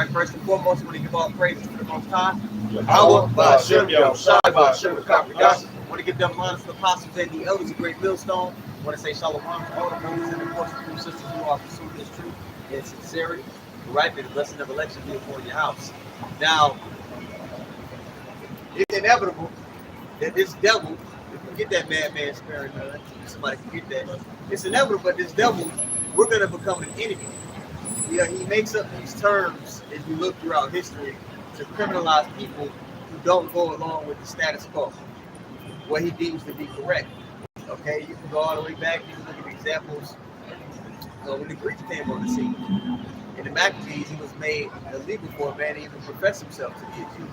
right, first and foremost, I want to give all praises to the Most High. Yahweh, Ba'ashem, Yahushua, Ba'ashem, Ba'ashem, I want to give them honors to the apostles and the elders of Great Millstone. I want to say shalom to all the brothers and of course the true sisters who are pursuing this truth in sincerity. Right, may the blessing of election be upon your house. Now, it's inevitable that this devil, if we get that madman spirit, somebody can get that. It's inevitable, but this devil, we're going to become an enemy. Yeah, he makes up these terms as we look throughout history to criminalize people who don't go along with the status quo, what he deems to be correct. Okay, you can go all the way back. You can look at examples when the Greeks came on the scene. In the Maccabees, it was made illegal for a man to even profess himself to be a Jew.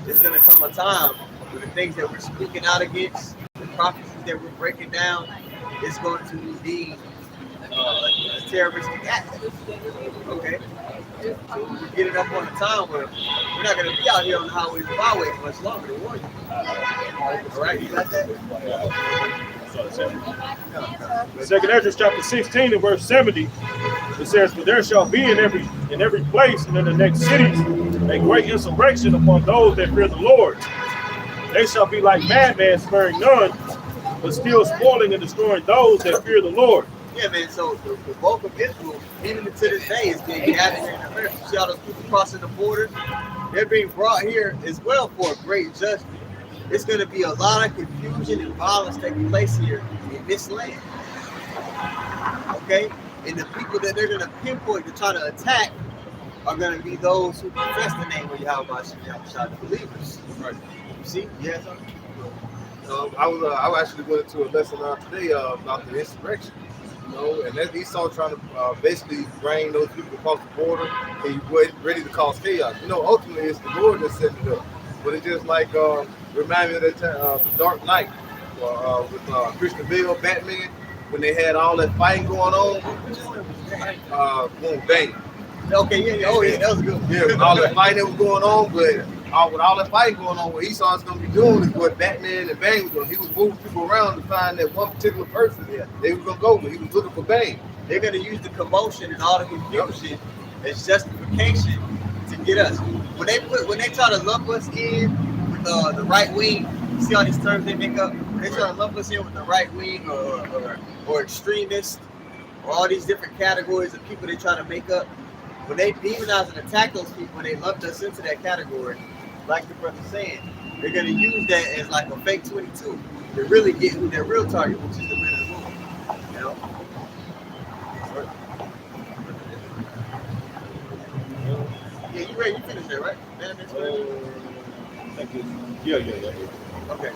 There's going to come a time where the things that we're speaking out against, the prophecies that we're breaking down, is going to be a terroristic act. Okay? So we're getting up on a time where we're not going to be out here on the highways and byways much longer to warn you. All right, you got that? Second Ezra chapter 16 and verse 70, it says, "For there shall be in every place and in the next cities a great insurrection upon those that fear the Lord. They shall be like madmen, sparing none, but still spoiling and destroying those that fear the Lord." Yeah, man. So the bulk of Israel, even to this day, is being gathered here in America. You see all those people crossing the border? They're being brought here as well for a great judgment. It's going to be a lot of confusion and violence taking place here in this land. Okay? And the people that they're going to pinpoint to try to attack are going to be those who profess the name of Yahweh, the believers. Right. You see? Yes. I actually went into a lesson today about the insurrection. You know, and that Esau trying to basically bring those people across the border and ready to cause chaos. You know, ultimately it's the Lord that set it up. But it's just like remind me of that time, the Dark Knight with Christian Bale, Batman, when they had all that fighting going on. Bane. Okay, yeah. Oh, yeah, that was a good one. Yeah, with all that fighting that was going on, but with all that fighting going on, what Esau's going to be doing is what Batman and Bane was doing. He was moving people around to find that one particular person they were going to go with. He was looking for Bane. They're going to use the commotion and all the confusion as justification to get us. When they try to lump us in with the right wing, you see all these terms they make up. When they try to lump us in with the right wing or extremists or all these different categories of people they try to make up, when they demonize and attack those people and they lump us into that category, like the brother's saying, they're going to use that as like a fake 22 to really get who their real target, which is the men of the movement. You know? Yeah, you ready? You finished that, right? Yeah. Okay.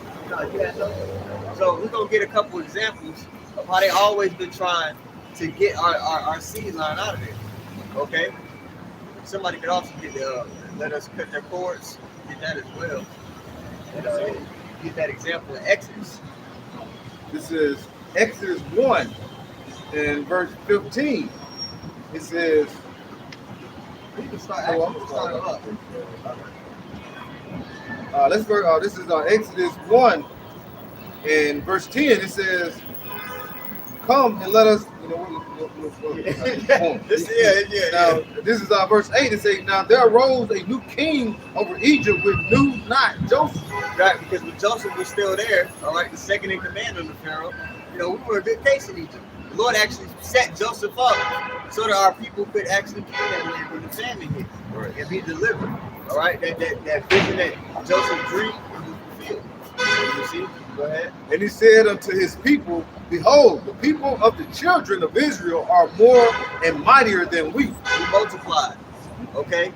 So we're going to get a couple examples of how they always been trying to get our seed line out of there. Okay? Somebody could also let us cut their cords, get that as well. And get that example in Exodus. This is Exodus 1 and verse 15. It says, We can start it up. let's go. This is Exodus 1 and verse 10. It says, "Come and let us." You know, Yeah. Now this is verse 8. It says, "Now there arose a new king over Egypt, which knew not Joseph." Right, because when Joseph was still there, all right, the second in command under Pharaoh, you know, we were a good case in Egypt. The Lord actually set Joseph up so that our people could actually get that land when the famine hit and be delivered. All right, that vision that Joseph dreamed was fulfilled. You see? Go ahead. And he said unto his people, "Behold, the people of the children of Israel are more and mightier than we." We multiplied. Okay?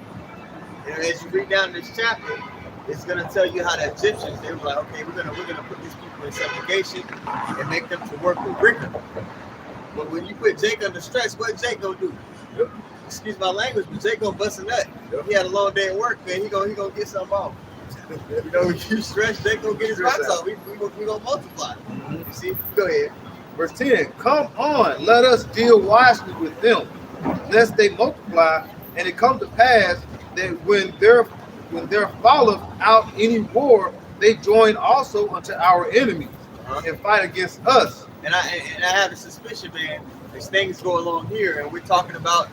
And as you read down this chapter, it's gonna tell you how the Egyptians, they were like, okay, we're gonna put these people in subjugation and make them to work with rigor. But when you put Jake under stress, what Jake gonna do? Excuse my language, but Jake gonna bust a nut. He had a long day at work, man. He gonna get something off. You know, if you stress, Jake gonna get his rocks off. We gonna multiply. You see? Go ahead. Verse 10, "Come on, let us deal wisely with them, lest they multiply, and it come to pass that when there falleth out any war, they join also unto our enemies and fight against us." And I have a suspicion, man, as things go along here, and we're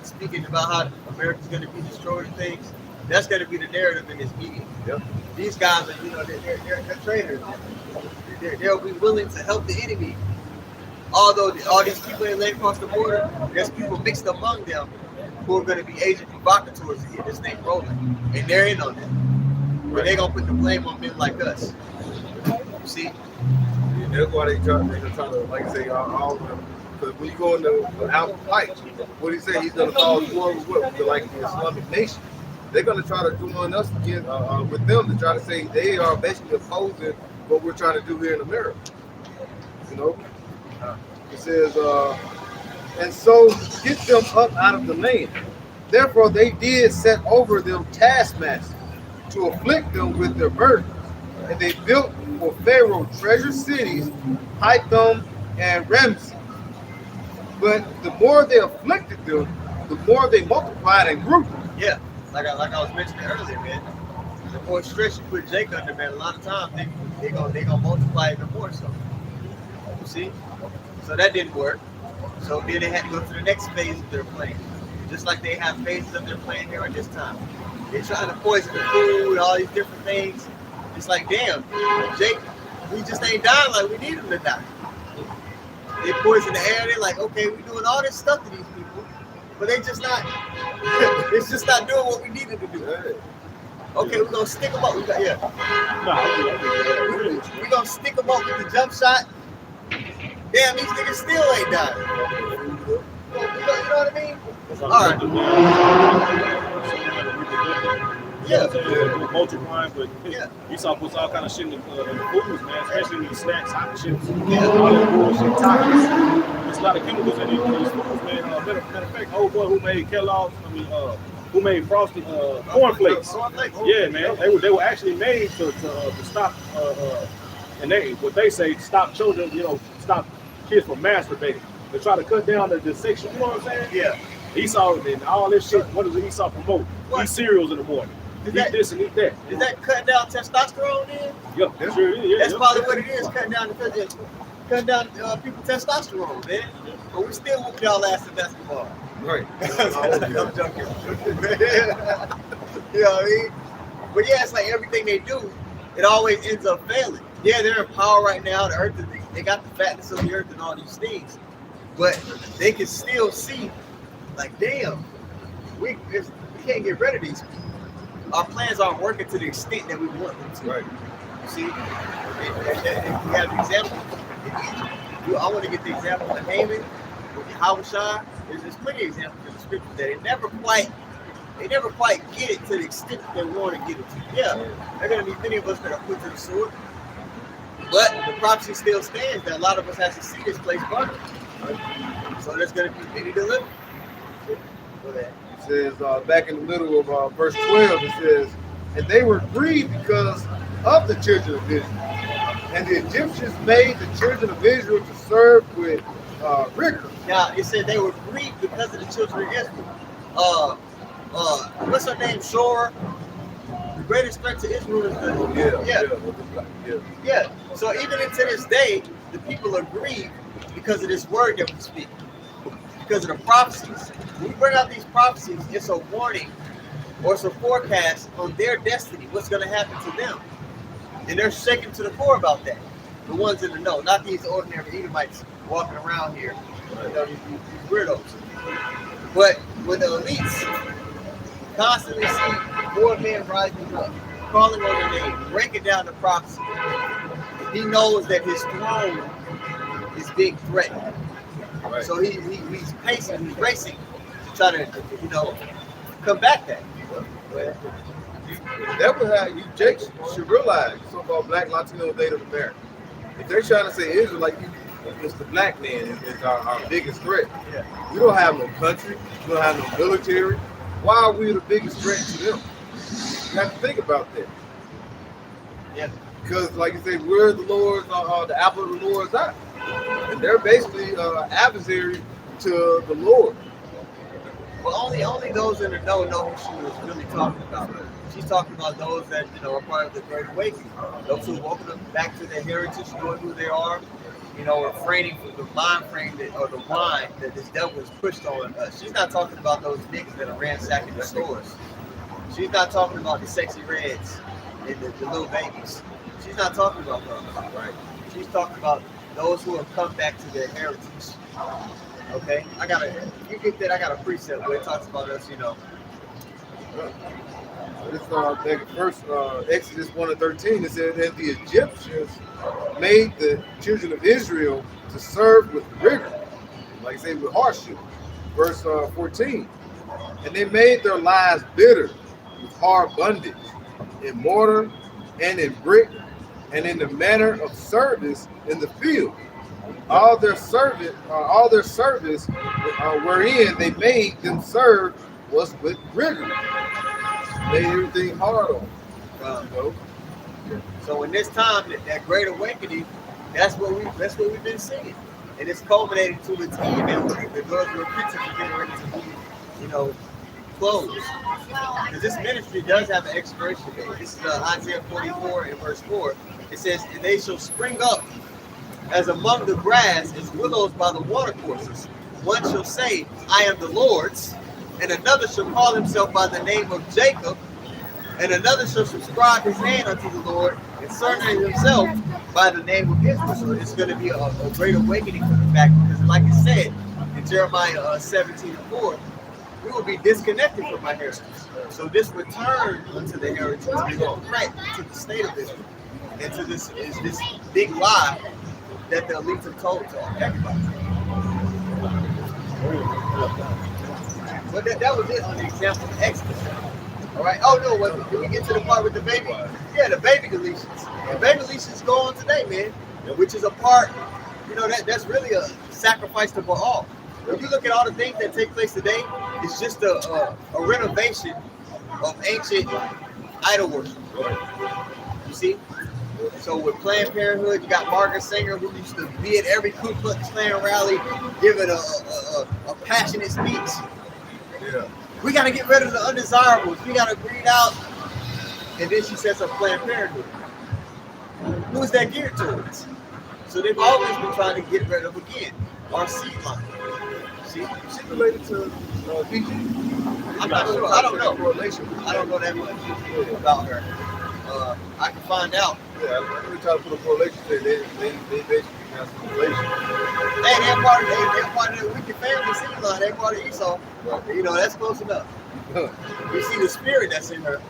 speaking about how America's going to be destroyed and things, that's going to be the narrative in this meeting. Yep. These guys are, they're traitors. They'll be willing to help the enemy. Although all these people that lay across the border, there's people mixed among them who are going to be agent provocateurs to get this thing rolling. And they're in on that. But they're going to put the blame on men like us. You see? And that's why they're trying to, like I say, all of them. Because when you go in the out fight, what he say, he's going to cause war with like the Islamic nation. They're going to try to join us again with them to try to say they are basically opposing what we're trying to do here in America. You know? It says, and so get them up out of the land. Therefore they did set over them taskmasters to afflict them with their burdens. And they built for Pharaoh treasure cities, Pithom and Ramses. But the more they afflicted them, the more they multiplied and grew. Yeah, like I was mentioning earlier, man. The more stress you put Jake under, man, a lot of times they gonna multiply even more so. You see? So that didn't work. So then they had to go to the next phase of their plan. Just like they have phases of their plan here at this time. They're trying to poison the food, all these different things. It's like, damn, Jake, we just ain't dying like we need him to die. They poison the air. They're like, okay, we're doing all this stuff to these people, but they just not. It's just not doing what we needed to do. Okay, we're gonna stick them up. We're gonna stick them up with the jump shot. Damn, these niggas still ain't dying. You know what I mean? All right. Yeah. Multiplying, but Esau puts all kind of shit in the foods, man, especially in these snacks, hot chips, all that bullshit, tacos. There's a lot of chemicals in these foods, man. Matter of fact, old boy who made Kellogg's, who made frosted cornflakes. Yeah, man, they were actually made to stop, and what they say, stop children, stop kids from masturbating. They try to cut down the section, you know what I'm saying? Yeah. Esau and all this shit, what does Esau promote? Eat cereals in the morning. Eat this and eat that. Is that cutting down testosterone then? Yeah, sure is. Yeah, that's probably what it is, cutting down people's testosterone, man. But we still whoop y'all ass in basketball. Right. I'm joking. You know what I mean? But yeah, it's like everything they do, it always ends up failing. Yeah, they're in power right now. The earth, they got the fatness of the earth and all these things. But they can still see, like, damn, we can't get rid of these people. Our plans aren't working to the extent that we want them to. Right. You see? And we have the example in Egypt. I want to get the example of Haman, with Yahushua. There's plenty of examples in the scripture that they never quite get it to the extent that they want to get it to. Yeah, there are going to be many of us that are put to the sword. But the prophecy still stands that a lot of us have to see this place burn. So there's going to be many delivered. It says back in the middle of verse 12, it says, and they were grieved because of the children of Israel. And the Egyptians made the children of Israel to serve with rigor. Now, it said they were grieved because of the children of Israel. What's her name? Shora. The greatest threat to Israel is the... Yeah. So even into this day, the people are grieved because of this word that we speak. Because of the prophecies. When we bring out these prophecies, it's a warning or it's a forecast on their destiny, what's going to happen to them. And they're shaken to the core about that. The ones in the know, not these ordinary Edomites walking around here, these weirdos. But when the elites constantly see more men rising up, calling on their name, breaking down the prophecy, he knows that his throne is being threatened. Right. So he's pacing, he's racing to try to, combat that. That was how you, Jake, should realize so-called Black Latino Native American. If they're trying to say Israel, like it's the black man is our biggest threat. Yeah. We don't have no country, we don't have no military. Why are we the biggest threat to them? You have to think about that. Yeah. Because, like you say, we're the Lord's, the apple of the Lord's eye. And they're basically adversary to the Lord. Well, only those in the know who she was really talking about. She's talking about those that are part of the Great Awakening. Those who woke up back to their heritage, knowing who they are, you know, refraining from the mind frame or the wine that this devil has pushed on us. She's not talking about those niggas that are ransacking the stores. She's not talking about the sexy reds and the little babies. She's not talking about those, right? She's talking about those who have come back to their heritage. Okay? You get that, I got a precept where it talks about us, you know. This first Exodus 1:13, it says that the Egyptians made the children of Israel to serve with rigor, like I say, with hardship. Verse 14, and they made their lives bitter with hard bondage, in mortar and in brick, and in the manner of service in the field. All their service wherein they made them serve was with rigor. Made everything hard on them. So in this time, that great awakening, that's what we've been seeing, and it's culminating to its end. And the doors of repentance are getting ready to be, you know, closed. Because this ministry does have an expiration date. This is Isaiah 44 and verse 4. It says, "And they shall spring up as among the grass, as willows by the watercourses. One shall say, I am the Lord's, and another shall call himself by the name of Jacob, and another shall subscribe his hand unto the Lord, and certain himself by the name of Israel." So it's going to be a great awakening coming back, because like it said in Jeremiah 17:4, we will be disconnected from our heritage. So this return unto the heritage is a threat to the state of Israel, and to this big lie that the elites have told to everybody. But that was it on the example of Exodus. All right. Oh no, did we get to the part with the baby? Yeah, the baby deletions. And baby deletions go on today, man. Which is a part, you know, that's really a sacrifice to Baal. When you look at all the things that take place today, it's just a renovation of ancient idol worship. You see? So with Planned Parenthood, you got Margaret Sanger, who used to be at every Ku Klux Klan rally, giving a passionate speech. Yeah. We got to get rid of the undesirables. We got to breed out. And then she sets up Planned Parenthood. Who is that geared towards? So they've always been trying to get rid of, again, our seed line. See? Is she related to Gigi? I'm not sure. I don't know. I don't know that much about her. I can find out. Yeah, I'm going to try to put a correlation there. They basically have some relation. Hey, they're part of the wicked family seed line. They're part of Esau. Right. You know, that's close enough. You see the spirit that's in her,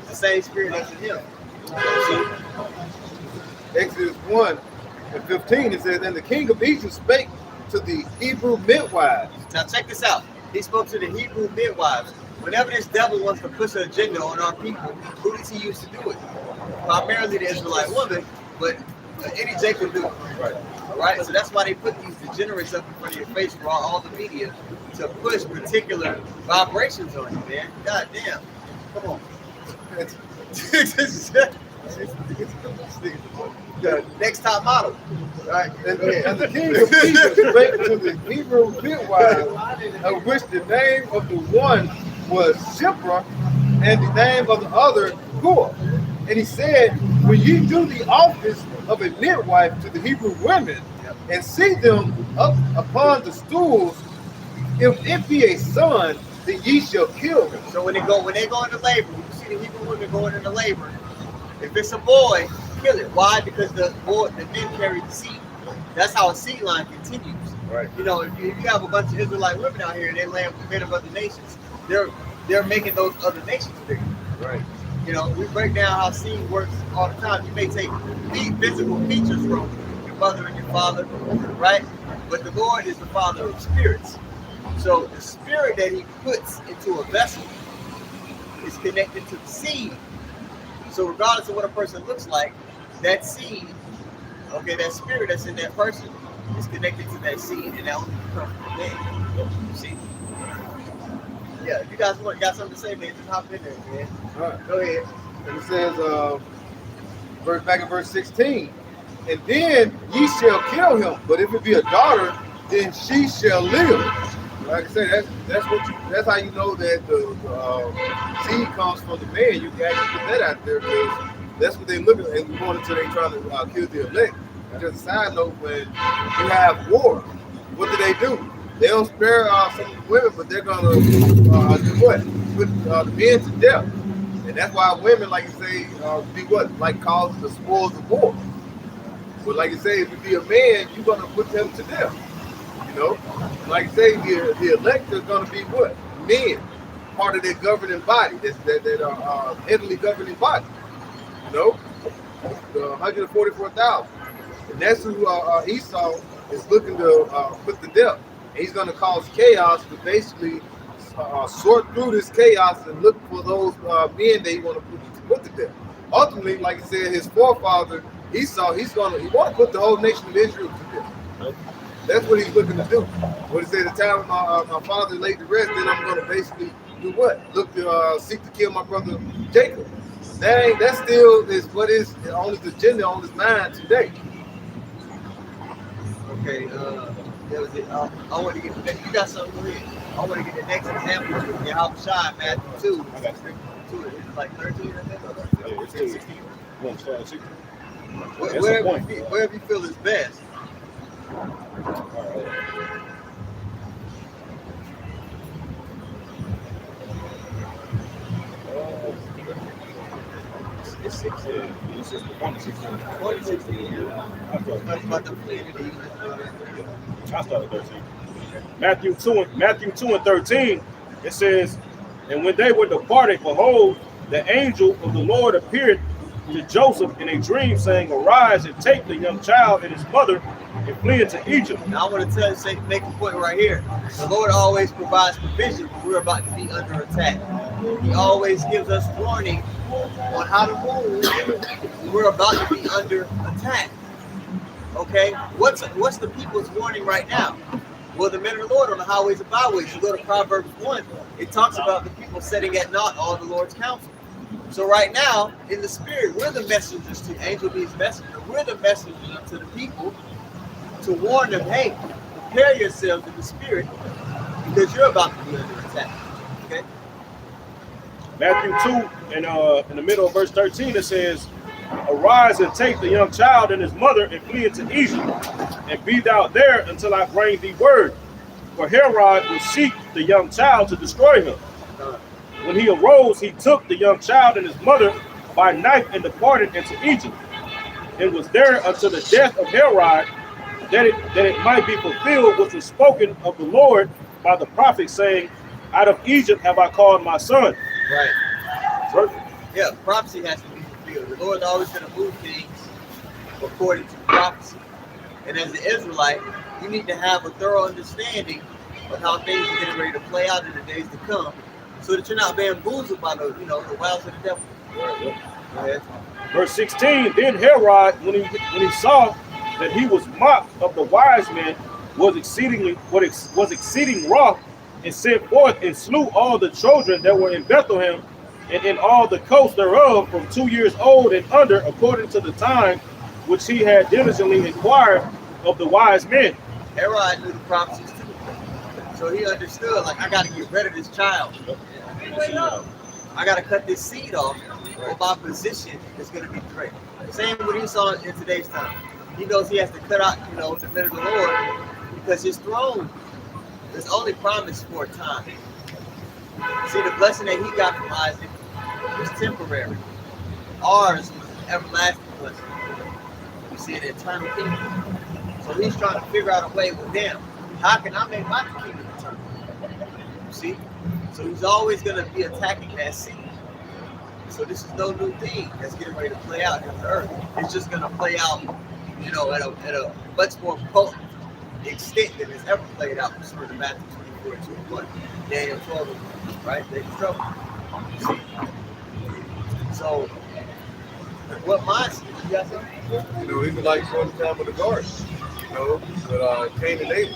the same spirit that's in him. See? Exodus 1:15, it says, and the king of Egypt spake to the Hebrew midwives. Now check this out. He spoke to the Hebrew midwives. Whenever this devil wants to push an agenda on our people, who does he use to do it? Primarily the Israelite woman, but any Jacob do it. Right. All right, so that's why they put these degenerates up in front of your face for all the media to push particular vibrations on you, man. God damn. Come on. The next top model. All right. And the king of Egypt spake to the Hebrew midwives, of which the name of the one was Shipra, and the name of the other Gua. And he said, when ye do the office of a midwife to the Hebrew women, and see them up upon the stools, if it be a son, then ye shall kill him. So when they go into labor, you see the Hebrew women going into labor. If it's a boy, kill it. Why? Because the men carry the seed. That's how a seed line continues. Right. You know, if you have a bunch of Israelite women out here and they land with men of other nations, they're making those other nations bigger. Right. You know, we break down how seed works all the time. You may take physical features from your mother and your father, right? But the Lord is the Father of spirits. So the spirit that He puts into a vessel is connected to the seed. So regardless of what a person looks like, that seed, okay, that spirit that's in that person is connected to that seed, and that only comes from man. You see? Yeah, if you guys got something to say, man, just hop in there, man. All right. Go ahead. And it says, back in verse 16, and then ye shall kill him, but if it be a daughter, then she shall live. Like I said, that's how you know that the seed comes from the man. You can actually put that out there, because that's what they're looking at. And going until they trying to kill the elect. just a side note, when you have war, what do? They don't spare some women, but they're gonna do what? Put the men to death, and that's why women, like you say, be what? Like causing the spoils of war. But like you say, if you be a man, you're gonna put them to death. You know, like you say, the elect is gonna be what? Men, part of their governing body. That heavenly governing body. You know, the 144,000, and that's who Esau is looking to put to death. And he's going to cause chaos to basically sort through this chaos and look for those men that he want to put to death. Ultimately, like I said, his forefather Esau, he want to put the whole nation of Israel to death. That's what he's looking to do. What he said, the time my father laid to rest, then I'm going to basically do what? Look to seek to kill my brother Jacob. That still is what is on his agenda, on his mind today. Okay, that was it. I want to get the next. You got something to read. I want to get the next example. Yahushua, Matthew 2. I got 2. It's like 13, I think. Yeah, it's 16. One start at 16. Wherever you feel is best. It's 16. It's just 1 to 16. 1 to 16. I started 13. Matthew 2 and 13, it says, and when they were departed, behold, the angel of the Lord appeared to Joseph in a dream, saying, arise and take the young child and his mother and flee into Egypt. Now I want to make a point right here. The Lord always provides provision when we're about to be under attack. He always gives us warning on how to move when we're about to be under attack. Okay, what's the people's warning right now? Well, the men of the Lord on the highways and byways. You go to Proverbs 1, it talks about the people setting at naught all the Lord's counsel. So right now, in the spirit, we're the messengers to angel means messenger. We're the messengers to the people to warn them, hey, prepare yourselves in the spirit because you're about to be under attack. Okay. Matthew 2 and in the middle of verse 13, it says, arise and take the young child and his mother and flee into Egypt, and be thou there until I bring thee word. For Herod will seek the young child to destroy him. When he arose, he took the young child and his mother by night and departed into Egypt, and was there until the death of Herod, that it might be fulfilled which was spoken of the Lord by the prophet, saying, out of Egypt have I called my son. Right. Perfect. Yeah, prophecy has to be fulfilled. The Lord's always going to move things according to prophecy. And as an Israelite, you need to have a thorough understanding of how things are getting ready to play out in the days to come, so that you're not bamboozled by the wiles of the devil. Right. Verse 16, then Herod, when he saw that he was mocked of the wise men, was exceeding wroth, and sent forth and slew all the children that were in Bethlehem and in all the coast thereof from 2 years old and under, according to the time which he had diligently inquired of the wise men. Herod knew the prophecies too, so he understood, like, I got to get rid of this child. I got to cut this seed off, or my position is going to be great. Same what he saw in today's time. He knows he has to cut out, the men of the Lord, because his throne is only promised for a time. See, the blessing that he got from Isaac was temporary. Ours was an everlasting blessing. You see, an eternal kingdom. So he's trying to figure out a way with them. How can I make my kingdom eternal? You see? So he's always going to be attacking that seed. So this is no new thing that's getting ready to play out in the earth. It's just going to play out, at a much more potent extent than it's ever played out for the Matthew 24, 2, Daniel 12, right? They're in trouble. So, what mindset? You got something? Even like one time with the garden, with Cain and Abel.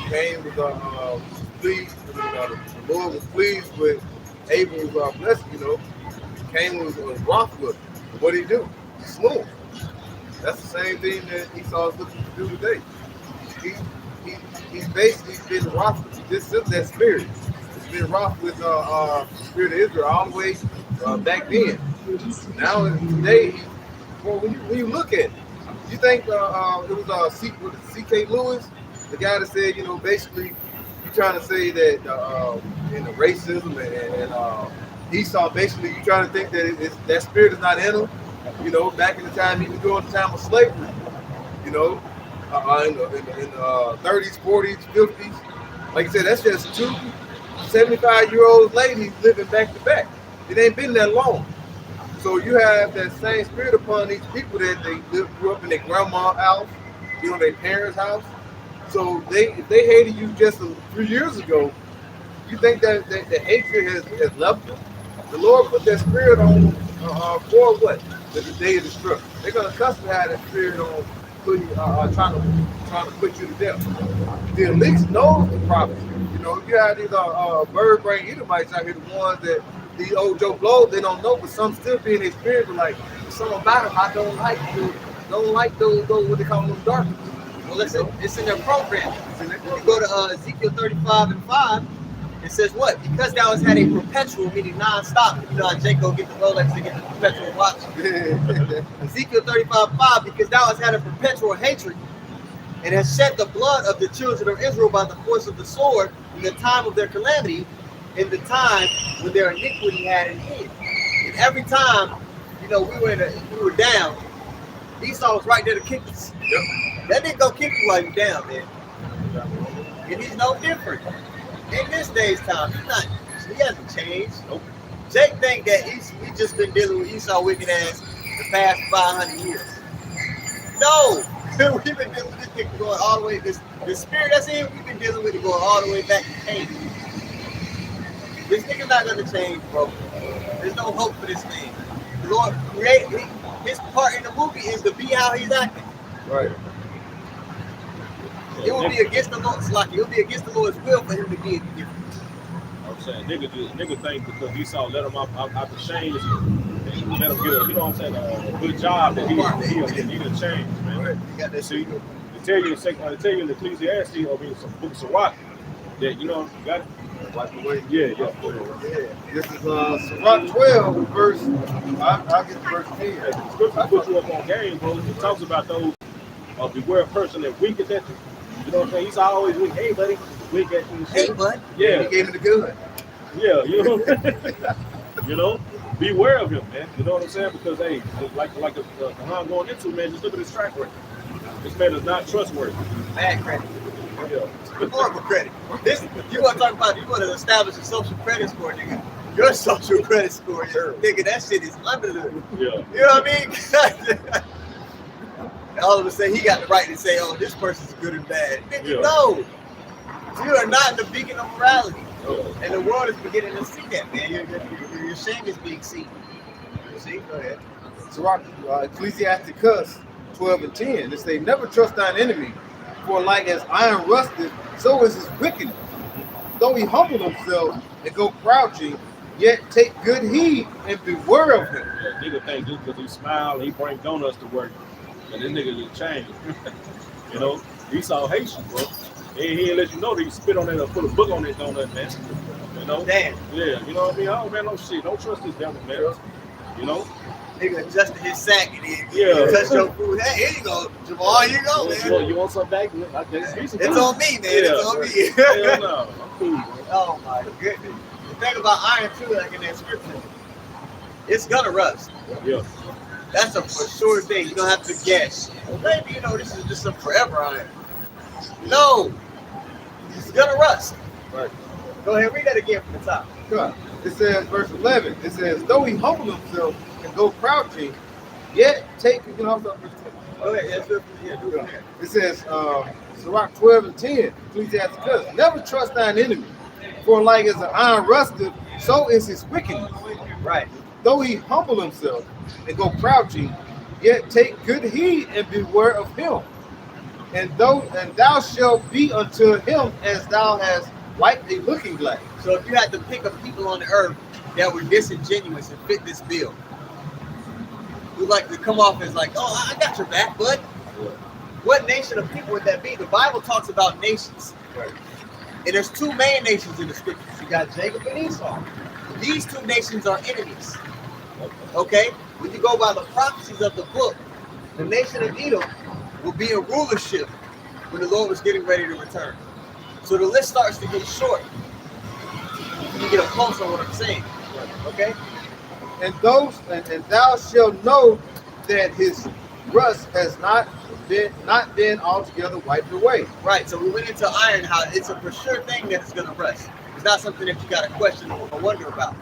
Cain was pleased. The Lord was pleased with Abel's blessing. Cain was wroth with him. What did he do? He slew him. That's the same thing that Esau is looking to do today. He's basically been wroth with that spirit. He's been wroth with the spirit of Israel all the way back then. Now today, when you look at it, You think it was C.K. Lewis, the guy that said, you know, basically you trying to say that in the racism and Esau, basically you trying to think that that spirit is not in him. You know, back in the time, even during the time of slavery, you know, in the 30s, 40s, 50s. Like I said, that's just two 75-year-old ladies living back to back. It ain't been that long. So you have that same spirit upon these people that they grew up in their grandma's house, you know, their parents' house. So if they hated you just a few years ago, you think that the hatred has left them? The Lord put that spirit on for what? The day of destruction. They're gonna constantly have that spirit on trying to put you to death. The elite knows the prophecy. You know, you have these bird brain Edomites out here, the ones that these old Joe Blows, they don't know, but some still be in their spirit, but like something about them I don't like those what they call them darkness. Well, listen, it's in their program. If you go to Ezekiel 35:5, it says what? Because thou hast had a perpetual, meaning non-stop. You know how Jacob get the Rolex to get the perpetual watch. Ezekiel 35:5, because thou hast had a perpetual hatred and hast shed the blood of the children of Israel by the force of the sword in the time of their calamity, in the time when their iniquity had an end. And every time, you know, we were down, Esau was right there to kick us. That nigga go kick you while you're down, man. And he's no different. In this day's time, he hasn't changed. Nope. Jake think that we just been dealing with Esau wicked ass the past 500 years. No, we've been dealing with this nigga going all the way. The spirit that's in, we've been dealing with it going all the way back to Cain. This nigga's not gonna change, bro. There's no hope for this man. The Lord created his part in the movie is to be how he's acting. Right. It will be against the Lord's luck. It will be against the Lord's will for him to be different. I'm saying nigga think because Esau let him out the chains and let him get a, you know what I'm saying, a good job that he done changed, man. Right. You got that. See, they tell you in Ecclesiastes or in some books of rock that, you know, you got it. Wipe away. Yeah. This is Sirach 12, verse. I'll get to verse 10. The scripture puts you up on game, bro. It talks about those beware a person that weaketh at you. You know what I'm saying? He's always weak. Hey, buddy, weak at you. Hey, bud. Yeah. He gave me the good. Yeah, you know. You know, beware of him, man. You know what I'm saying? Because hey, like the I'm going into, man. Just look at his track record. This man is not trustworthy. Bad credit. Yeah. Horrible credit. You want to establish a social credit score, nigga. Your social credit score, nigga, that shit is under the. Yeah. You know what I mean? All of a sudden, he got the right to say, "Oh, this person's good and bad." Nigga, Yeah. no. You are not the beacon of morality, Yeah. and the world is beginning to see that, man. Your shame is being seen. See, go ahead. Sirach, Ecclesiasticus 12 and 10. It say, never trust thine enemy, for like as iron rusted, so is his wickedness. Though he humble himself and go crouching, yet take good heed and beware of him. Yeah, nigga think just because he smile and he bring donuts to work, and this nigga just changed. You know, Esau hates you, bro. He ain't let you know that he spit on that or put a book on that donut, man. You know? Damn. Yeah, you know what I mean? Oh man, no shit. Don't trust this devil, man. You know? Nigga adjusted his sack and then Yeah. touch your food. Hey, here you go, Jamal. Here you go, man. You want some back? It's on me, man. It's on me. Hell no. I'm cool, bro. Oh my goodness. The thing about iron too, like in that scripture, it's gonna rust. Yeah. That's a for sure thing. You don't have to guess. Well, maybe you know this is just a forever iron. No, it's gonna rust. Right. Go ahead, read that again from the top. God. It says, verse 11, it says, though he humble himself and go crouching, yet take, you know, verse 10. Go ahead, that's good. Yeah, do it from there. It says, Sirach 12 and 10, Ecclesiasticus, never trust thine enemy, for like as an iron rusted, so is his wickedness. Right. Though he humble himself and go crouching, yet take good heed and beware of him. And thou shalt be unto him as thou hast wiped a looking glass. So if you had to pick up people on the earth that were disingenuous and fit this bill, who like to come off as like, oh, I got your back, bud. What nation of people would that be? The Bible talks about nations. Right. And there's two main nations in the scriptures. You got Jacob and Esau. These two nations are enemies. Okay? When you go by the prophecies of the book, The nation of Edom will be in rulership when the Lord was getting ready to return. So the list starts to get short. You get a pulse on what I'm saying. Okay? And thou shalt know that his rust has not been altogether wiped away. Right. So we went into iron, how it's a for sure thing that it's gonna rust. It's not something that you gotta question or wonder about.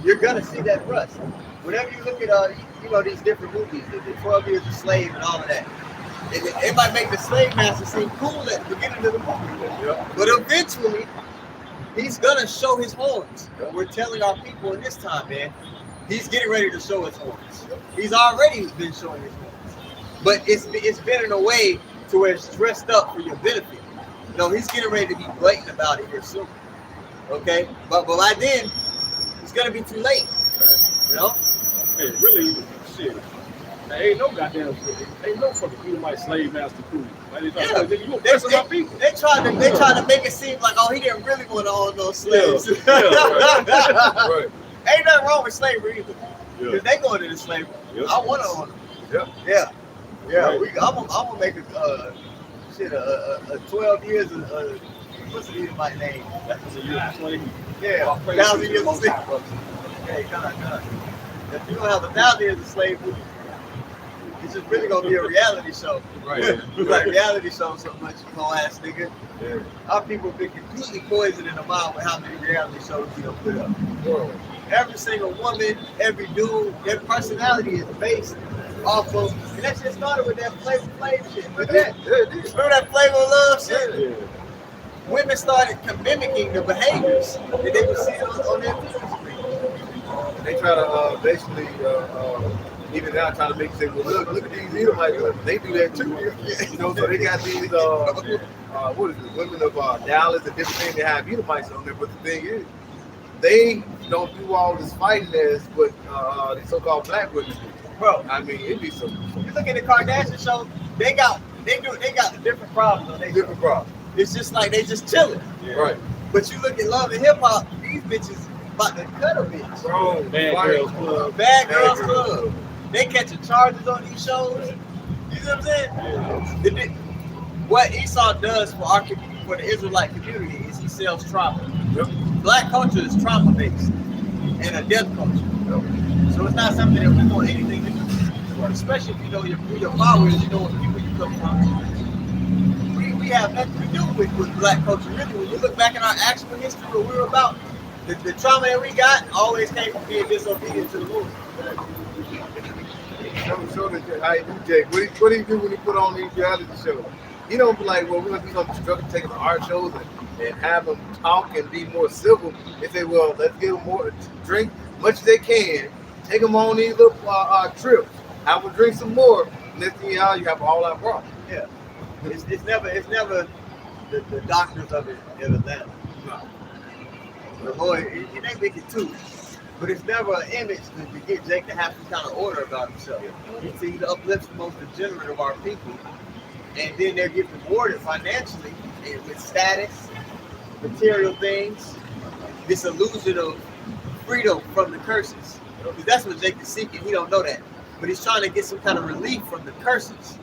You're gonna see that rust. Whenever you look at these different movies, the 12 Years a Slave and all of that. It might make the slave master seem cool at the beginning of the movie. Yep. But eventually, he's gonna show his horns. We're telling our people in this time, man, he's getting ready to show his horns. He's already been showing his horns. But it's been in a way to where it's dressed up for your benefit. He's getting ready to be blatant about it here soon. Okay? But by then, it's gonna be too late. Hey, really, shit. There ain't no goddamn, ain't no fucking Edomite slave master cool. Like, you oppressing our people. They tried to make it seem like, oh, he didn't really want to own those slaves. Right. Ain't nothing wrong with slavery either. Yeah. Because they going into slavery. Yep. I want to own them. Yep. Yeah. Right. I'm gonna make a 12 years of what's the Edomite name? That's a year 20. Yeah, 1,000 years of slavery. Okay, come on. If you don't have 1,000 years of slavery, it's just really gonna be a reality show. Right. Like reality show so much, you whole ass nigga. Yeah. Our people been completely poisoned in the mind with how many reality shows you don't put up. Whoa. Every single woman, every dude, their personality is based off of, and that shit started with that Flavor Flav shit. Remember that? Remember that Flavor of Love shit? Yeah. Women started mimicking the behaviors that they were seeing on their TV screen. They try to basically even now trying to make you say, well, look at these Edomites, they do that too. So they got these what is it, women of Dallas and different things. They have Edomites on there, but the thing is, they don't do all this fighting as what the so-called black women do. Bro, I mean, it'd be some you look at the Kardashian show, they got different problems on their show. different problems. It's just like they just chilling. Yeah. Right. But you look at Love and Hip Hop, these bitches about to cut a bitch. Bro, Bad Girls Club. Bad Girls Club. They catching charges on these shows. You know what I'm saying? Yeah. What Esau does for the Israelite community is he sells trauma. Yep. Black culture is trauma based and a death culture. Yep. So it's not something that we want anything to do with. Especially if you know who your followers, you know what people you come from. We have nothing to do with black culture. Really, when you look back in our actual history, what we were about, the trauma that we got always came from being disobedient to the Lord. Show that how you do, Jake. What do you do when you put on these reality shows? You don't be like, well, we're gonna do something constructive, take them to art shows and have them talk and be more civil. They say, well, let's give them more drink much as they can. Take them on these little trips. Have them drink some more. Next thing you know, you have all that wrong. Yeah, it's never the doctors of it in them. No. The Lord, they make it too. But it's never an image to get Jake to have some kind of order about himself. He uplifts the most degenerate of our people, and then they're getting rewarded financially and with status, material things, this illusion of freedom from the curses. Because that's what Jake is seeking. He don't know that, but he's trying to get some kind of relief from the curses.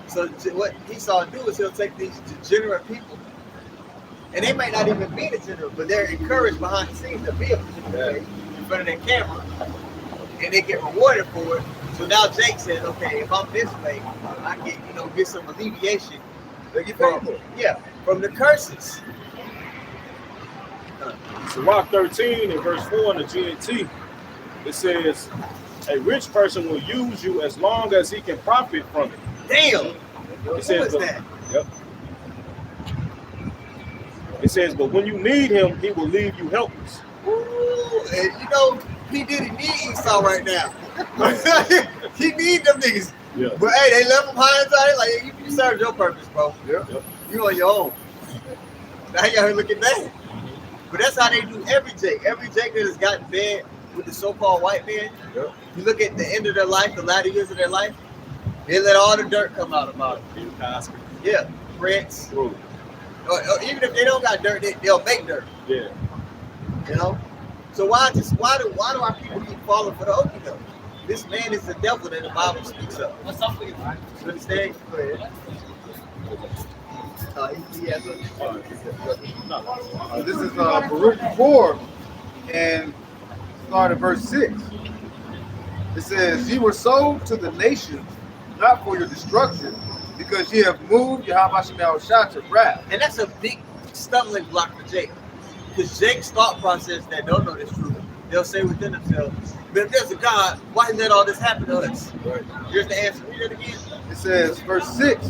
So what Esau do is he'll take these degenerate people, and they might not even be degenerate, but they're encouraged behind the scenes to be a particular way in front of their camera, and they get rewarded for it. So now Jake says, okay, if I'm this way, I can get some alleviation from the curses. Sirach 13 and verse 4 in the GNT, it says, a rich person will use you as long as he can profit from it. Damn. It says, Who is that? Yep. It says, but when you need him, he will leave you helpless. Ooh, and he didn't need Esau right now. He need them niggas. Yeah. But hey, they left him high and tight. Like, you served your purpose, bro. Yeah. Yep. You on your own. Now you out here looking bad. But that's how they do every Jake. Every Jake that has gotten bad with the so-called white man. Yep. You look at the end of their life, the latter years of their life, they let all the dirt come out about them. Yeah, threats. Or even if they don't got dirt, they'll make dirt. Yeah. You know? So why do our people keep falling for the okie doke? This man is the devil that the Bible speaks of. What's up with you? You understand? Go ahead. He has a. This is Baruch 4 and start at verse 6. It says, "Ye were sold to the nations, not for your destruction, because ye have moved Yahweh Shem Yahushua to wrath." And that's a big stumbling block for Jake. Because Jake's thought process that don't know this truth, they'll say within themselves, but if there's a God, why did let all this happen to us? Right. Here's the answer. Read it again. It says, verse 6,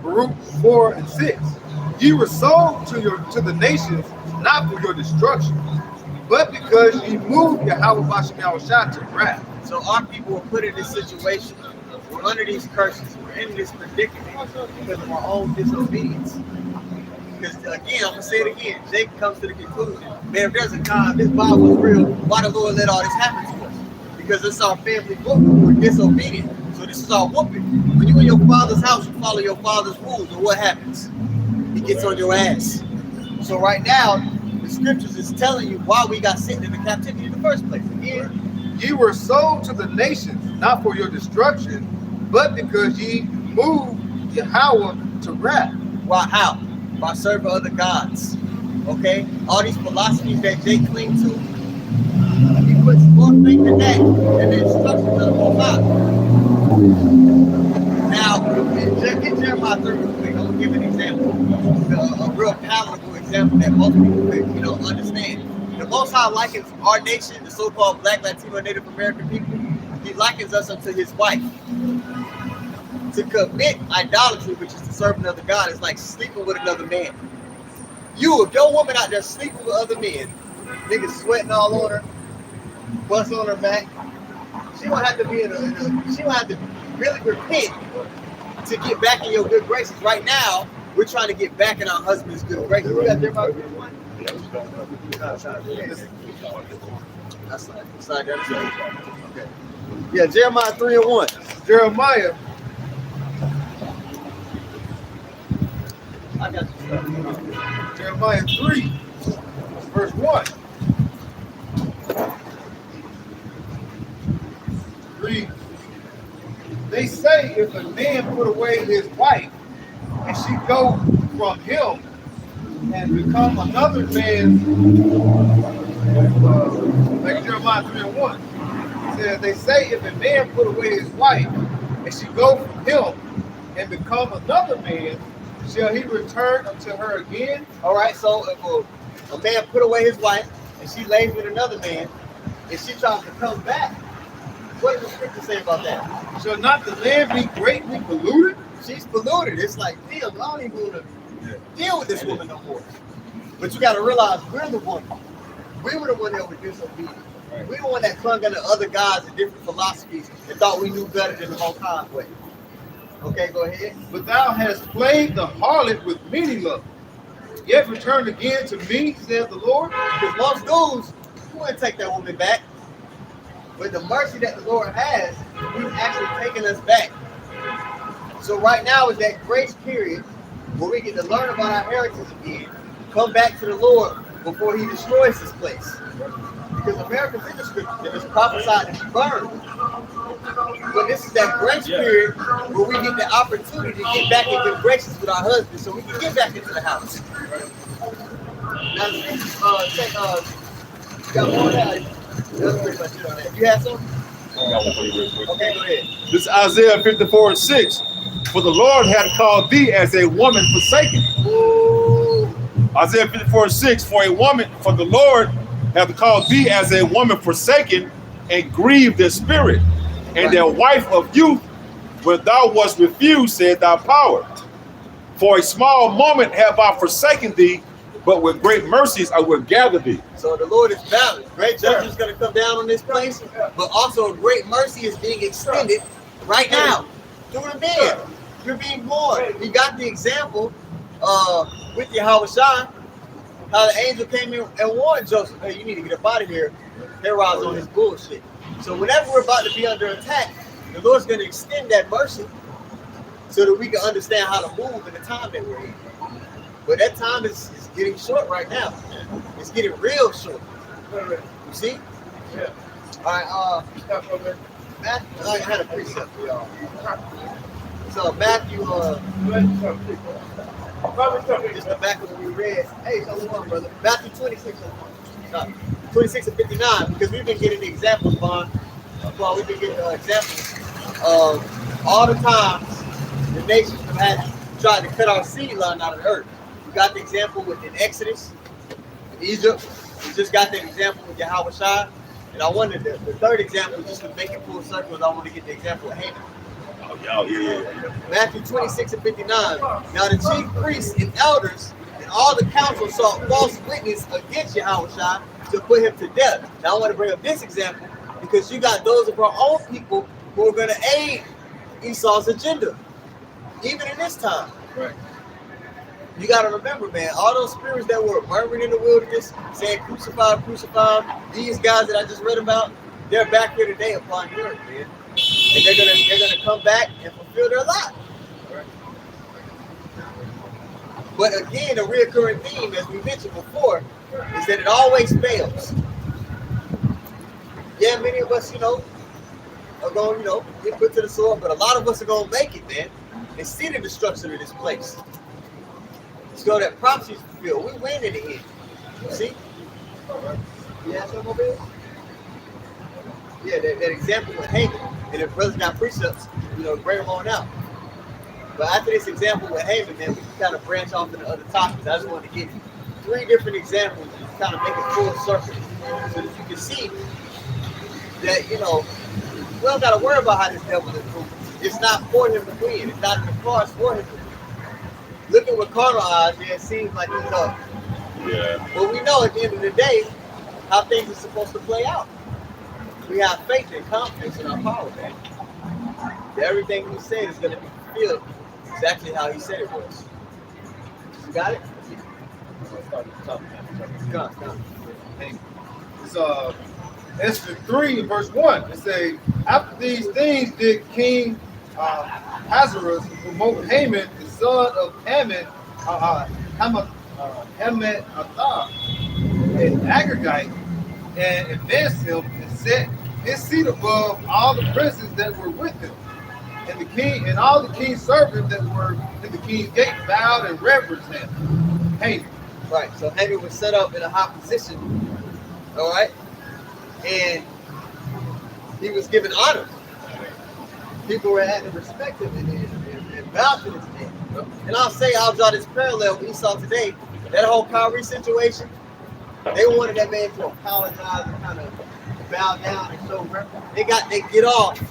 Baruch 4 and 6. "Ye were sold to the nations, not for your destruction, but because ye moved Yahweh Shem Yahushua to wrath." So our people were put in this situation. We're under these curses. We're in this predicament because of our own disobedience. Because again, I'm gonna say it again. Jake comes to the conclusion, man, if there's a God, this Bible is real, why the Lord let all this happen to us? Because it's our family whooping. We're disobedient. So this is our whooping. When you in your father's house, you follow your father's rules, and what happens? He gets on your ass. So right now, the scriptures is telling you why we got sent into captivity in the first place. Again, "Ye were sold to the nations, not for your destruction, but because ye moved Yahweh to wrath." why? How? By serving other gods. Okay? All these philosophies that Jake cling to, he puts more faith in that than the instructions of the Most High. Now, get Jeremiah 30 real quick. I'm gonna give an example, a real palatable example that most people could, understand. The Most High likens our nation, the so-called Black, Latino, Native American people. He likens us unto his wife. To commit idolatry, which is the serving of the God, is like sleeping with another man. If your woman out there sleeping with other men, niggas sweating all on her, bust on her back, she won't have to be she won't have to really repent to get back in your good graces. Right now, we're trying to get back in our husband's good graces. You got Jeremiah 3:1? That's slide down. Okay. Yeah, Jeremiah 3:1. Jeremiah I got you. Jeremiah 3, verse 1. 3. "They say if a man put away his wife, and she go from him and become another man's," like Jeremiah 3:1. It says, "They say if a man put away his wife, and she go from him and become another man, shall he return unto her again?" All right, so if a man put away his wife and she lays with another man, and she tries to come back, what does the scripture say about that? "Shall not the land be greatly polluted?" She's polluted. It's like, damn, I don't even want to deal with this woman no more. But you got to realize we're the one. We were the one that was disobedient. We the one that clung under other gods and different philosophies and thought we knew better than the Most High way. Okay, go ahead. "But thou hast played the harlot with many lovers, yet returned again to me, saith the Lord." Because most dudes, you wouldn't take that woman back. But the mercy that the Lord has, he's actually taking us back. So right now is that grace period where we get to learn about our heritage again, come back to the Lord before he destroys this place. Because America's in the scripture, it was prophesied to be burned. But this is that grace period where we get the opportunity to get back in good graces with our husbands so we can get back into the house. Now, you got more now. That's pretty much it on that. You have something? Okay, go ahead. This is Isaiah 54 and 6. "For the Lord had called thee as a woman forsaken." Ooh. Isaiah 54 and 6. "For the Lord hath called thee as a woman forsaken and grieved in spirit, and the wife of youth, when thou wast refused, said thy power. For a small moment have I forsaken thee, but with great mercies I will gather thee." So the Lord is balanced. Great judgment is going to come down on this place, but also great mercy is being extended right now through the man. You're being born. You got the example with Yahweh Shai, how the angel came in and warned Joseph, "Hey, you need to get up out of here." Herod's on his bullshit. So whenever we're about to be under attack, the Lord's going to extend that mercy so that we can understand how to move in the time that we're in. But that time is getting short right now. It's getting real short. You see? Yeah. All right. Matthew, I had a precept for y'all. So Matthew, just the back of what we read. Hey, come on, brother. Matthew 26, 26 and 59, because we've been getting the examples, Bond. Well, we've been getting examples of all the times the nations have had tried to cut our seed line out of the earth. We got the example within Exodus, in Egypt. We just got that example with Yahweh Shai. And I wanted the third example, just to make it full circle, I want to get the example of Haman. Oh, yeah. Matthew 26 and 59. Now the chief priests and elders and all the council sought false witness against Yahweh Shai to put him to death. Now I want to bring up this example because you got those of our own people who are going to aid Esau's agenda, even in this time. Right. You got to remember, man, all those spirits that were murmuring in the wilderness, saying crucify, crucify, these guys that I just read about, they're back here today upon the earth, man. And they're gonna come back and fulfill their lot. But again, a reoccurring theme, as we mentioned before, is that it always fails. Yeah, many of us, are going, get put to the sword, but a lot of us are gonna make it, man, and see the destruction of this place. So that prophecy is fulfilled. We win in the end. You see? Yeah, something over here? Yeah, that example with Haman. And if brothers got precepts, bring them on out. But after this example with Haman, then we can kind of branch off into other topics. I just want to give you 3 different examples to kind of make it full circle so that you can see that, we don't got to worry about how this devil is moving. It's not for him to win. It's not in the cards for him to win. Looking with carnal eyes, it seems like he's up. Yeah. But we know at the end of the day how things are supposed to play out. We have faith and confidence in our power, man. That everything we said is going to be fulfilled exactly how he said it was. You got it? Come. It's Esther 3, verse 1. It says, after these things did King Ahasuerus promote Haman, the son of Hammedatha, an Agagite, and advanced him and set his seat above all the princes that were with him. And the king and all the king's servants that were in the king's gate bowed and reverenced him. Haman. Right. So Haman was set up in a high position. All right. And he was given honor. People were had to respect him and bow to his name. And I'll draw this parallel with Esau today. That whole Kyrie situation, they wanted that man to apologize and kind of bow down and show reverence. They get off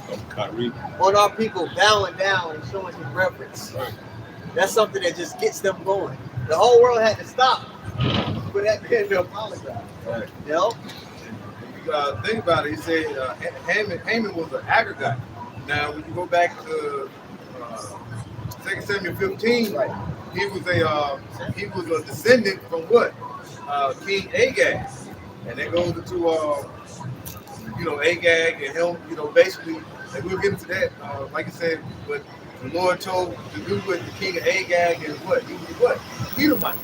on our people bowing down and showing him reverence. Right. That's something that just gets them going. The whole world had to stop for that man to apologize. Right. You Think about it. He said Haman was an Agagite. Now, when you go back to 2 Samuel 15, right, he was a descendant from what? King Agag. And that goes into Agag and him, basically, and we'll get into that. Like I said, what the Lord told to do with the king of Agag and what? He was what? Edomite.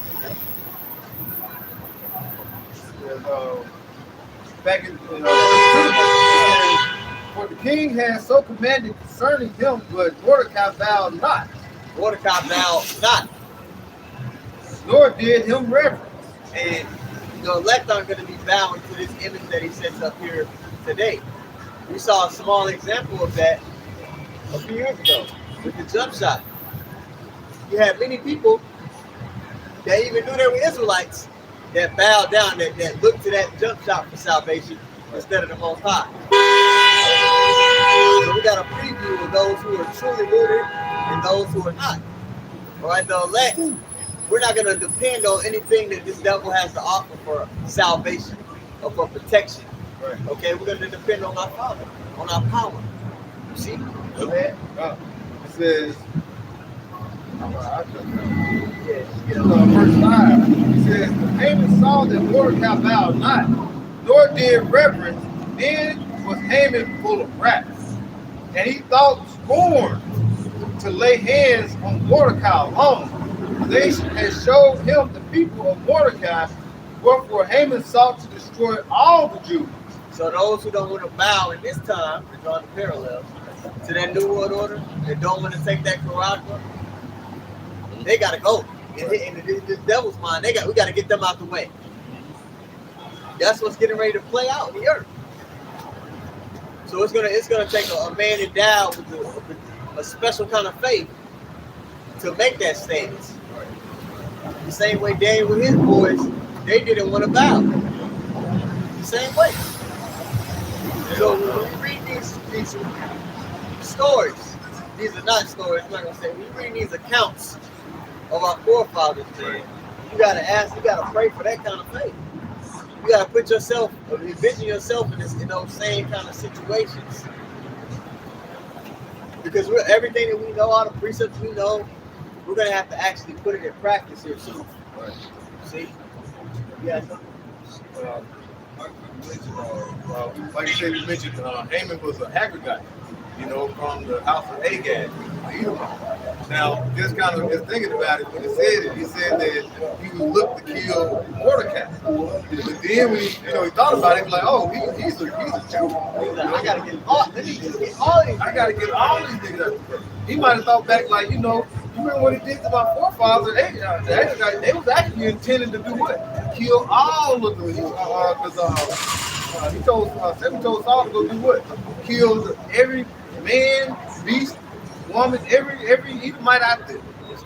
Back in for the king had so commanded concerning him, but Mordecai bowed not. Mordecai bowed not. Nor did him reverence. And the elect aren't going to be bowing to this image that he sets up here today. We saw a small example of that a few years ago with the jump shot. You had many people that even knew they were Israelites that bowed down, that looked to that jump shot for salvation instead of the Most High. So we got a preview of those who are truly rooted and those who are not. All right, the elect, we're not going to depend on anything that this devil has to offer for salvation or for protection. Right. Okay, we're going to depend on our Father, on our power. You see? Go ahead. It says, Verse 5. It says, Haman saw that Mordecai bowed not, nor did reverence, then was Haman full of wrath. And he thought scorn to lay hands on Mordecai alone. They had showed him the people of Mordecai, wherefore Haman sought to destroy all the Jews. So those who don't want to bow in this time, and drawing the parallels to that New World Order, that don't want to take that Caracas, they gotta go. In the devil's mind, we gotta get them out the way. That's what's getting ready to play out in the earth. So it's gonna take a man endowed with a special kind of faith to make that stance. The same way Daniel with his boys, they didn't want to bow. The same way. So when we read these stories, these are not stories, I'm not gonna say, when you read these accounts of our forefathers, man, you gotta pray for that kind of faith. You gotta put yourself, envision yourself in those same kind of situations. Because everything that we know, all the precepts we know, we're gonna have to actually put it in practice here soon. Right. See? Yeah. Like you said, you mentioned Haman was a Haggardite, from the house of Agag. Now, just thinking about it, when he said that he would look to kill Mordecai. But then when he thought about it, he was like, oh, he's a Jew. I gotta get all these. I gotta get all these niggas out the way. He might have thought back like, you remember what he did to my forefathers? They was actually intending to do what? Kill all of them. Because he told Saul to go do what? Kill every man, beast, woman, every Edomite out there.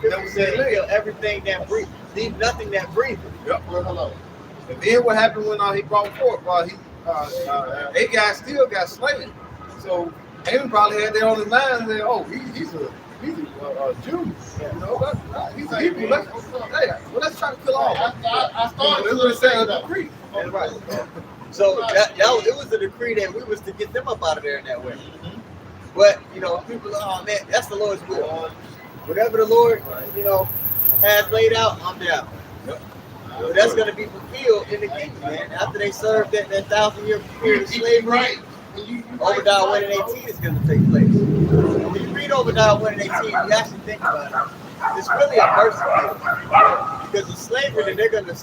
That was saying kill everything that breathes. Leave nothing that breathes. Yep. And then what happened when he brought forth? Agag still got slain. So Haman probably had that on his mind and said, oh, he's a Jew. He's a Hebrew. Let's try to kill all of them. I started to say a decree. That's right. So it was a decree that we was to get them up out of there in that way. But people, oh man, that's the Lord's will. Whatever the Lord, has laid out, I'm down. Yep. So that's going to be fulfilled in the kingdom, man. After they served that 1,000-year period of slavery, Obadiah 1 and 18 is going to take place. When you read Obadiah 1 and 18, you actually think about it. It's really a mercy deal. Because the slavery that they're going to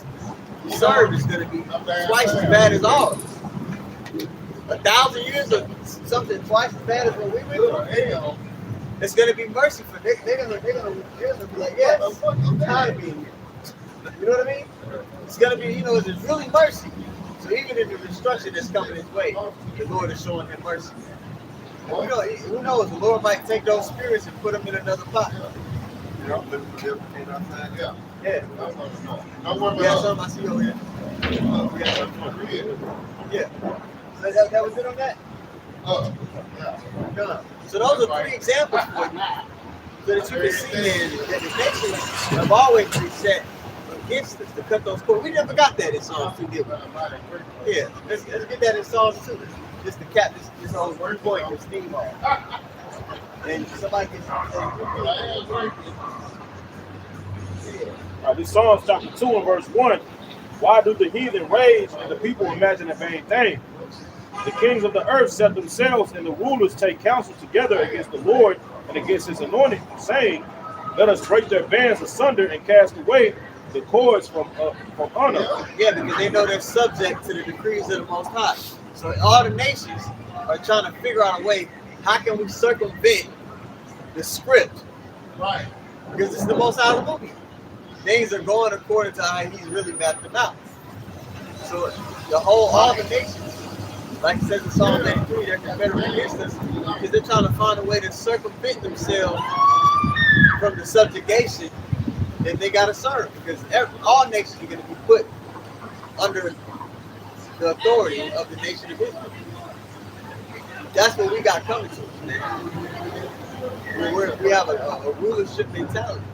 serve is going to be twice as bad as ours. 1,000 years of something twice as bad as what we went through. It's going to be mercy for them. They're going to be like, yes, I'm tired of being here. You know what I mean? It's going to be, it's really mercy. So even in the destruction that's coming his way, the Lord is showing him mercy. And who knows? The Lord might take those spirits and put them in another pot. Yeah. Yeah. Yeah, something I see over here. Yeah. So that was it on that? Yeah. So those are 3 examples for you. So that you can see that the nations have always been set against us to cut those cords. We never got that in Psalms 2, did we? Yeah. Let's get that in Psalms 2. Just to cap this whole point, this theme off. And somebody gets This Psalms chapter 2 and verse 1. Why do the heathen rage and the people imagine a vain thing? The kings of the earth set themselves, and the rulers take counsel together against the Lord and against his anointed, saying, let us break their bands asunder and cast away the cords from honor. Yeah, because they know they're subject to the decrees of the Most High. So all the nations are trying to figure out a way, how can we circumvent the script? Right. Because it's the Most High's movie. Things are going according to how he's really mapped them out. So all the nations, like it says in Psalm 93, they're confederate against us because they're trying to find a way to circumvent themselves from the subjugation that they got to serve. Because all nations are going to be put under the authority of the nation of Israel. That's what we got coming to us, man. We have a rulership mentality.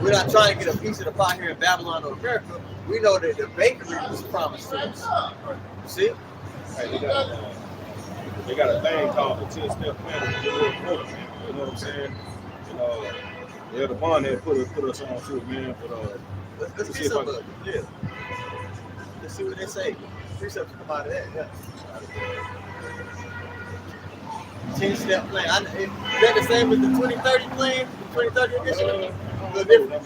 We're not trying to get a piece of the pie here in Babylon or America. We know that the bakery was promised to us. You see? Hey, they got a thing called the 10-step plan. You know what I'm saying? The bond had put us on to it, man. But let's get some of it. Yeah. Let's see what they say. Precepts come out of that. Yeah. 10-step plan. Is that the same as the 2030 plan? The 2030 edition? A little different.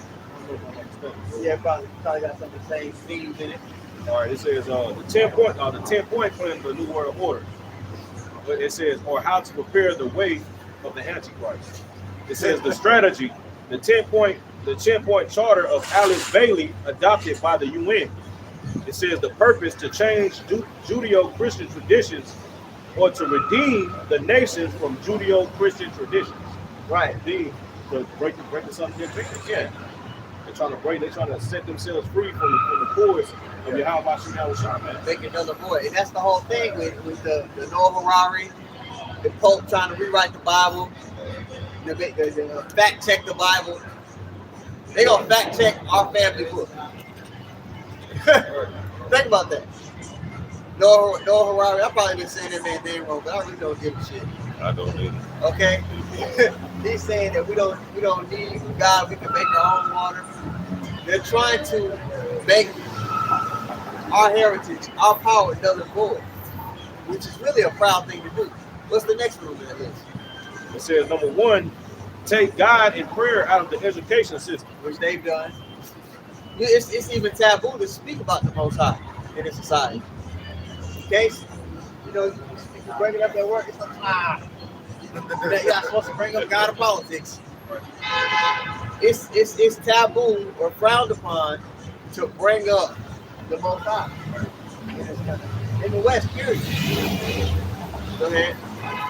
Yeah, probably got some of the same themes in it. All right, it says the 10-point plan of the New World Order. But it says, or how to prepare the way of the Antichrist. It says the strategy, the 10-point charter of Alice Bailey adopted by the UN. It says the purpose to change Judeo-Christian traditions or to redeem the nations from Judeo-Christian traditions. Right. The break this up here. Yeah. They're trying to set themselves free from the cords of Yahweh Shemel, man. Make another void. And that's the whole thing with the Noah Harari, the Pope trying to rewrite the Bible, the fact check the Bible. They gonna fact check our family book. Think about that. Noah Harari, I probably been saying that man's name wrong, but I really don't give a shit. I don't need it. Okay? He's saying that we don't need God, we can make our own water. They're trying to make our heritage, our power null and void, which is really a proud thing to do. What's the next rule in that list? It says number 1, take God and prayer out of the education system. Which they've done. It's even taboo to speak about the Most High in a society. Okay? You know, you bring it up at work, it's like, you're not supposed to bring up God in politics. It's taboo or frowned upon to bring up the Most High. In the West, period. Go ahead.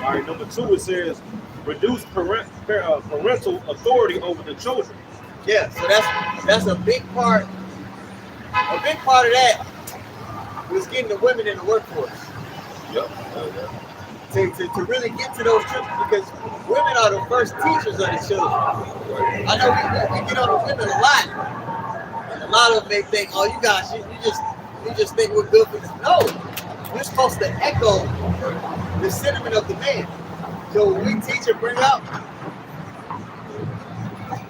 All right, number 2, it says reduce parental authority over the children. Yeah, so that's a big part. A big part of that was getting the women in the workforce. Yep. To really get to those children, because women are the first teachers of the children. I know we get on the women a lot. And a lot of them may think, oh, you guys, you just think we're good for this. No, we're supposed to echo the sentiment of the man. So when we teach and bring up,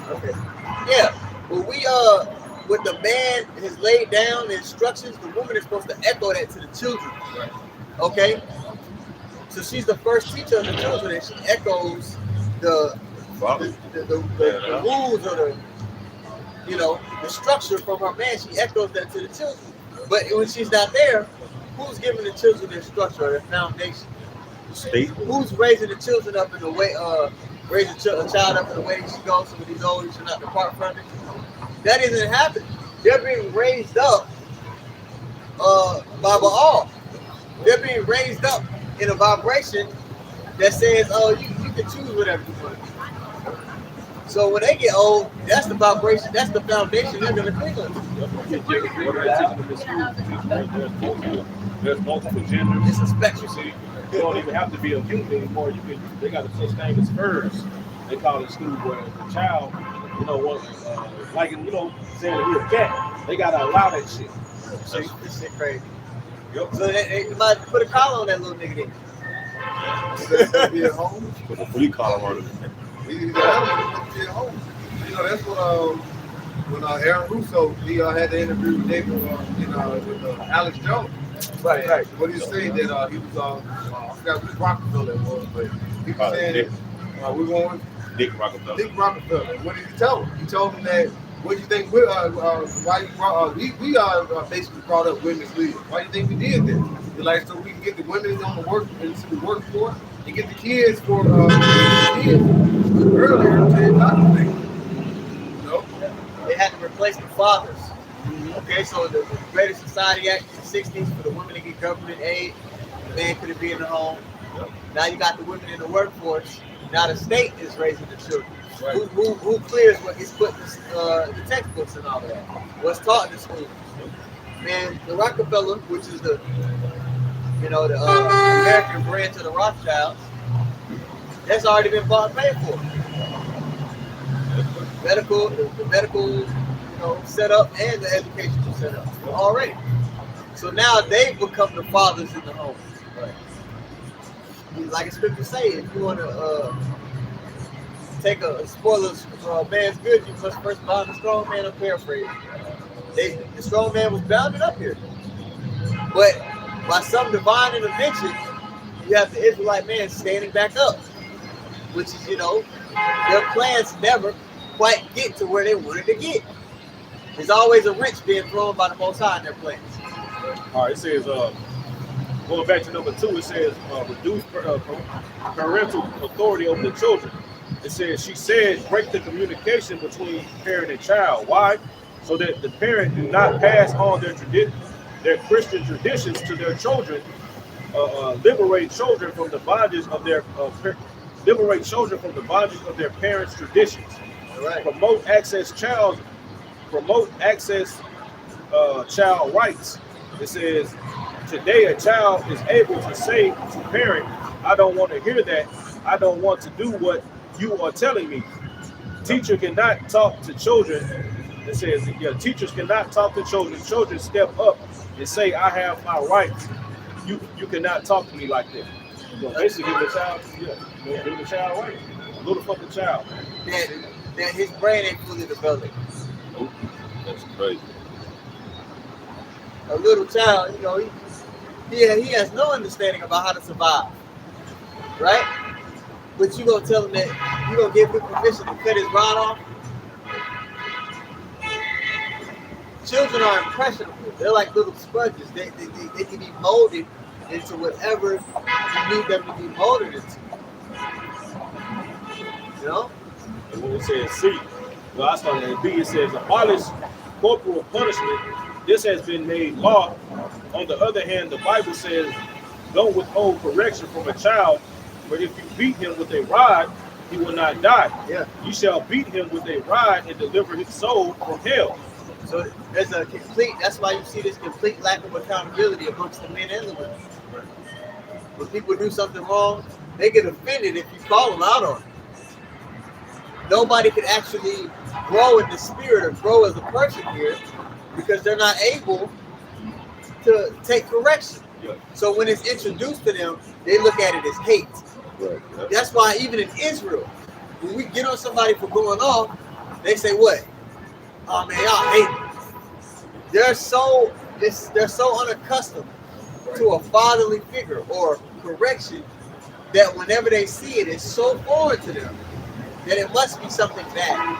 okay, yeah, when when the man has laid down the instructions, the woman is supposed to echo that to the children. Okay? So she's the first teacher of the children, and she echoes the rules or the structure from her man. She echoes that to the children. But when she's not there, who's giving the children their structure or their foundation? State. Who's raising the children up in the way, raising a child up in the way that she goes, so when he's old, he should not depart from it? That isn't happening. They're being raised up by Baal. They're being raised up in a vibration that says, oh, you can choose whatever you want. So when they get old, that's the vibration, that's the foundation they're going to cling on. There's multiple genders. It's a spectrum. See, you don't even have to be a human anymore. They got a such thing as furs. They call it school where the child, saying that he's a cat. They gotta allow that shit. See, This shit crazy. yep. So they might put a collar on that little nigga then. Be at home. Put a free collar on it. Be at home. You know, that's when Aaron Russo had the interview with David with Alex Jones. Right. What he said that he was I forgot which Rockefeller it was, but he was saying that we want Nick Rockefeller. Nick Rockefeller. What did he tell him? He told him that, what do you think we basically brought up women's leaders. Why do you think we did that? He's like, so we can get the women on the into the workforce and get the kids for kids earlier to indoctrinate. They had to replace the fathers. Okay, so the Greater Society Act in the 60s for the women to get government aid, the man couldn't be in the home. Now you got the women in the workforce. Now the state is raising the children. Right. Who clears what is put in the textbooks and all of that? What's taught in the school? Man, the Rockefeller, which is the American branch of the Rothschilds, that's already been bought and paid for. The medical set up and the educational set up already. So now they've become the fathers in the home. Right. Like the scripture say, if you want to take a spoiler man's goods, you must first bind the strong man. I'm paraphrasing. The strong man was bounded up here, but by some divine intervention, you have the Israelite man standing back up, which is their plans never quite get to where they wanted to get. There's always a wrench being thrown by the Most High in their plans. All right, it says, going back to number 2, it says, reduce parental authority over the children. It says, she said, break the communication between parent and child. Why? So that the parent do not pass on their Christian traditions to their children. Liberate children from the bondage of their parents' traditions. Right. Promote access child rights. It says, today a child is able to say to parent, I don't want to hear that. I don't want to do what you are telling me. Teacher cannot talk to children. It says, teachers cannot talk to children. Children step up and say, I have my rights. You cannot talk to me like that. Basically, give the child, give the child right. A little fucking child. That his brain ain't fully developed. Nope. That's crazy. A little child, he has no understanding about how to survive, right? But you gonna tell him that you gonna give him permission to cut his rod off? Children are impressionable. They're like little sponges. They can be molded into whatever you need them to be molded into. And when it says C, I started at B, it says abolish corporal punishment. This has been made law. On the other hand, the Bible says don't withhold correction from a child, but if you beat him with a rod, he will not die. Yeah. You shall beat him with a rod and deliver his soul from hell. So there's that's why you see this complete lack of accountability amongst the men and the women. When people do something wrong, they get offended if you call them out on it. Nobody can actually grow in the spirit or grow as a person here because they're not able to take correction. Yeah. So when it's introduced to them, they look at it as hate. Right. That's why even in Israel, when we get on somebody for going off, they say what? Oh man, y'all hate it. They're so unaccustomed to a fatherly figure or correction that whenever they see it, it's so foreign to them that it must be something bad.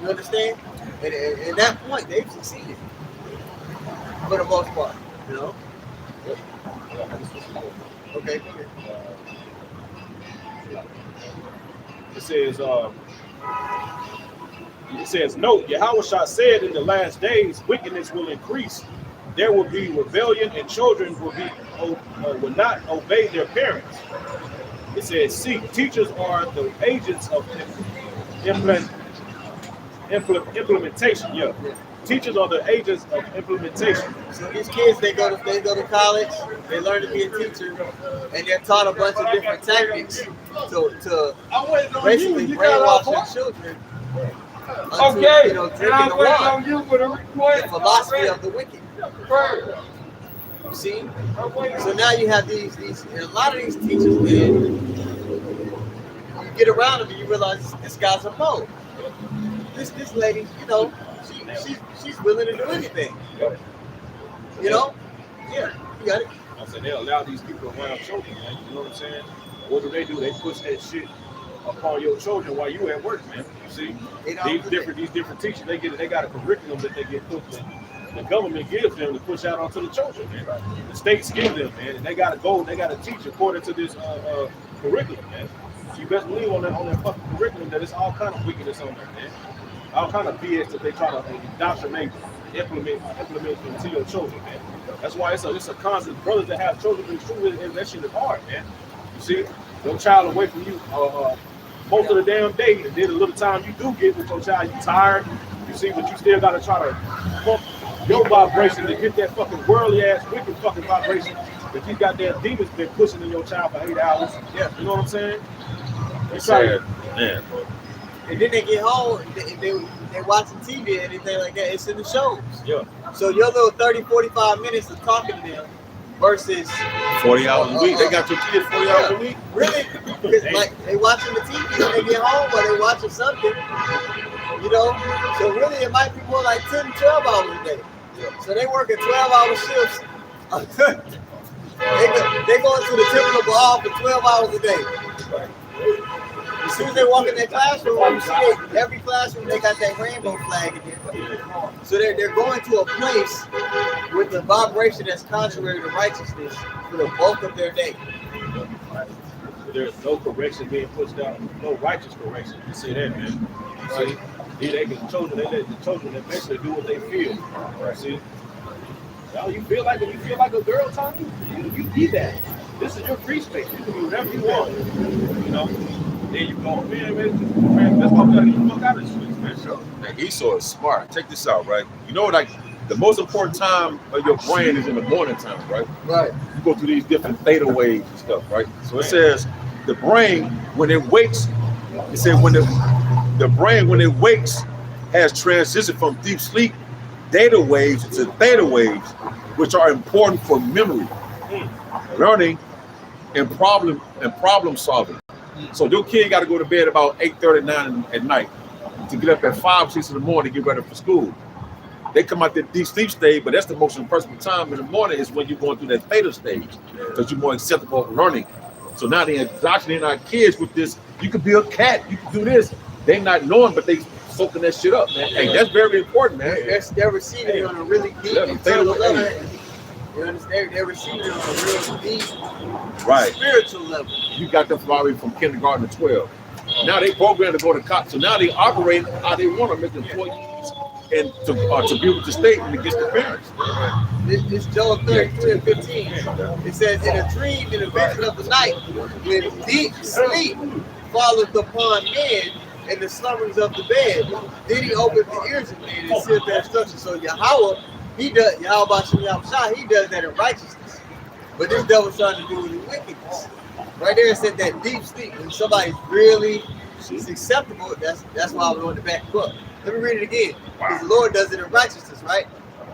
You understand? And at that point, they've succeeded for the most part. Okay. It says, note, Yahushua said in the last days, wickedness will increase. There will be rebellion and children will not obey their parents. It says, see, teachers are the agents of implementation. Yeah. Teachers are the agents of implementation. So these kids, they go to college, they learn to be a teacher, and they're taught a bunch of different tactics to basically brainwash their children. Okay, drinking the philosophy of the wicked. You see? So now you have these and a lot of these teachers, man, you get around them and you realize this guy's a mole. This lady, she's willing to do anything. Yeah, you got it. I said they allow these people around children, man. You know what I'm saying? What do? They push that shit upon your children while you at work, man. You see? These different teachers, they got a curriculum that they get put in. The government gives them to push out onto the children, man. The states give them, man, and they gotta teach according to this curriculum, man. So you best believe on that fucking curriculum that it's all kind of wickedness on there, man. All kind of BS that they try to indoctrinate, implement into your children, man. That's why it's a constant. Brothers that have children, that shit is hard, man. You see, your child away from you most of the damn day, and then a little time you do get with your child, you tired. You see, but you still gotta try to pump your vibration to get that fucking worldly ass, wicked fucking vibration that these goddamn demons been pushing in your child for 8 hours. Yeah, you know what I'm saying? It's sad, man. And then they get home, they watching TV and anything like that. It's in the shows. Yeah. So your little 30, 45 minutes of talking to them versus 40 hours a week. They got your kids 40 hours a week. Really? Like they watching the TV when they get home or they watching something. So really it might be more like 10, 12 hours a day. Yeah. So they work at 12-hour shifts. they go into the temple of Baal for 12 hours a day. Right. As soon as they walk in their classroom, you see every classroom they got that rainbow flag in there. So they're going to a place with a vibration that's contrary to righteousness for the bulk of their day. There's no correction being pushed out, no righteous correction. You see that, man? See, they let the children eventually do what they feel. Right? See, now you feel like a girl, Tommy, you be that. This is your free space. You can do whatever you want. You know. There you go, man. Let's talk about it. You fuck out of the streets, man. So, man, Esau is smart. Check this out, right? You know, like the most important time of your brain is in the morning time, right? Right. You go through these different theta waves and stuff, right? So it says the brain when it wakes, it said when the brain when it wakes has transitioned from deep sleep data waves to theta waves, which are important for memory, learning, and problem solving. So your kid got to go to bed about 8:39 at night to get up at 5, 6 in the morning to get ready for school. They come out that deep sleep stage, but that's the most impressive time in the morning is when you're going through that theta stage because you're more acceptable of learning. So now they're indoctrinating our kids with this. You could be a cat. You can do this. They not knowing, but they soaking that shit up, man. Hey, that's very important, man. They're receiving it on a really deep internal level. You understand? They're receiving it on a real deep spiritual level. You got them from kindergarten to 12. Now they programmed to go to college. So now they operate how they want to make employees and to be able to state and against the parents. This Joel 33:15. It says, in a dream, in a vision of the night, when deep sleep falleth upon men and the slumberings of the bed, then he opened the ears of men and sealed their instruction. So Yahweh, he does that in righteousness. But this devil's trying to do it in wickedness. Right there it said that deep sleep. When somebody's really acceptable, that's why we're on the back book. Let me read it again. Because the Lord does it in righteousness, right?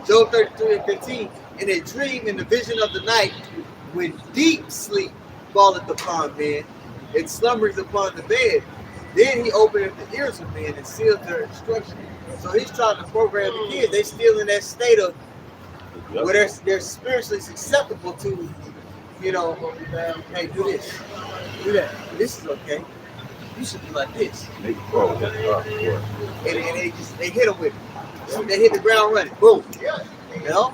Job 33:15. In a dream, in the vision of the night, when deep sleep falleth upon men, and slumbers upon the bed, then he opened the ears of men and sealed their instruction. So he's trying to program the kids. They're still in that state of where they're spiritually susceptible to, you know, hey, do this, do that. This is okay. You should be like this. And they hit them with it. So they hit the ground running. Boom. You know?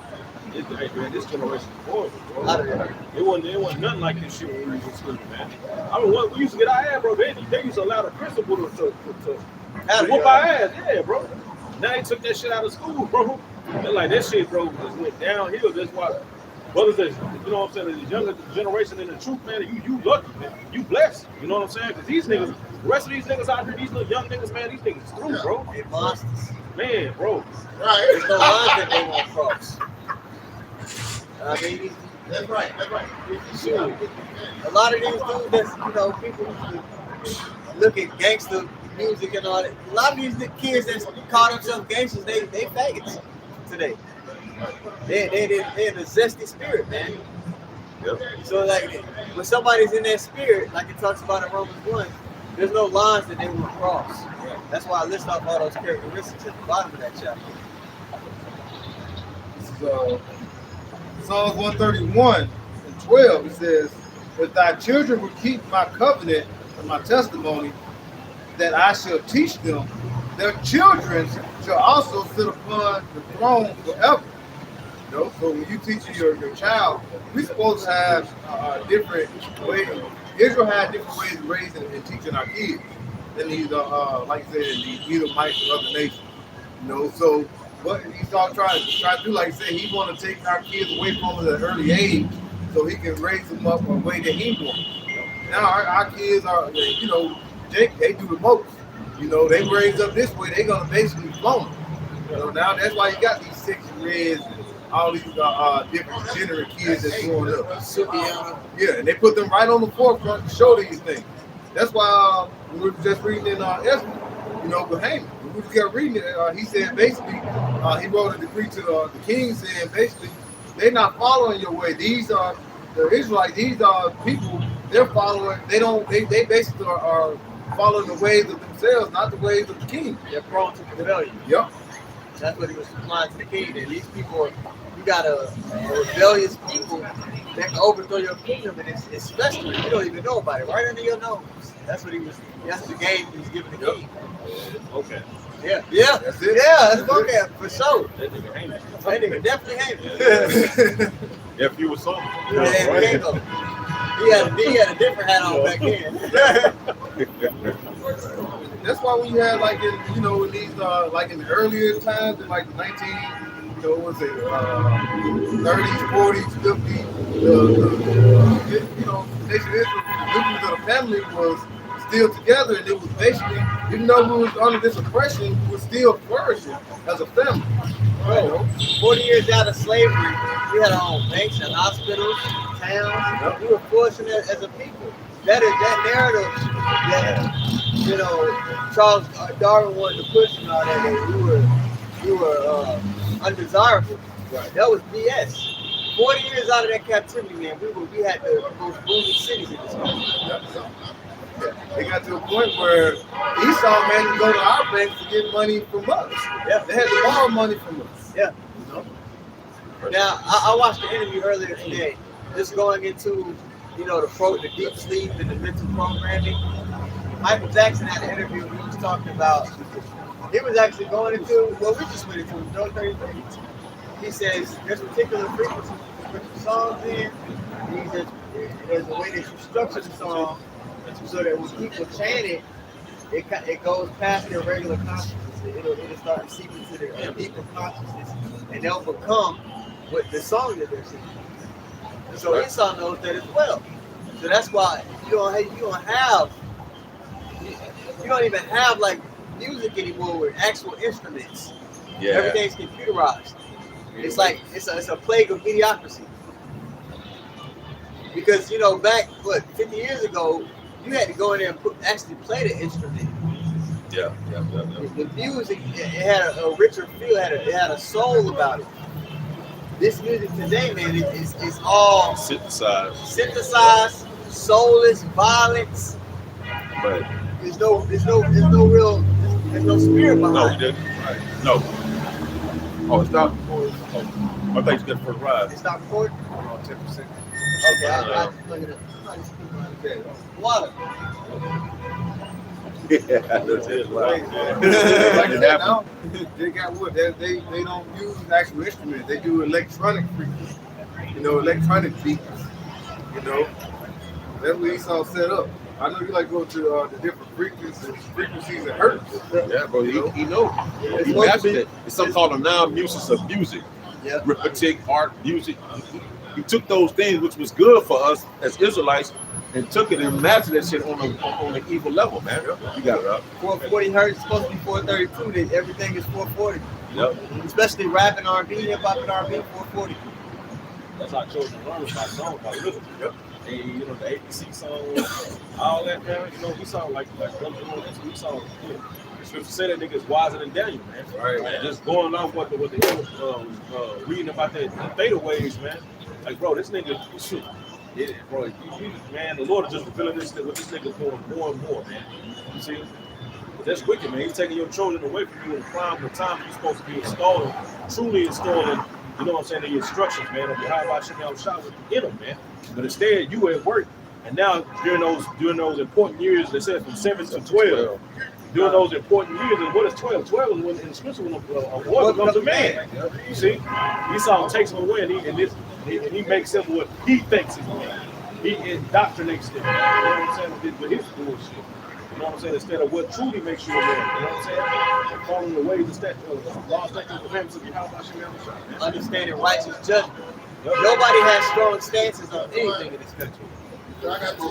This generation before, it wasn't nothing like this shit when we was in school, man. I mean, we used to get our ass, bro. They used to allow the principal to whoop our ass, yeah, bro. Now they took that shit out of school, bro. They're like, that shit, bro, just went downhill. That's why, brothers, you know what I'm saying, the younger generation in the truth, man, you lucky, man. You blessed, you know what I'm saying? Because these niggas, the rest of these niggas out here, these little young niggas, man, these niggas through, bro. They monsters. Man, bro. Right. There's no line that they won't cross. I mean, That's right. shoot, a lot of these dudes that's, you know, people look at gangster music and all that. A lot of these kids that call themselves gangsters, they faggots today. They're in a zesty spirit, man. Yep. So like when somebody's in that spirit, like it talks about in Romans 1, there's no lines that they will cross. That's why I list off all those characteristics at the bottom of that chapter. This is Psalms 131:12. It says, "If thy children will keep my covenant and my testimony, that I shall teach them, their children shall also sit upon the throne forever." You know, so when you teach your child, we're supposed to have different ways. Israel had different ways of raising and teaching our kids than these, like I said, these Edomites and other nations. You know, so what Esau trying to do, like I said, he want to take our kids away from us at an early age so he can raise them up a way that he wants. Now our kids are, you know, they do the most. You know, they raise up this way, they're gonna basically blow them. You know, now that's why you got these Six Reds and all these different degenerate kids that's growing up. Yeah, and they put them right on the forefront to show these things. That's why we were just reading in Esther, you know, but Haman. We just kept reading it. He said basically, he wrote a decree to the king saying basically, they're not following your way. These are the Israelites. These are people. They're following. They basically are following the ways of themselves, not the ways of the king. They're prone to rebellion. Yep. That's what he was supplying to the king. And these people are, you got a rebellious people that can overthrow your kingdom, and it's festering. You don't even know about it, right under your nose. That's what he was. That's the game he was giving the king. Okay. Yeah, That's it. yeah, that's okay for sure. That nigga hanging. That nigga definitely hated it. If you were something. Yeah, he had a different hat on back then. That's why when you had like in in these like in the earlier times in like the 30s, 40s, 50s, Nation of Israel, nucleus of the family was still together, and it was basically, even though we was under this oppression, we was still flourishing as a family. Bro, 40 years out of slavery, we had our own banks and hospitals, towns. We were flourishing as a people. That narrative that Charles Darwin wanted to push and all that we were undesirable. Right. That was BS. 40 years out of that captivity, man, we had the most booming cities in this country. They got to a point where Esau had to go to our banks to get money from us. Yeah. They had to borrow money from us. Yeah. Now, I watched the interview earlier today, just going into, the deep sleep and the mental programming. Michael Jackson had an interview, he was talking about, he was actually going into, well, we just went into No 33. He says, there's particular frequencies you put your songs in, there's a way that you structure the song, so that when people chant it, it goes past their regular consciousness. It'll start to seep into their deeper consciousness, and they'll become what the song that they're singing. And so Esau knows that as well. So that's why you don't even have like music anymore with actual instruments. Yeah. Everything's computerized. It's like it's a plague of mediocrity. Because back 50 years ago, you had to go in there and actually play the instrument. Yeah. The music, it had a richer feel, it had a soul about it. This music today, man, is all synthesized, soulless, violence. Right. There's no spirit behind it. No. Oh, it's not. I think it's good for the ride. It's not recording? 10%. Okay, I'll look it up. Okay. Water. That's it. Like that now, they got what? They don't use actual instruments. They do electronic frequencies. Electronic beats. That's what Esau set up. I know you like go to the different frequencies and hertz. Yeah, bro. He knows. He mastered it. It's something called a non-muses of music. Yeah. Arithmetic, art, music. He took those things which was good for us as Israelites and took it and mastered that shit on an evil level, man. You got it up. 440 hertz, it's supposed to be 432. Then everything is 440. Yep. Especially rap and R&B, hip hop and R&B, 440. That's how I chose to learn my song by rhythm. Yep. And the ABC song, all that, man. We sound like we sound. The scripture say that nigga is wiser than Daniel, man. Right. And just going off what the reading about the theta waves, man. Like, bro, this nigga, shit. Yeah, bro, man, the Lord is just revealing this what this nigga's doing more and more, man. You see? But that's wicked, man. He's taking your children away from you in prime the time you're supposed to be truly installing, in the instructions, man, of how about Shem Shah in them, man. But instead, you were at work, and now during those important years, they said from 7 to 12, during those important years, and what is 12? 12 is when in the scripture when a boy becomes a man. You see? Esau takes him away, and he makes him what he thinks is man. He indoctrinates them. You know what I'm saying? With his bullshit. You know what I'm saying? Instead of what truly makes you a man. You know what I'm saying? Following the ways of law, statutes, and commandments of Yahweh Shem Shah. Understanding righteous judgment. Nobody has strong stances on anything in this country.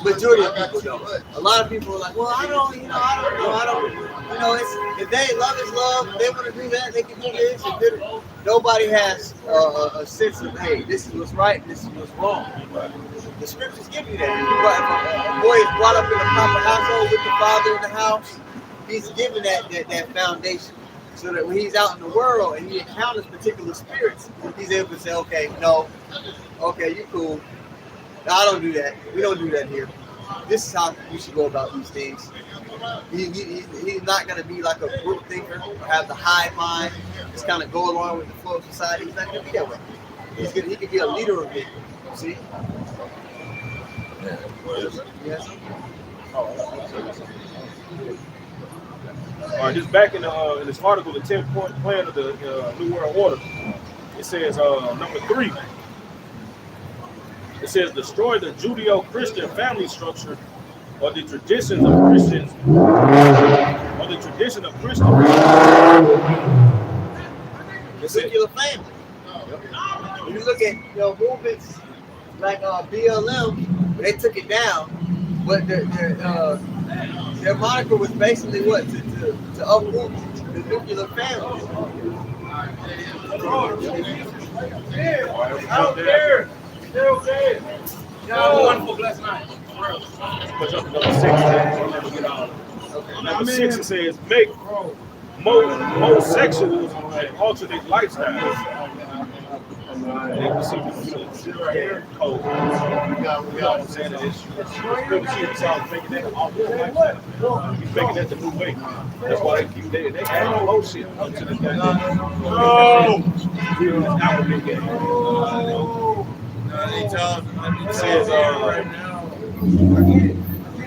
Majority of people don't. A lot of people are like, well, I don't know. If they love is love, if they want to do that, they can do this. Nobody has a sense of, hey, this is what's right, this is what's wrong. The scriptures give you that. A boy is brought up in a proper household with the father in the house. He's given that foundation. So that when he's out in the world and he encounters particular spirits, he's able to say, okay, no, okay, you cool. No, I don't do that. We don't do that here. This is how we should go about these things. He's not going to be like a group thinker or have the hive mind, just kind of go along with the flow of society. He's not going to be that way. he could be a leader of it. See? Yes. All right, just back in this article, the 10-point plan of the New World Order. It says number 3. It says destroy the Judeo-Christian family structure or the traditions of Christians or the tradition of Christians. The nuclear family. When you look at movements like BLM, they took it down, but their moniker was basically what to uproot the nuclear family. Out there. Wonderful, blessed night. Push up to number 6. Number 6, it says make homosexuals and alternate lifestyles. And you can see right here. Oh, you know what I'm saying? It's good to see the South making that he's making that the new way. That's why they add all those shit up to the guy. It says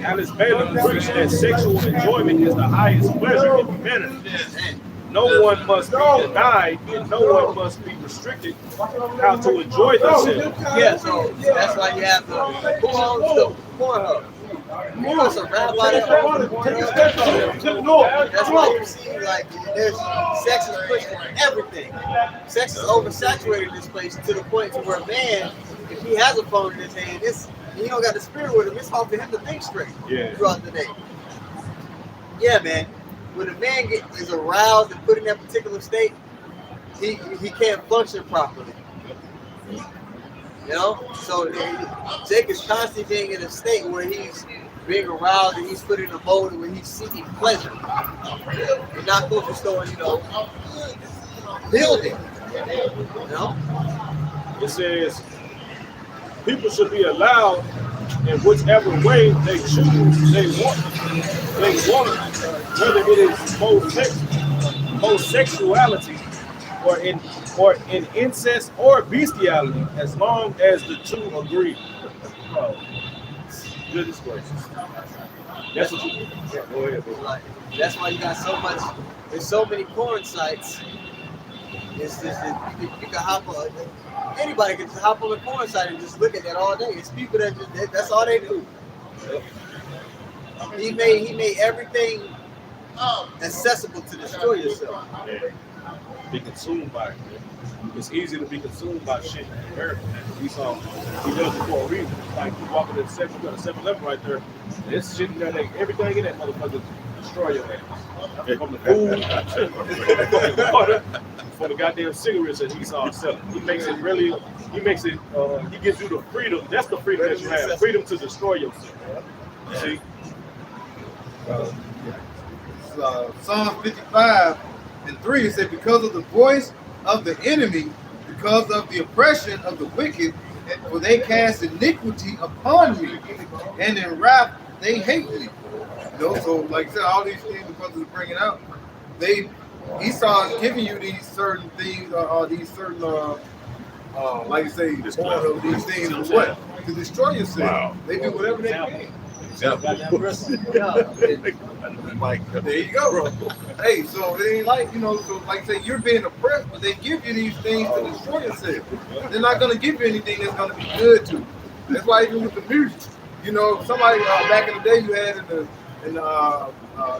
Alice Bailey preached that sexual enjoyment is the highest pleasure in humanity. No one must be denied and no one must be restricted how to enjoy themselves. Yeah, so that's why you have the Pornhub. You know, some rabbi that that's why you see like there's sex is pushed in everything. Sex is oversaturated in this place to the point to where a man, if he has a phone in his hand, he don't got the spirit with him. It's hard for him to think straight throughout the day. Yeah, man. When a man is aroused and put in that particular state, he can't function properly. So Jake is constantly being in a state where he's being aroused and he's put in a mode where he's seeking pleasure. And not focused on, building. It says people should be allowed in whichever way they choose, they want, whether it is homosexuality or in incest or bestiality, as long as the two agree. Goodness gracious. That's what you go ahead, bro. That's why you got so much. There's so many porn sites. It's just you can hop on. Anybody can just hop on the porn site and just look at that all day. It's people that that's all they do. He made everything accessible to destroy yourself. Yeah. Be consumed by it. It's easy to be consumed by shit in America. He does it for a reason. It's like you walking in the 7-Eleven right there. It's shit in there. Everything in that motherfucker destroy your ass. From the food to the water, for the goddamn cigarettes that he's selling. He makes it he gives you the freedom. That's the freedom that you have. Freedom to destroy yourself. See? Psalm 55:3, it said, because of the voice of the enemy, because of the oppression of the wicked, for they cast iniquity upon me, and in wrath they hate me. So like I said, all these things the brothers are bringing out, Esau is giving you these certain things, these certain, like you say, these things for what? To destroy yourself. Wow. They do whatever they can. There you go, bro. Hey, so it ain't like, so like I say, you're being oppressed, but they give you these things to destroy yourself. They're not going to give you anything that's going to be good to you. That's why even with the music, somebody back in the day you had in the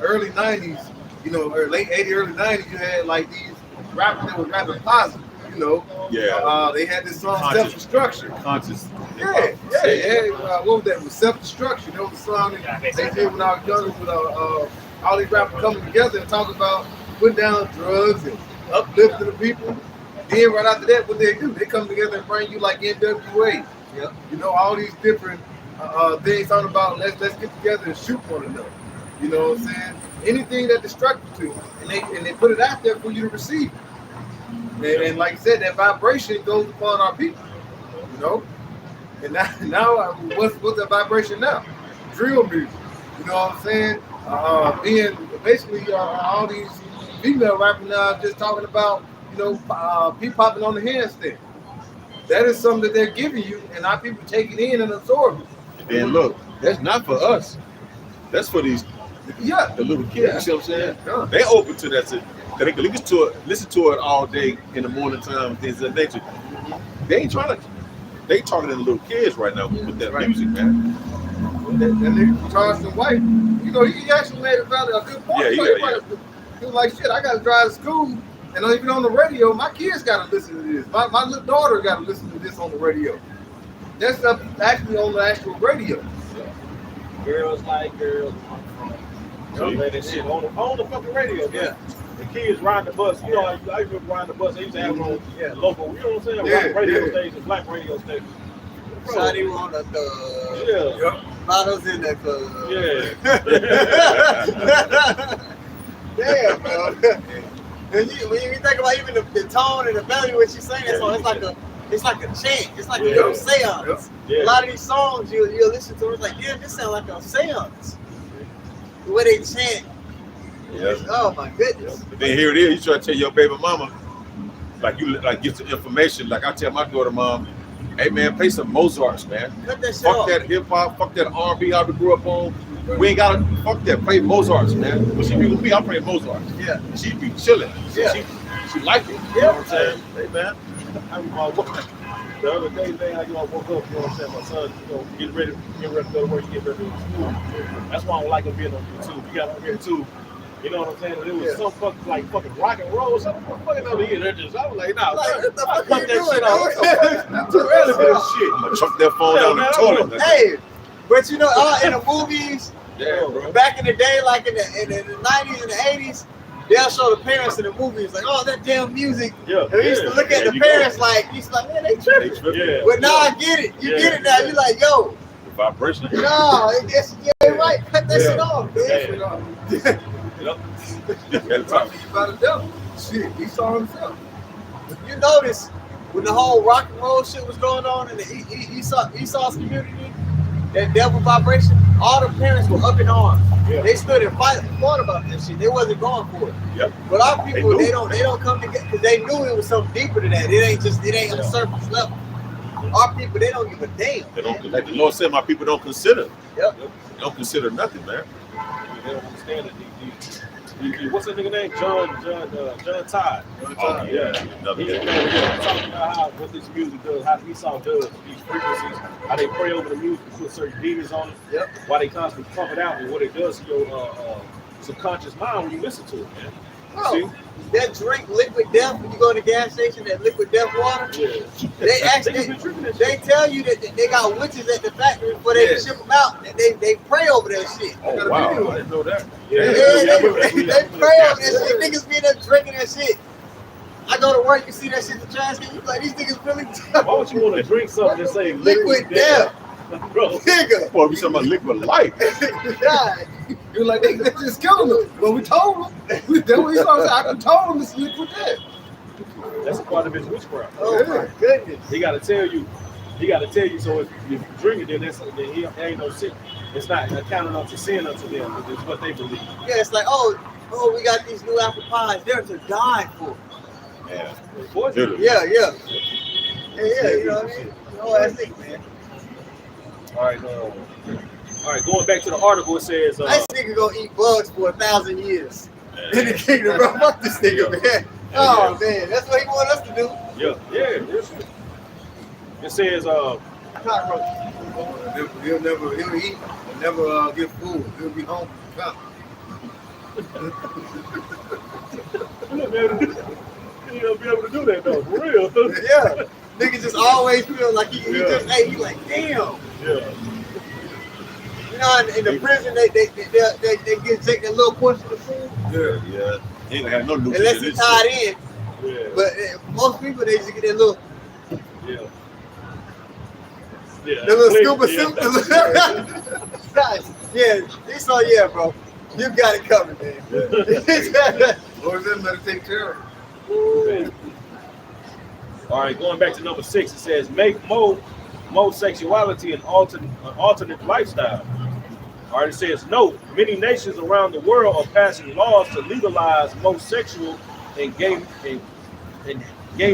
early 90s, or late 80s, early 90s, you had like these rappers that was rapping positive, they had this song Self-Destruction. Conscious. Yeah. What was that? It was Self-Destruction. That was a song that they did when I was younger with all these rappers coming together and talking about putting down drugs and uplifting the people. Then right after that, what they do? They come together and bring you like NWA. Yeah. All these different things talking about let's get together and shoot one another. You know what I'm saying? Anything that distracts you, and they put it out there for you to receive. And like I said, that vibration goes upon our people. And now what's the vibration now? Drill music. You know what I'm saying? Being basically all these female rappers now just talking about people popping on the handstand. that is something that they're giving you, and our people take it in and absorb it. And then look, that's not for us. That's for these Yeah. the little kids. You see what I'm saying? Yeah. They open to that. They can listen to it all day in the morning time and things of that nature. They ain't trying to. They talking to the little kids right now with that Right. music, man. And then Charleston White, you know, he actually made a good point. Yeah, He was like, shit, I got to drive to school, and even on the radio, my kids got to listen to this. My little daughter got to listen to this on the radio. That's stuff actually on the actual radio. Girls like girls. So you that shit on the fucking radio. Yeah. The kids riding the bus. You know, I remember riding the bus. They used to have it on local. You know what I'm saying? Yeah, Black radio yeah. stations, black radio stations. Bro, Shawty on the yeah. bottles in the club. Yeah. Damn, bro. When you think about even the tone and the melody, what she's saying, it's like a chant. It's like a little seance. Yeah. A lot of these songs you listen to, it's like, damn, this sound like a seance. The way they chant. Yeah. Oh my goodness. But then here it is. You try to tell your baby mama, like get some information. Like I tell my daughter, mom, hey man, play some Mozarts, man. Cut that shit Fuck off. that hip hop, fuck that R&B I grew up on. We ain't gotta fuck that. Play Mozarts, man. But she be with me, I play Mozarts. Yeah. She be chilling. Yeah. She like it. You know what I'm saying? Hey man, I remember the other day, man, I woke up, you know what I'm saying? My son, getting ready to go to work, get ready to go to school. That's why I don't like him being on YouTube. You got on here too. You know what I'm saying? And it was some fucking rock and roll, something fucking over here. I was like, nah, Like, what the fuck cut you that doing, shit off. dog? Too early for this shit. I'm gonna chuck that phone down the toilet. Hey, but you know, in the movies, Yeah, bro. back in the day, like in the 90s and the 80s, they'll show the parents in the movies like, oh, that damn music. Yeah. And we used to look at the parents like, man, they tripping. Yeah. But now I get it. You get it now. You're like, yo, The vibration. no, it's right. Cut that shit off, man. Yep. Gotta talk. You about the devil. Shit, he saw himself. You notice when the whole rock and roll shit was going on in the Esau's community, that devil vibration, all the parents were up in arms. Yeah. They stood and fought about that shit. They wasn't going for it. Yep. But our people, They they don't come together because they knew it was something deeper than that. It ain't on the surface level. Our people, they don't give a damn. They don't, like the Lord said, my people don't consider. Yep. They don't consider nothing, man. They don't understand it. What's that nigga name? John Todd. Oh, yeah. Another He's day. talking about what this music does, how Esau does, these frequencies, how they pray over the music, put certain demons on it, Yep. why they constantly pump it out, and what it does to your subconscious mind when you listen to it, man. Bro, See? that drink liquid death when you go to the gas station, that liquid death water, Yeah. they actually been drinking that they shit. tell you that they got witches at the factory before they Yeah. ship them out. And they pray over that shit. Oh, wow. I didn't know that. Yeah, they pray over that shit. Niggas be there drinking that shit. I go to work, you see that shit in the trash can, you like, these niggas really Why would you want to drink something that say liquid death, Bro, nigga. Boy, we talking about liquid life. God. You're like, they just killing them. But we told them. That's what he saw. I told them it's liquid death. that's a part of his witchcraft. Oh my goodness. He got to tell you. So if you drink it, then he ain't no sin. It's not accounted unto sin unto them. It's what they believe. Yeah, it's like, oh, we got these new apple pies. They're to die for. Yeah. Unfortunately. Yeah, you know what I mean? Oh, that's it, man. All right. Going back to the article, it says. This nigga gonna eat bugs for 1,000 years in the kingdom, bro. Fuck this nigga, man. Oh man, that's what he want us to do. Yeah. It says. Cockroach. He'll eat and never get food. He'll be home. You'll be able to do that though, for real. Yeah, nigga just always feel like he just hey, he like damn. Yeah. You know, in the prison they get take that little portion of food Yeah. He ain't gonna have no nutrition. unless he tied in. Yeah. But most people they just get that little Yeah. the little scoop of soup. Yeah, this all yeah, bro. You got it covered, man. Lord, then better take care of it. All right, going back to number 6, it says make homosexuality an alternate lifestyle. All right, it says note many nations around the world are passing laws to legalize homosexual and gay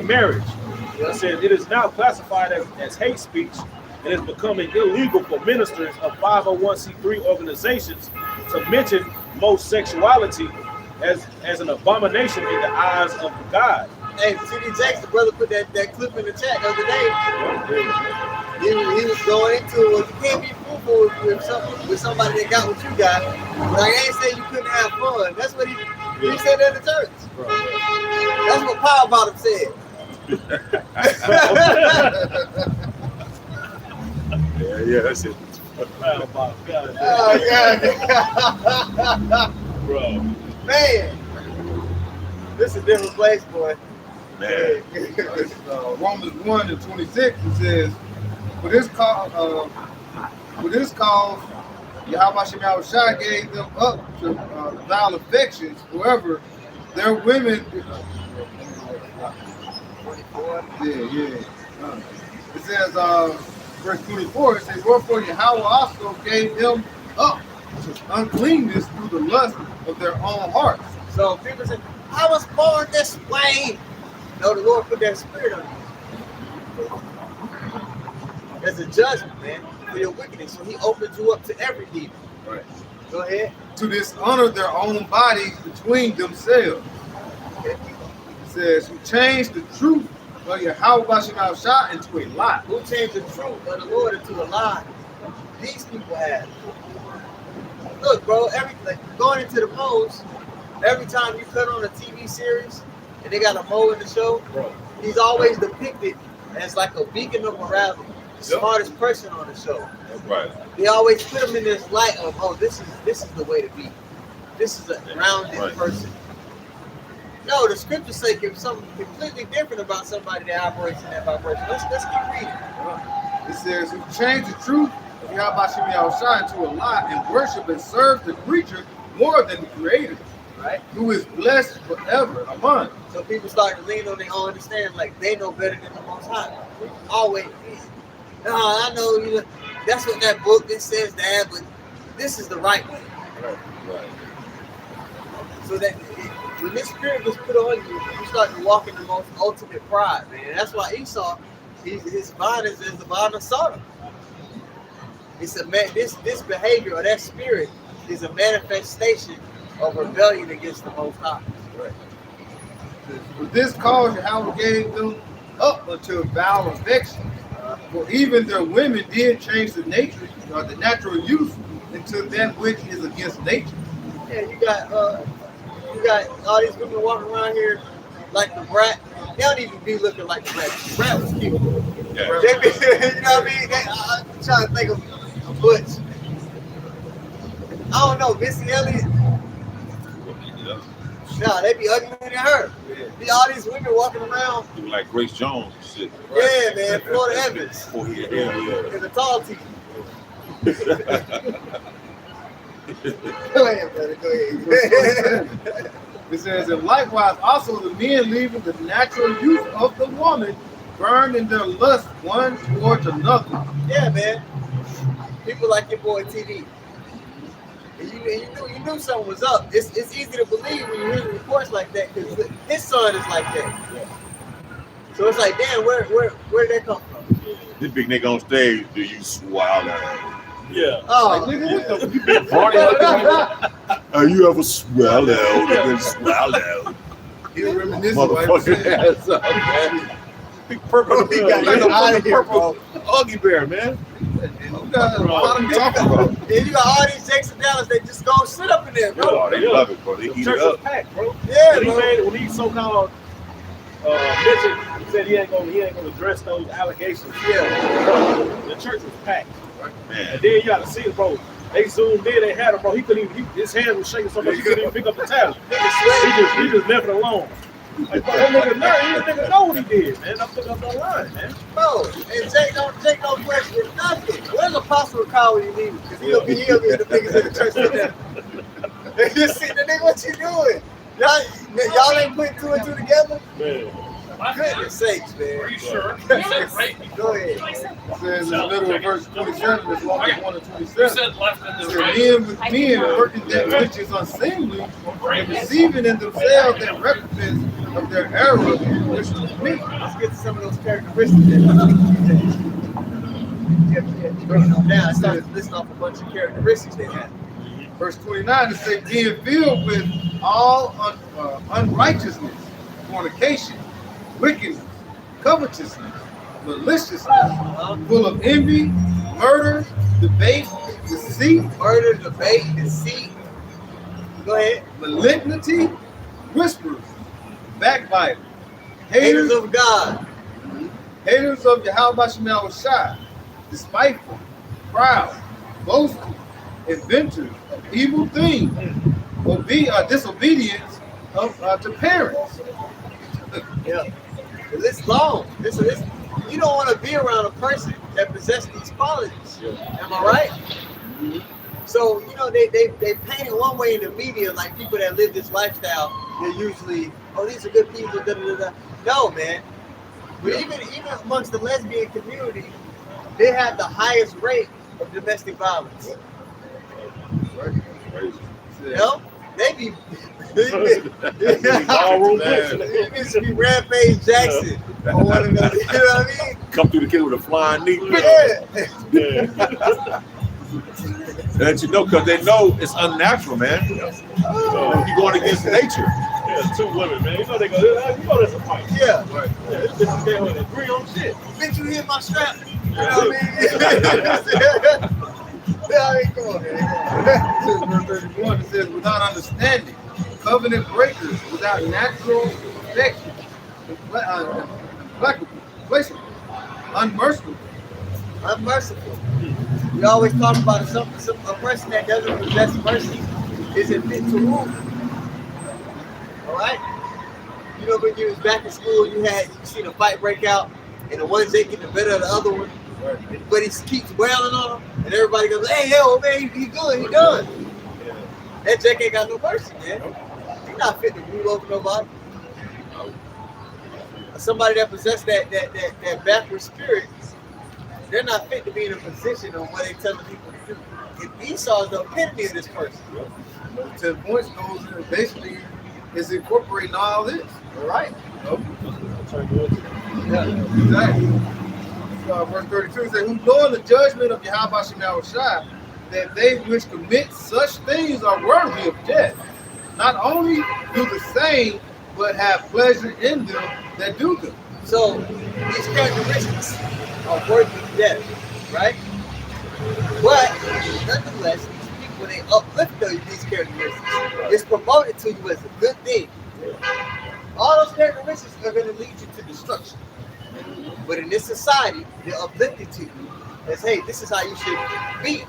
marriage. It says it is now classified as hate speech and is becoming illegal for ministers of 501c3 organizations to mention homosexuality as an abomination in the eyes of God. Hey, T.D. Jackson, brother, put that clip in the chat the other day. He was going into it. You can't be fruitful with somebody that got what you got. But I ain't saying you couldn't have fun. That's what he said at the church. That's what Power Bottom said. Yeah, that's it. Power Bottom, God. Oh, God. Bro. Man. This is a different place, boy. Man. Romans 1:26, it says, For this cause, Yahweh Shemel Shai gave them up to vile affections, however, their women. 24. It says, verse 24, it says, Wherefore Yahweh also gave them up to uncleanness through the lust of their own hearts. So people say, I was born this way. No, the Lord put that spirit on you. There's a judgment, man, for your wickedness. So he opens you up to every evil. Right. Go ahead. To dishonor their own bodies between themselves. Okay. It says, who changed the truth of Yahweh Shemel Shai into a lie. Who changed the truth of the Lord into a lie? These people have. Look, bro, going into the polls, every time you cut on a TV series and they got a Mo in the show, Bro. he's always depicted as like a beacon of morality, the smartest person on the show. Right. They always put him in this light of, oh, this is the way to be. This is a grounded person. No, the scriptures say something completely different about somebody that operates in that vibration. Let's keep reading. It says, who changed the truth of Yahweh Shemel Shai into a lie and worship and serve the creature more than the creator, Right? who is blessed forever among. So people start to lean on their own understanding, like they know better than the Most High. Always. No, I know, that's what that book that says that, but this is the right way. Right. So that when this spirit was put on you, you start to walk in the most ultimate pride, man. That's why Esau, his vine is the vine of Sodom. It's this behavior or that spirit is a manifestation of rebellion against the Most High. Right. For this cause Yahweh gave them up unto vile affection. For even their women did change the nature, or the natural use, into that which is against nature. Yeah, you got all these women walking around here like the brat. They don't even be looking like the brat. The brat was cute. Yeah. They be, you know what I mean? I'm trying to think of Butch. I don't know, Missy Elliott. No, they be uglier than her. Be all these women walking around. People like Grace Jones and shit. Yeah, man, Florida Evans. Oh, yeah. And the tall teeth. Go ahead, brother. Go ahead. It says, and likewise also the men leaving the natural use of the woman burned in their lust one towards another. Yeah, man. People like your boy TV. And you knew something was up. It's easy to believe when you hear reports like that because his son is like that. So it's like, damn, where did that come from? This big nigga on stage, do you swallow? Yeah. Oh, Like, nigga, what the You been party you ever swallowed? You swallowed. He reminiscing what he said. Motherfucker. Big purple. He got out of here, bro. Ugly bear, man. What are you talking about? And you got all these Jackson Dallas that just go sit up in there, bro. Oh, they love it, bro. They The eat church it was up. packed, bro. Yeah, When he bro. when he so-called Bishop said he ain't gonna address those allegations. Yeah. The church was packed. Man. And then you gotta see it, bro. They zoomed in, they had him, bro. He couldn't even, his hands was shaking so much he couldn't even pick up the tablet. He just left it alone. Like, bro, that nigga know what he did, man. I put up online, man. Bro, and Jake don't question nothing. Where's Apostle Kyle when you need him? Because he'll be the niggas in the church with that. They just sitting there, nigga, what you doing? Y'all ain't putting two and two together? Man. Goodness sakes, man. Are you sure? You said right. Go ahead. It says in the middle of verse 27, it's Romans 1 and You 27. said left and It then says, right. men with men working that which is unseemly and receiving in themselves that recompense of their error, which is me. Let's get to some of those characteristics. Bring them down. Start listing off a bunch of characteristics they have. Verse 29, it says, being filled with all unrighteousness, fornication, wickedness, covetousness, maliciousness, full of envy, murder, debate, deceit, Murder, debate, deceit. Go ahead. malignity, whispers, backbiting, Haters of God. haters of Yahweh Shema Shai, despiteful, proud, boastful, inventors of evil things, disobedience to parents. Yeah. It's long. You don't want to be around a person that possesses these qualities. Am I right? So, they paint it one way in the media, like people that live this lifestyle, they're usually, oh, these are good people, da da da. No, man. But even amongst the lesbian community, they have the highest rate of domestic violence. They be Ballroom It used to be Rampage Jackson or one of those, you know what I mean? Come through the kid with a flying knee. Yeah. That you know, because they know it's unnatural, man. You're going against nature. Yeah, two women, man. You know that's a fight. Yeah. Right. Yeah, this bitch they don't agree on shit. Bitch, you hit my strap. You know what I mean? Yeah, I mean, come on, man. Verse 31, it says, without understanding, covenant breakers, without natural affection, implacable, unmerciful. Unmerciful. We always talk about a person that doesn't possess mercy isn't fit to rule. All right? When you was back in school, you seen a fight break out, and the one Jake get the better of the other one, but he keeps wailing on him, and everybody goes, hey, yo, man, he good, he done. That Jake ain't got no mercy, man. He's not fit to rule over nobody. Somebody that possesses that backward spirit, they're not fit to be in a position of what they're telling people to do. And Esau is the epitome of this person. 10 points goes in, basically, is incorporating all this. All right? Yeah, exactly. Verse 32 says, who knowing the judgment of Yahweh Shema Shai, that they which commit such things are worthy of death. Not only do the same, but have pleasure in them that do them. So these characteristics are worthy of death, right? But nonetheless, these people, they uplift these characteristics. It's promoted to you as a good thing. All those characteristics are going to lead you to destruction. But in this society, they're uplifted to you as, hey, this is how you should be.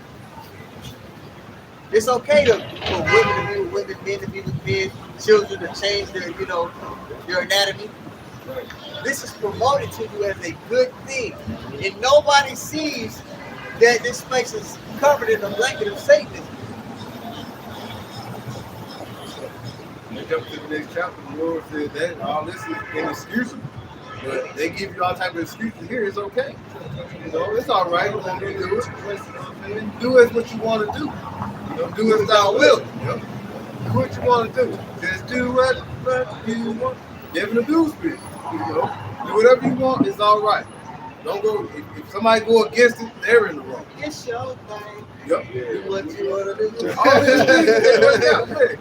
It's okay for women to be with women, men to be with men, children to change their, their anatomy. This is promoted to you as a good thing. And nobody sees that this place is covered in a blanket of Satanism. They jump to the next chapter, the Lord said that all this is inexcusable. But they give you all type of excuses here, it's okay. It's all right. We're going to do it. Do it what you want to do. Do as thou wilt. Do what you want to do. Just do what you want. Give it a blues spirit. Do whatever you want. It's all right. Don't go. If somebody go against it, they're in the wrong. It's your thing. Yep. Do what you want to do. All this thing.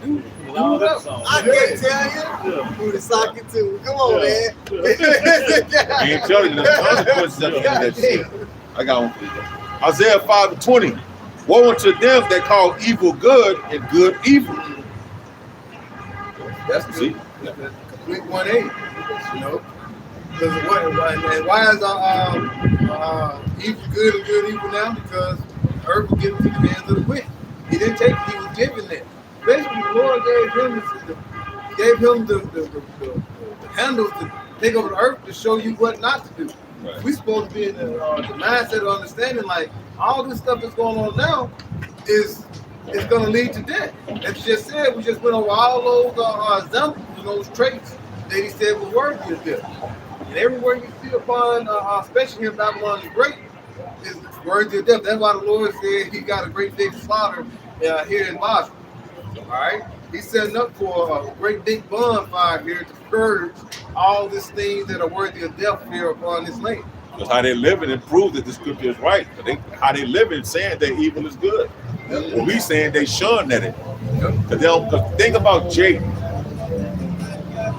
Do whatever. I can't tell you who to sock it to. Come on, man. I ain't telling you the consequences of that shit. I got one for you. Isaiah 5:20. Woe unto them that call evil good and good evil. That's See? the complete 180. Because why is evil good and good evil now? Because earth was given to the hands of the wicked. He didn't take it, he was given it. Basically, the Lord gave him the handles to take over the earth to show you what not to do. Right. We're supposed to be in the mindset of understanding, like, all this stuff that's going on now is going to lead to death. As you just said, we just went over all those examples and those traits that he said was worthy of death. And everywhere you see upon, especially in Babylon the Great, is worthy of death. That's why the Lord said he got a great big slaughter here in Basra. All right? He's setting up for a great big bonfire here to purge all these things that are worthy of death here upon this land. Because how they living and prove that the scripture is right. How they living saying that evil is good. Well, we saying they shun at it. Because think about Jake.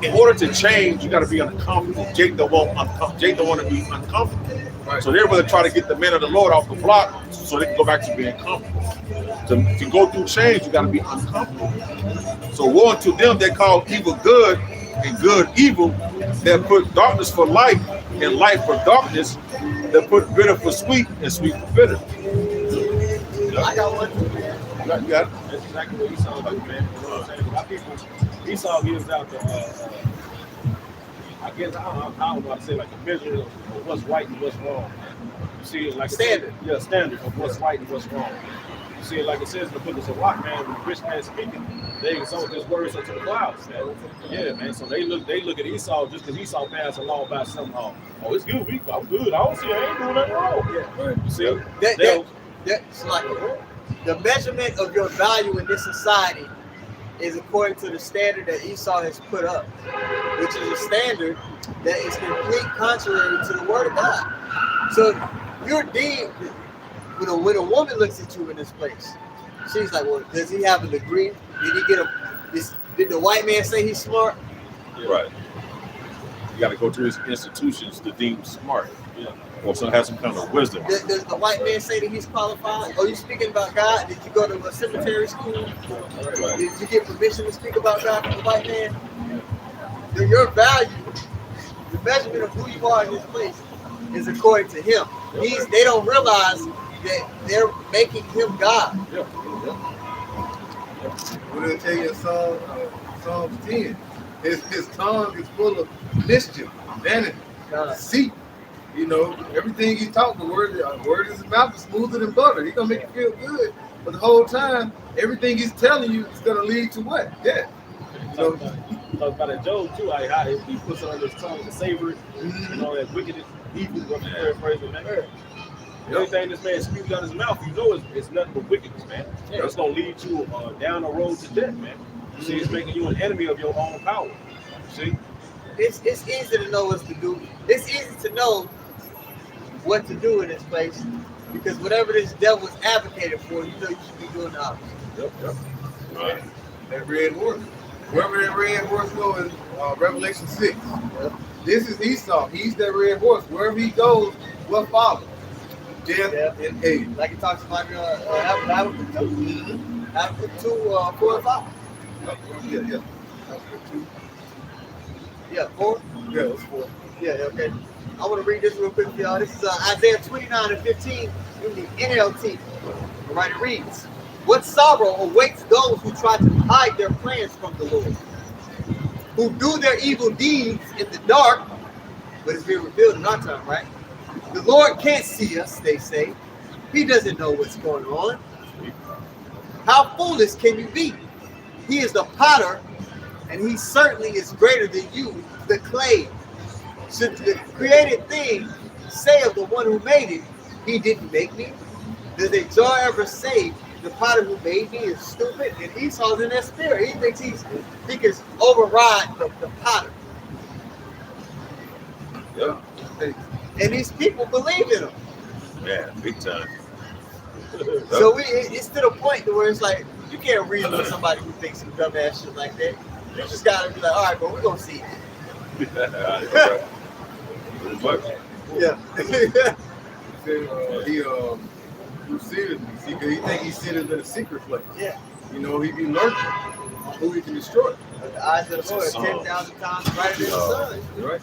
In order to change, you got to be uncomfortable. Jake don't want to be uncomfortable. Right. So they're going to try to get the men of the Lord off the block so they can go back to being comfortable. To go through change, you got to be uncomfortable. So woe unto them that call evil good and good evil, that put darkness for light and light for darkness, that put bitter for sweet and sweet for bitter. I got one too, man. You got it. That's exactly what Esau like, man. You know what I'm saying? A lot of people, Esau gives out the, I guess, I don't know how to say, like a measure of what's right and what's wrong. You see it like Standard. Standard of what's right and what's wrong. You see it like it says in the book of Sirach, man, when the rich man speaking, they exalt his words unto the clouds, man. Yeah, man. So they look at Esau just because Esau passed along by somehow. Oh, it's good. I'm good. I don't see. I ain't doing nothing wrong. Yeah. You see? That's like the measurement of your value in this society is according to the standard that Esau has put up, which is a standard that is complete contrary to the word of God. So you're deemed, when a woman looks at you in this place, she's like, well, does he have a degree? Did he get did the white man say he's smart? Right. You got to go to his institutions to deem smart. Yeah. Or so have some kind of wisdom. Does the white man say that he's qualified? Are you speaking about God? Did you go to a cemetery school? Right. Did you get permission to speak about God from the white man? Your value, the measurement of who you are in this place is according to him. They don't realize that they're making him God. What did I tell you in Psalms 10? His tongue is full of mischief, vanity, deceit. You know, everything he talks, the word in his mouth is smoother than butter. He's gonna make you feel good, but the whole time, everything he's telling you is gonna lead to what? Death. Talk about that Job too. Like how he puts it on his tongue to savor it. You know, that wicked, evil, what you paraphrase it, man. Everything this man spews out his mouth, you know, it's nothing but wickedness, man. Yeah. It's gonna lead you down the road to death, man. You see, it's making you an enemy of your own power. You see, it's easy to know what to do. It's easy to know what to do in this place because whatever this devil's advocated for, you know you should be doing the opposite. Yep. Right. That red horse. Wherever that red horse goes in Revelation 6. Yep. This is Esau. He's that red horse. Wherever he goes, what follows? Death and hate. Like it talks about Habakkuk 2. Habakkuk 2, 4 and 5. Yeah. Yeah, 4? Yeah, it's 4. Yeah, okay. I want to read this real quick for y'all. This is Isaiah 29 and 15 in the NLT. All right, it reads, what sorrow awaits those who try to hide their plans from the Lord, who do their evil deeds in the dark, but it's being revealed in our time, right? The Lord can't see us, they say. He doesn't know what's going on. How foolish can you be? He is the potter, and he certainly is greater than you, the clay. Should the created thing say of the one who made it, he didn't make me? Does a jar ever say, the potter who made me is stupid? And Esau's in that spirit. He thinks he can override the potter. Yeah. And these people believe in him. Yeah, big time. So it's to the point where it's like, you can't reason with somebody who thinks some dumbass shit like that. You just gotta be like, all right, bro, we're gonna see it. Yeah. He seated me. See, because he think he's seated in a secret place. Yeah. You know, he be lurking who he can destroy. But the eyes of the Lord are 10,000 times brighter than the sun. Right.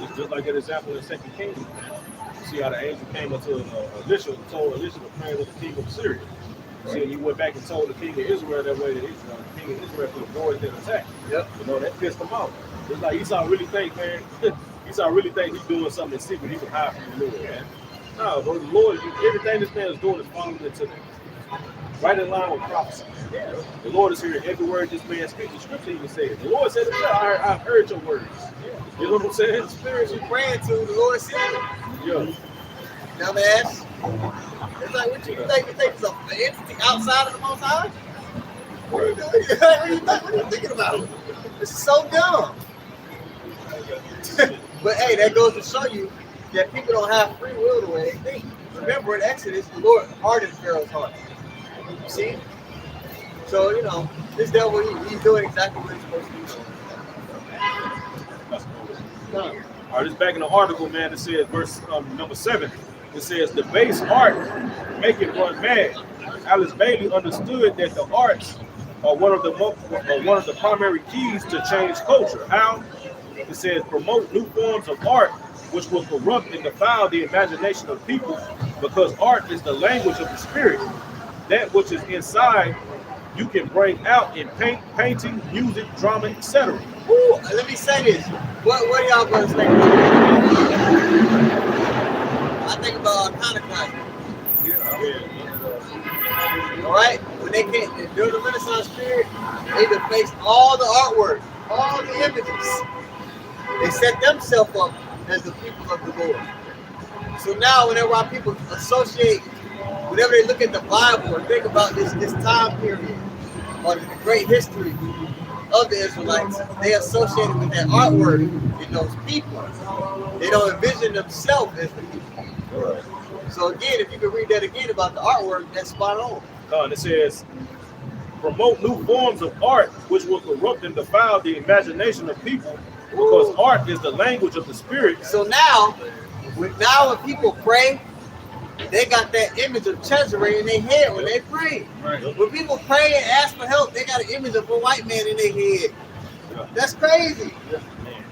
It's just like that example in 2 Kings. You see how the angel came up to Elisha and told Elisha to pray with the king of Syria. See, he went back and told the king of Israel that way that the king of Israel could avoid that attack. Yep. You know, that pissed him off. It's like Esau really think, man, Esau really think he's doing something in secret he can hide from the Lord, man. No, bro, the Lord, everything this man is doing is following into that. right in line with prophecy. The Lord is hearing every word this man speaks. The scripture even says, the Lord said, I've heard your words. You know what I'm saying? The spirits you're praying to, the Lord sent it. Yeah. Dumbass. It's like, what you think? You think it's an entity outside of the Most High? What are you doing? What are you thinking about? This is so dumb. But hey, that goes to show you that people don't have free will the way they think. Remember in Exodus, the Lord hardened Pharaoh's heart. You see? So, you know, this devil, he's doing exactly what he's supposed to do. All right, this back in the article, man. It says, verse number 7. It says, the base art make it run mad. Alice Bailey understood that the arts are one of the primary keys to change culture. How? It says, promote new forms of art which will corrupt and defile the imagination of people, because art is the language of the spirit. That which is inside you can bring out in painting, music, drama, etc. Ooh, let me say this. What are y'all brothers think about? I think about iconoclasm. All right? When they came, during the Renaissance period, they defaced all the artwork, all the images. They set themselves up as the people of the Lord. So now, whenever our people associate, whenever they look at the Bible or think about this time period or the great history of the Israelites, they associate it with that artwork and those people. They don't envision themselves as the people. Right. So again, if you can read that again about the artwork, that's spot on. And it says, promote new forms of art which will corrupt and defile the imagination of people, because art is the language of the spirit. So now when people pray, they got that image of Cesare in their head when they pray. Right. When people pray and ask for help, they got an image of a white man in their head. Yeah. That's crazy. Yeah, man.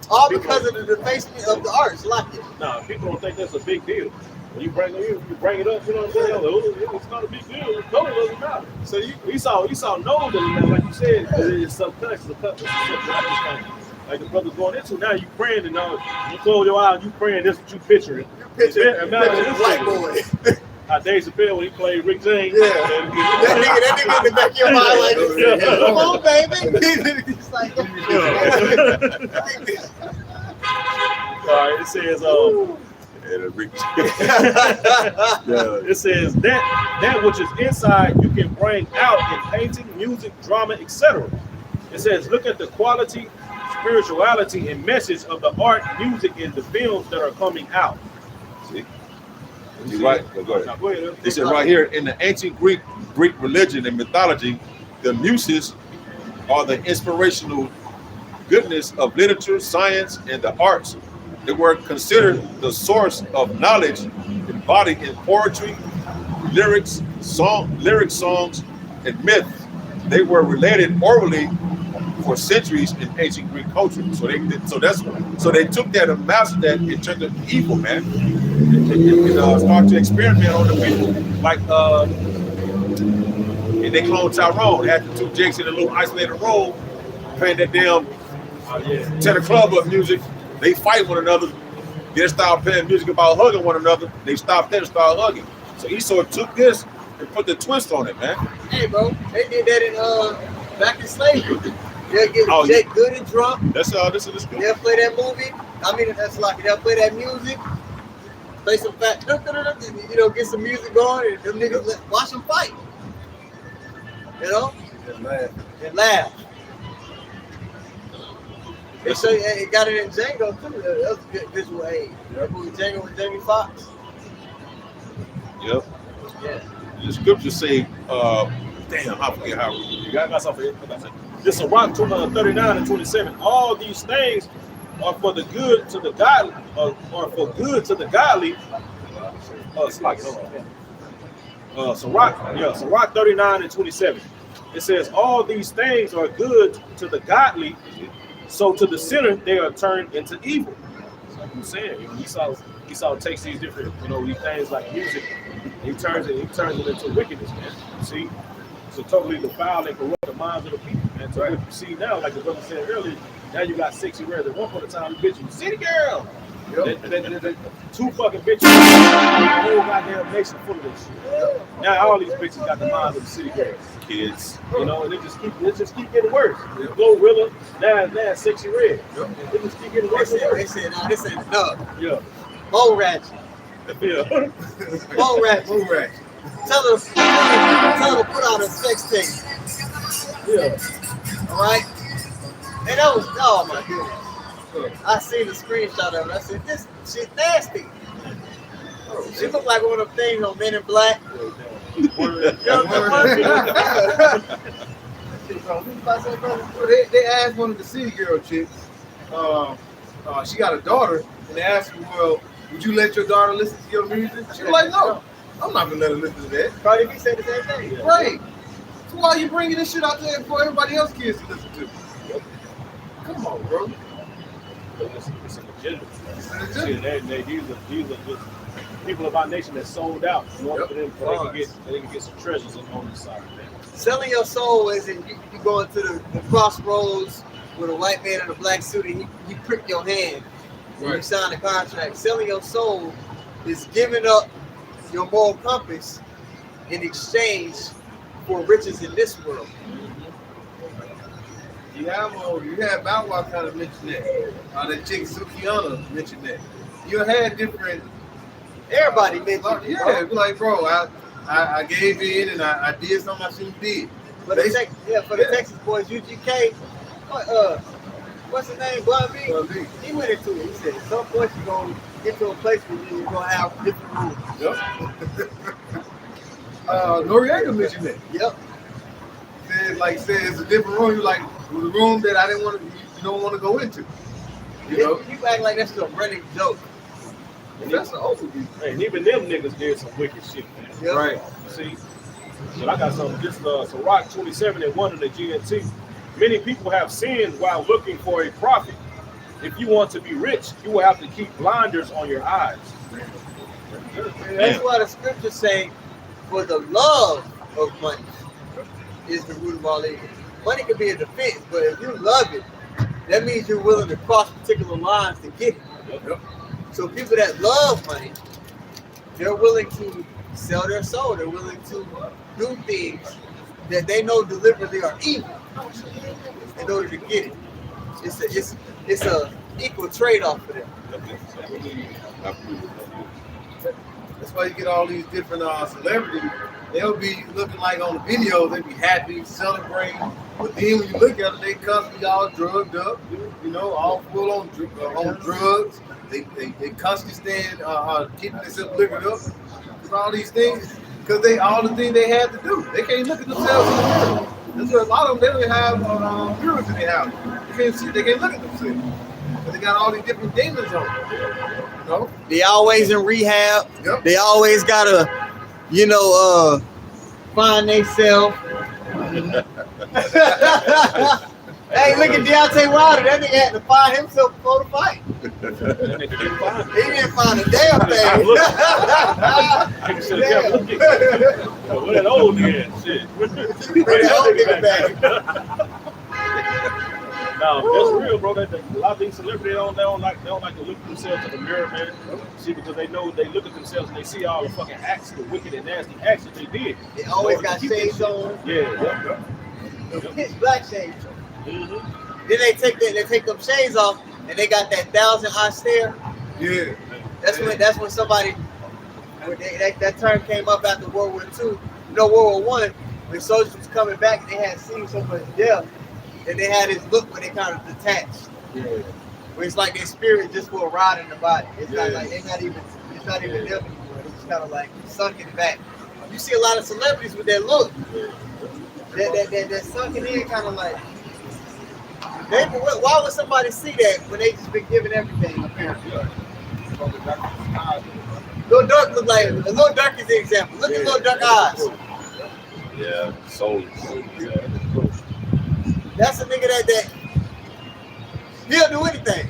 All because of the defacement of the arts, like it. Nah, people don't think that's a big deal. When you bring it up, you know what I'm saying? It's not a big deal. The color doesn't matter. So Esau knows that, like you said, it's subconscious. Like the brother's going into now, you praying and you close your eyes, you praying. This is what you picturing. You picture a black boy. How Dave Chappelle when he played Rick James. Yeah. That nigga in the back of your mind like this. Yeah. Come on, baby. It's like, all right, it says it says that which is inside you can bring out in painting, music, drama, etc. It says look at the quality, spirituality, and message of the art, music, and the films that are coming out. See? You're right. Go ahead. Now, go ahead. They said right here in the ancient Greek religion and mythology, the muses are the inspirational goodness of literature, science, and the arts. They were considered the source of knowledge embodied in poetry, lyrics, songs, and myths. They were related orally for centuries in ancient Greek culture. So they took that and mastered that and turned it evil, man. And started to experiment on the people, like and they cloned Tyrone. They had the two Jakes in a little isolated role, playing that damn tenor club up music. They fight one another. They start playing music about hugging one another. They stopped that and started hugging. So Esau took this and put the twist on it, man. hey, bro, they did that in back in slavery. They'll get Jake good and drunk. This is good. They'll play that movie. I mean, that's like they'll play that music. Play some fat, get some music going, and them niggas watch them fight. You know? And laugh. They show you, it got it in Django too. That was a good visual aid. That movie Django with Jamie Foxx. Yep. Yeah. The scriptures say, damn, I forget how you got myself here. This is Sirach 39 and 27. All these things are for the good to the godly, or for good to the godly. Sirach 39 and 27. It says, all these things are good to the godly, so to the sinner they are turned into evil. Like I'm saying, Esau takes these different, these things like music, he turns it into wickedness, man. You see? So totally defile and corrupt the minds of the people, man. So what you see now, like the brother said earlier, now you got sexy red. At one point in time, the bitch was city girl. Two fucking bitches. The whole goddamn nation full of this shit. Now all these bitches got the minds of the city girls. Kids. You know, and it just keep getting worse. Glorilla, now Sexy Red. It just keep getting worse and They worse. said, nah, this ain't enough. Yeah. More ratchet. Yeah. More ratchet. Move right. Tell her to put out a sex tape. Yeah. All right? And that was, oh my goodness. I seen the screenshot of it. I said, this shit nasty. She looked like one of them things on Men in Black. They asked one of the city girl chicks, she got a daughter, and they asked her, well, would you let your daughter listen to your music? She was like, no, I'm not gonna let her listen to that. Cardi B said the same thing. Yeah. Right. So why are you bringing this shit out there for everybody else kids to listen to? Come on, bro. It's an agenda. It's an agenda. These are just people of our nation that sold out in order for them they can get some treasures on the side of that. Selling your soul is in you go into the crossroads with a white man in a black suit and he prick your hand when you sign the contract. Selling your soul is giving up your moral compass in exchange for riches in this world. You have Bow Wow kind of mentioned that. That chick Sukiana mentioned that. You had different. Everybody mentioned it, Yeah, bro. like bro, I gave in and I did something I shouldn't did. For the Texas boys, UGK, what's his name? Bun B. Bun B. He went into it. He said, at some point you're going to get to a place where you're going to have different rules. Yep. Noriega mentioned that. Yep. Said it's a different room. You like it was a room that I didn't want to. You don't want to go into. You know. You act like that's a running joke. And that's the overview. And even them niggas did some wicked shit, man. Yep. Right. See, but I got something. This Rock 27 and 1 in the GNT. Many people have sinned while looking for a profit. If you want to be rich, you will have to keep blinders on your eyes. That's why the scriptures say, for the love of money is the root of all evil. Money can be a defense, but if you love it, that means you're willing to cross particular lines to get it. Yep. So people that love money, they're willing to sell their soul. They're willing to do things that they know deliberately are evil in order to get it. It's a equal trade-off for them. That's why you get all these different celebrities. They'll be looking like on the videos, they be happy, celebrating. But then when you look at it, they constantly all drugged up, you know, all full on drugs. They constantly stand keeping themselves living up. Because all these things, all the things they had to do. They can't look at themselves in the mirror. That's why a lot of them, they don't have mirrors in their house. They can't look at themselves. But they got all these different demons on them. You know? They always in rehab. Yep. They always gotta, find themselves. Hey, look at Deontay Wilder. That nigga had to find himself before the fight. He didn't find a damn thing. Look at old nigga shit. Bring that old nigga back. No, that's real, bro. A lot of these celebrities they don't like to look at themselves in the mirror, man. See, because they look at themselves and they see all the fucking acts, the wicked and nasty acts that they did. They always got shades on. Yeah. Pitch black shades on. Mm-hmm. Then they take them shades off and they got that 1,000-eye stare. Yeah. That's when somebody that term came up after World War II. World War I, when soldiers was coming back and they had seen so much death, and they had this look where they kind of detached. Yeah. Where it's like their spirit just will rot in the body. It's not like it's not even them anymore. It's just kind of like sunken back. You see a lot of celebrities with that look. That sunken in kind of like. Why would somebody see that when they just been given everything apparently? Lil Durk is the example. Look at Lil Durk eyes. Yeah, souls. That's a nigga that he'll do anything.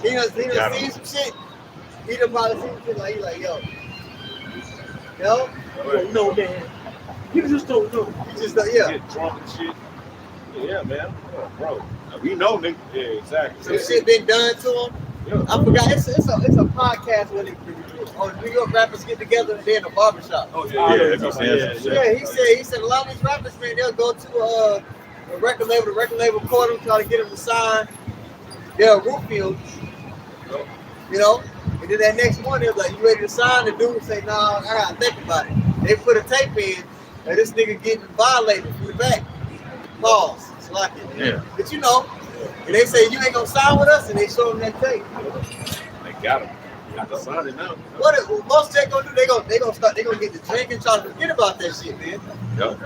He done see some shit. He done probably see some shit like he like, yo. No, man. You just don't know. You just don't, yeah. Get drunk and shit. Yeah, man. Oh, bro. We know, nigga. Yeah, exactly. Some shit been done to him. Yeah. I forgot. It's a podcast when New York rappers get together and they're in a barbershop. Oh yeah, that's what I'm saying. Yeah, he said a lot of these rappers, man, they'll go to a record label, the record label call them, try to get them to sign their Rootfield, you know, and then that next one, they're like, you ready to sign? The dude say, nah, I gotta think about it. They put a tape in, and this nigga getting violated from the back. Pause. It's like it. Yeah. But you know, and they say, you ain't gonna sign with us, and they show them that tape. They got him. You have to sign it now. What most they gonna do? They gonna get the drink and try to forget about that shit, man. Yep.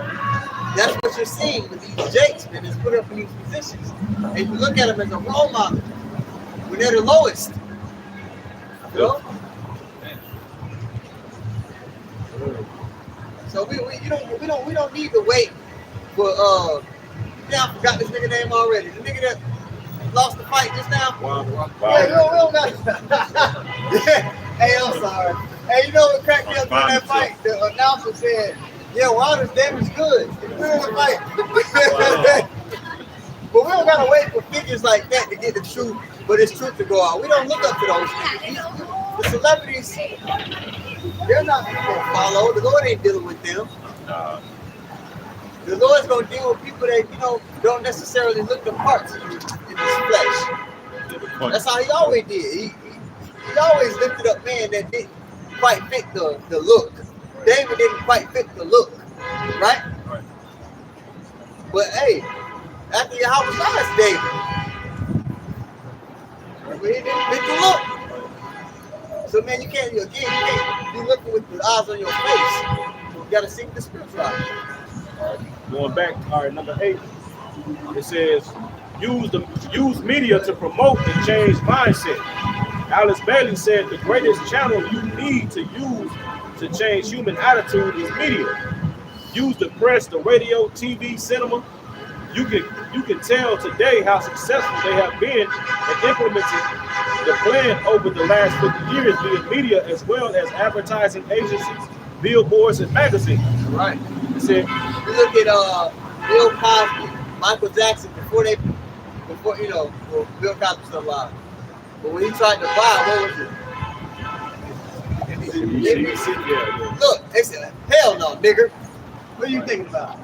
That's what you're seeing with these Jakes, man. That's put up in these positions. And you look at them as a role model when they're the lowest. You know? So we don't need to wait for I forgot this nigga name already. The nigga that lost the fight just now. Wow. Yeah, we don't got yeah. Hey, I'm sorry. Hey, you know what cracked me up in that fight? The announcer said, yeah, Wilder's damage good. It's good in the fight. But we don't gotta wait for figures like that to get the truth, but it's truth to go out. We don't look up to those niggas. The celebrities, they're not people to follow. The Lord ain't dealing with them. The Lord's gonna deal with people that, you know, don't necessarily look the parts in this flesh. That's how he always did. He always lifted up man that didn't quite fit the look. David didn't quite fit the look, right? But hey, after Yahweh lost David, but he didn't fit the look. So man, you can't be looking with the eyes on your face. You gotta seek the spiritual eye. Going back, all right, number 8. It says, use media to promote and change mindset. Alice Bailey said the greatest channel you need to use to change human attitude is media. Use the press, the radio, TV, cinema. You can tell today how successful they have been in implementing the plan over the last 50 years via media as well as advertising agencies, billboards, and magazines. Right. It said, You look at Bill Cosby, Michael Jackson before you know, well, Bill Cosby's still alive. But when he tried to buy, what was it? NBC. Yeah. Look, they said, hell no, nigga. What are you thinking about?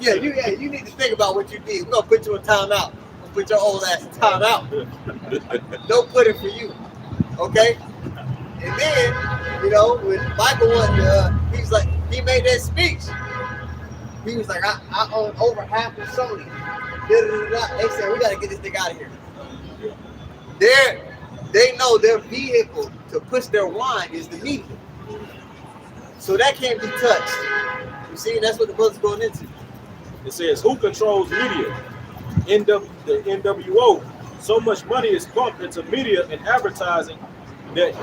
Yeah, you need to think about what you did. We're gonna put you in timeout. We'll put your old ass in timeout. No pudding for you. Okay? And then, you know, when Michael he's like, he made that speech. He was like, I own over half of Sony. They said, we gotta get this thing out of here. They know their vehicle to push their wine is the media. So that can't be touched. You see, that's what the brother's going into. It says, who controls media? The NWO. So much money is pumped into media and advertising that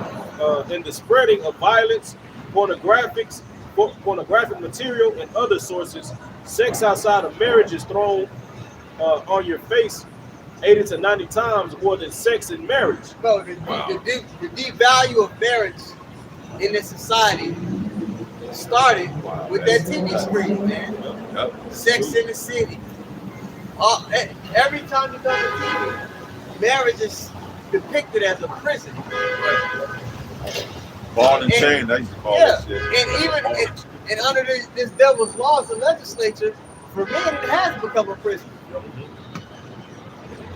in the spreading of violence, pornographic material, and other sources. Sex outside of marriage is thrown on your face 80 to 90 times more than sex in marriage. Bro, the deep value of marriage in this society started with that TV screen, man. Sex in the City. Every time you go to TV, marriage is depicted as a prison. Ball and chain, they used to call that shit. And even and under this devil's laws, the legislature, for men, it has become a prison.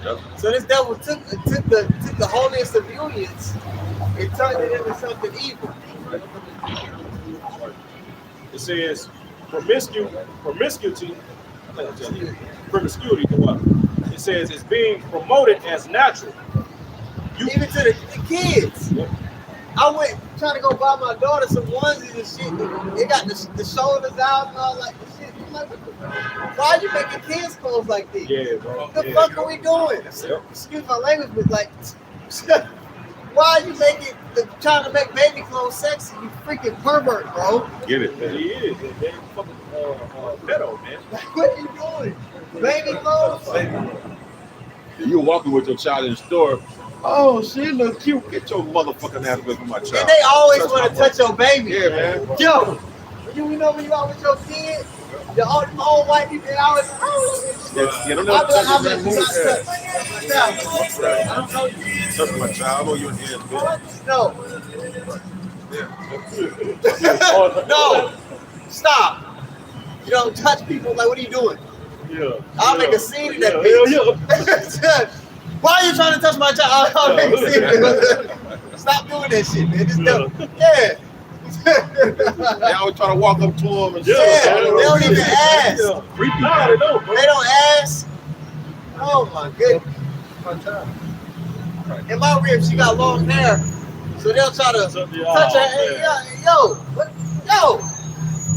Yep. So this devil took the holiest of unions and turned it into something evil. It says promiscuity. It says it's being promoted as natural. Even to the kids. Yep. I went trying to go buy my daughter some onesies and shit. They got the shoulders out and all like the shit. I'm like, why are you making kids clothes like this? Yeah, bro. What the fuck are we doing? Yep. Excuse my language, but like, why are you trying to make baby clothes sexy? You freaking pervert, bro. Get it, He man. is. They fucking pedo, man. What are you doing? Baby clothes? You walking with your child in the store. Oh, she look cute. Get your motherfucking ass away from my child. And they always Touch want my to touch your baby. Yeah, man. Yo, you know when you out with your kid The old white people, I was. Yeah, don't I ever touch was that like, movie. I don't know you. Touch my child. I know you're in here. No. No. Stop. You don't touch people. Like, what are you doing? Yeah. I'll make a scene in that Hell bitch. Why are you trying to touch my child? I'll make a scene. Stop doing that shit, man. Just yeah. They always try to walk up to him and Yeah, they don't even ask. Creepy. Nah, they don't, bro. They don't ask. Oh my goodness. In my rib, she got long hair, so they'll try to touch her. Hey, yo, what? Yo,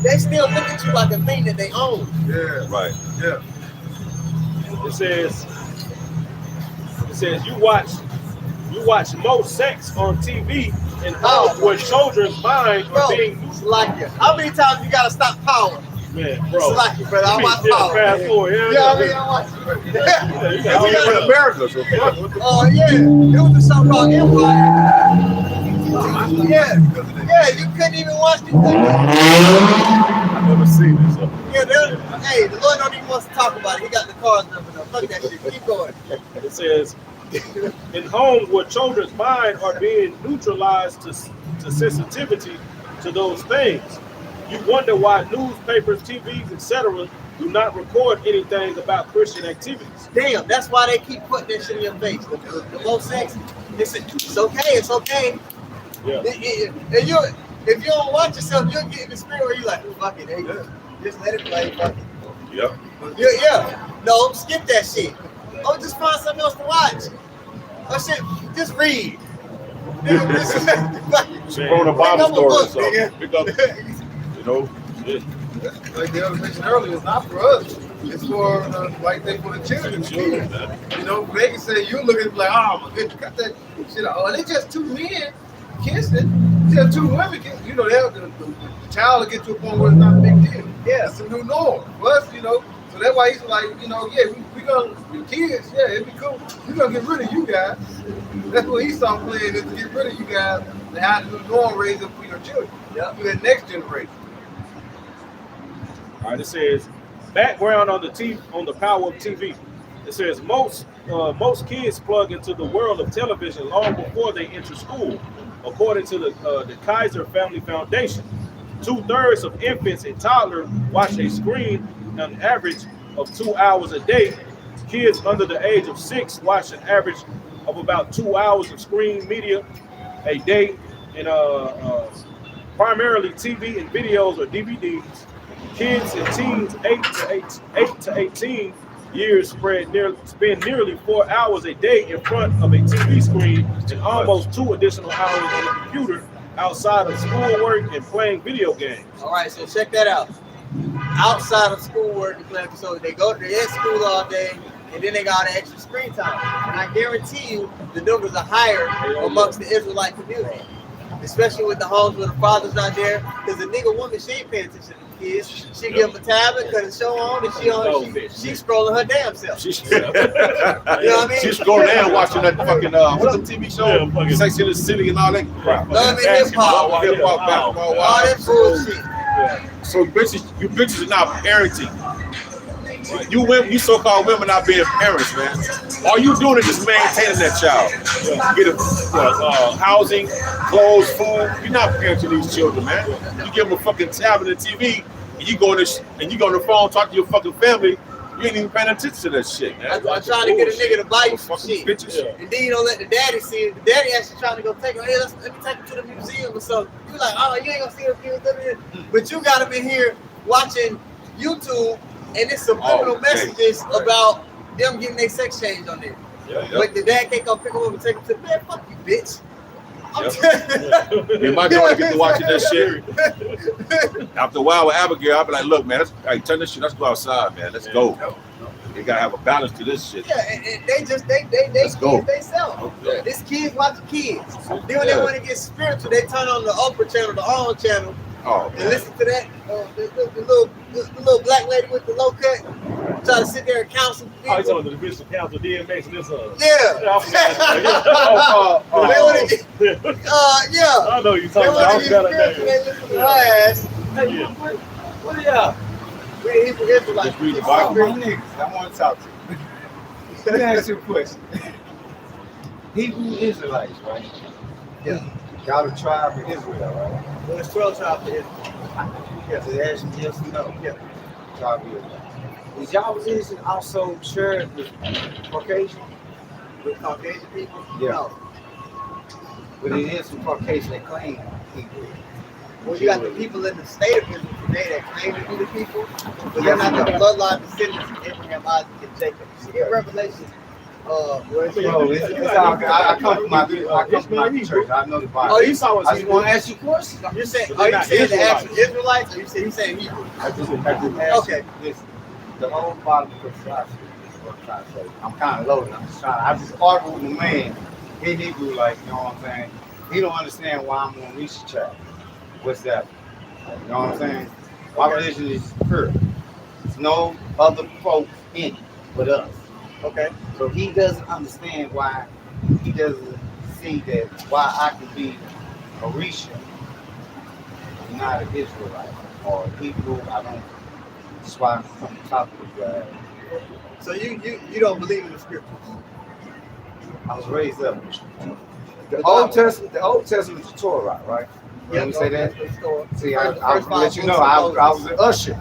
they still look at you like a thing that they own. Yeah. Right. Yeah. It says you watch more sex on TV and where children's minds are being like it. How many times you gotta stop Power? Man, bro. Like it, brother. I watch Power. Fast forward, I watch it. in America, so Oh yeah, it was a show called Empire. Yeah, you couldn't even watch it. I've never seen this. So. Yeah, hey, the Lord don't even want to talk about it. He got the cards number up. Fuck that shit. Keep going. It says, in homes where children's minds are being neutralized to sensitivity to those things, you wonder why newspapers, TVs, etc. do not record anything about Christian activities. Damn, that's why they keep putting that shit in your face. The most sex, it's okay, it's okay. Yeah. If you don't watch yourself, you'll get in the spirit where you like, fuck it, hey, just let it play, fuck it. Yep. Yeah. No, skip that shit. Oh, just find something else to watch. Oh shit, just read. She wrote a Bible story or something. Nigga. Pick up, you know. Like the other mentioned earlier, it's not for us. It's for like they for the children. You know, they can say you look at it like, oh my goodness, got that shit. Oh, they just two men kissing. Just two women kissing. You know, the child will get to a point where it's not a big deal. Yeah, it's a new norm for us. You know, so that's why he's like, you know, yeah, we gonna the kids. Yeah, it'd be cool. We gonna get rid of you guys. That's what he started playing is to get rid of you guys and have the new norm raised up for your children. Yeah, for the next generation. All right, it says background on the power of TV. It says most kids plug into the world of television long before they enter school, according to the Kaiser Family Foundation. 2/3 of infants and toddlers watch a screen on average of 2 hours a day. Kids under the age of 6 watch an average of about 2 hours of screen media a day, and primarily TV and videos or DVDs. Kids and teens 8 to 18 years spend nearly 4 hours a day in front of a TV screen and almost 2 additional hours on the computer outside of schoolwork and playing video games. All right, so check that out. Outside of schoolwork and playing, so they go to their school all day, and then they got an extra screen time. And I guarantee you, the numbers are higher amongst the Israelite community, especially with the homes where the father's not there. Because the nigga woman, she ain't paying attention to the kids. She give them a tablet, cut the show on, and she's scrolling her damn self. You know what I mean? She's going down watching that fucking what's the TV show? Sex in the City and all that crap. Love and hip hop, basketball, all that bullshit. So you bitches are not parenting. You so-called women not being parents, man. All you doing is just maintaining that child. Get a housing, clothes, food. You're not parenting these children, man. You give them a fucking tablet and TV, and you go on the phone, talk to your fucking family. You ain't even paying attention to that shit, man. I'm trying to get a nigga to buy you some shit. Bitches. And then you don't let the daddy see it. The daddy actually trying to go take him. Hey, let me take him to the museum or something. You like, oh, you ain't gonna see him. But you got him in here watching YouTube, and it's subliminal messages about them getting their sex change on there. But the dad can't come pick him up and take him to the bed. Fuck you, bitch. Me and my daughter get to watching that shit. After a while with Abigail, I'll be like, look, man, turn this shit. Let's go outside, man. Let's go. You gotta have a balance to this shit. Yeah, and they kids themselves. Yeah. This kids watching kids. Then when they want to get spiritual, they turn on the Oprah channel, the On channel, and listen to that. The little black lady with the low cut. Try to sit there and counsel people. Oh, he's on the Bishop Council DMX and this Yeah. I know you talking about. They listen to her ass. What are y'all? We the Hebrew Israelites. Just read the All Bible. my niggas, I want to talk to you. Let me ask you a question. Hebrew Israelites, right? Yeah. Y'all the tribe of Israel, right? Well, there's 12 tribes of Israel. Yes. So that's yes or no? Yeah. Tribe of Israel. Is y'all religion also shared with Caucasian? With Caucasian people? Yeah. No. But it is some Caucasian that claim Hebrew. Well, you got the people in the state of Israel today that claim to be the people, but they're not the bloodline descendants of Abraham, Isaac, and Jacob. See in Revelation. Where it's Bro, it's all good. I come from my church. I know the Bible. Oh, you Esau was I just Hebrew. want to ask you questions. You're saying, But are they're you not saying the Israelites. actual Israelites, or you saying Hebrew? I just Okay. Listen, the whole Bible is what I'm trying to say. I'm kind of loaded. I just argued with the man in Hebrew, like, you know what I'm saying? He don't understand why I'm on Risha Child. What's that? You know what I'm saying? My religion is pure. There's no other folks in it but us. Okay. So he doesn't understand why he doesn't see that why I could be a Risha, not an Israelite or a Hebrew. I don't. That's why I'm from the top of the guy. So you don't believe in the scriptures? I was raised up. The The Old Bible. Testament, the Old Testament is Torah, right? Let me say that. That's the story. See, First I'll five let you books know, of I was Moses. an usher.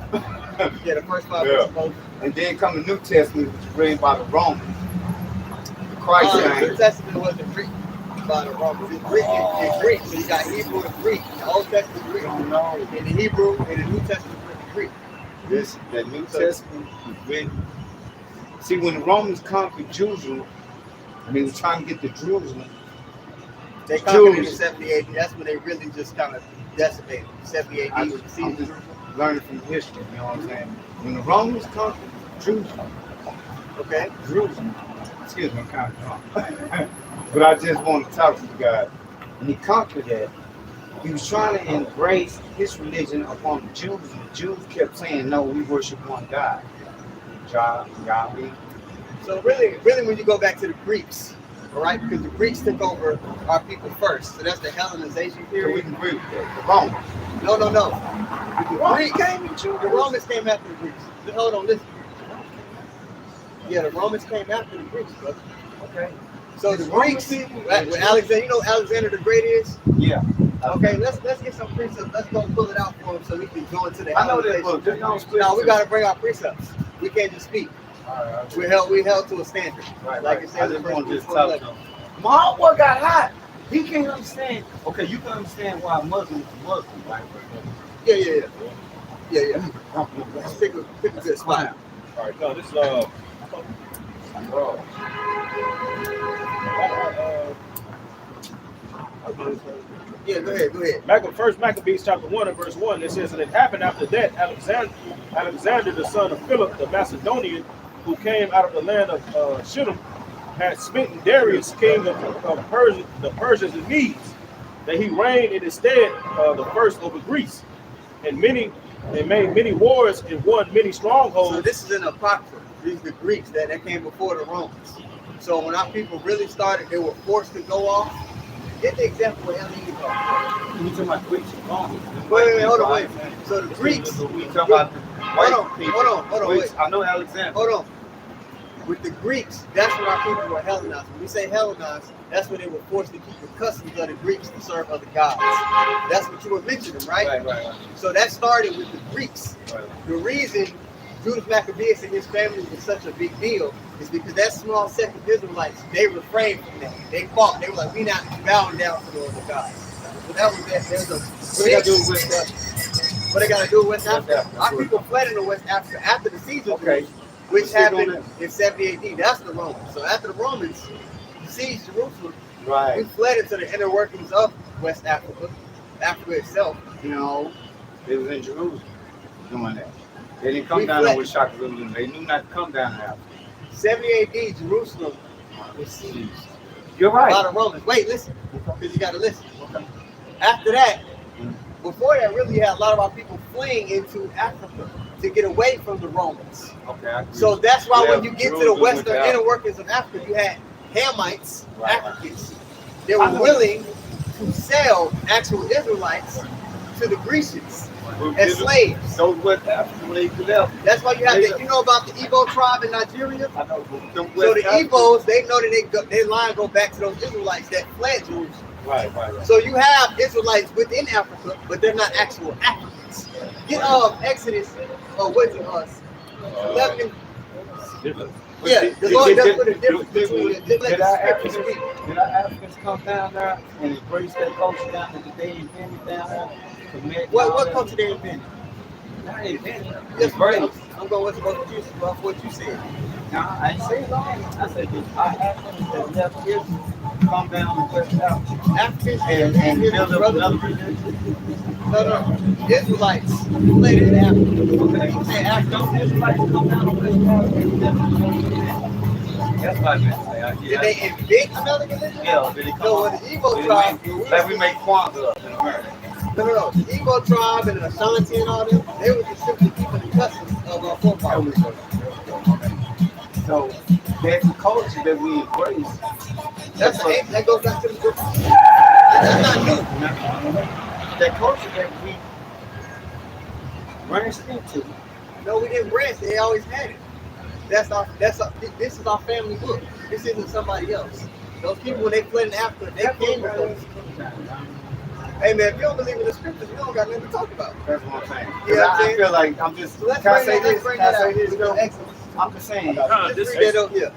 Yeah, the first five Yeah. books of Moses. And then come the New Testament, which is written by the Romans. The Christ The New name. Testament wasn't written by the Romans. It's Greek. It's Greek. So you got Hebrew and Greek. The Old Testament is Greek. No, In the Hebrew and the New Testament is written in Greek. this the New Testament was written. See, when the Romans conquered Jerusalem, and they were trying to get to Jerusalem, They conquered it in Jews. 70 AD. That's when they really just kind of decimated. 70 AD was the siege I'm of just Jerusalem. learning from history, you know what I'm saying? When the Romans conquered Jerusalem, Okay. excuse me, I'm kind of drunk. But I just want to talk to the guy. When he conquered that, he was trying to embrace his religion upon the Jews. And the Jews kept saying, no, we worship one God. Yahweh. So really, when you go back to the Greeks, all right, because the Greeks took over our people first. So that's the Hellenization So we period. can agree with that. The Romans. No. The Romans came after the Greeks. Just hold on, listen. Yeah, the Romans came after the Greeks, brother. Okay. So the Greeks, right, when Alexander, you know who Alexander the Great is? Yeah. Okay, let's get some precepts. Let's go pull it out for him so we can go into the I know that Hellenization. book. Just don't split. No, we gotta bring our precepts. We can't just speak. Right. We held to a standard. Right, Like right. it I says in just want to First just talk Corinthians to 12. him. My homeboy got hot. He can't understand. Okay, you can understand why Muslims are Muslim, right? Yeah. Let's pick a good spot. All right, no, this is Yeah, go ahead. First Maccabees chapter 1 and verse 1. It says, and it happened after that, Alexander the son of Philip the Macedonian, who came out of the land of Shittim, had smitten Darius, king of Persia, the Persians and Medes, that he reigned in his stead the first over Greece, and made many wars and won many strongholds. So this is an apocrypha. These are the Greeks that came before the Romans. So when our people really started, they were forced to go off. Get the example with Eliezer. You talking about Greeks and Romans? Wait, hold on. So the Greeks. We talking about the white people. Hold on, wait. I know Alexander. Hold on. With the Greeks, that's when our people were Hellenized. When we say Hellenized, that's when they were forced to keep the customs of the Greeks to serve other gods. That's what you were mentioning, right? Right. So that started with the Greeks. Right. The reason Judas Maccabeus and his family was such a big deal is because that small sect of Israelites, they refrained from that. They fought. They were like, we not bowing down to the other gods. So that was that. There's a What they got to do with that? what they got to do with West Africa. Africa. Our people fled into West Africa after the siege of Okay. Jerusalem, which Let's stick on happened in 70 AD. That's the Romans. So after the Romans sieged Jerusalem, we Right. fled into the inner workings of West Africa, Africa itself. You know, they was in Jerusalem doing that. They didn't come We down fled. there with Shaka Zulu. They knew not to come down there. 70 AD, Jerusalem was sieged You're by right. the Romans. Wait, listen, because you got to listen. After that, before that, really you had a lot of our people fleeing into Africa to get away from the Romans. Okay. I agree. So that's why Yeah, when you get to the Jerusalem western went inner workings of Africa, you had Hamites, Right. Africans. They were willing to sell actual Israelites to the Grecians as slaves. So what happened when they left? That's why you have the, you know about the Igbo tribe in Nigeria? I know. So the Igbos, they know that their line go back to those Israelites that fled Jerusalem. Right. So you have Israelites within Africa, but they're not actual Africans. Get Exodus, or what's it us? 11. Yeah, the Lord does put a difference between the Did our Africans come down there and embrace that culture down that they invented down there? What culture they invented? Not invented. Yes, Embrace. I'm going with what you said. No, I ain't saying long. I said our Africans that left here come down to West Africa. Africans And build up brother. another religion. No. Israelites fled in Africa. Okay. Say Africa. Don't Israelites come down to West Africa? That's what I meant to say. Did they invent another religion? Yeah, did they come No, on? when the Igbo tribe. Like we make Kwanzaa up in America. No. The Igbo tribe and the Ashanti and all them, they were just simply keeping the customs of our forefathers. So that's the culture that we embrace. That goes back to the book. That's not new. That culture that we branched into. No, we didn't branch. They always had it. This is our family book. This isn't somebody else. Those people, when they fled in Africa, they came with those. Hey man, if you don't believe in the scriptures, you don't got nothing to talk about. That's what I'm saying. You know what I'm I saying? feel like I'm just. So let's Can I bring say that, let's this? bring Can I that say out. this? With Though? the Exodus. I'm just saying. Let's read that over here.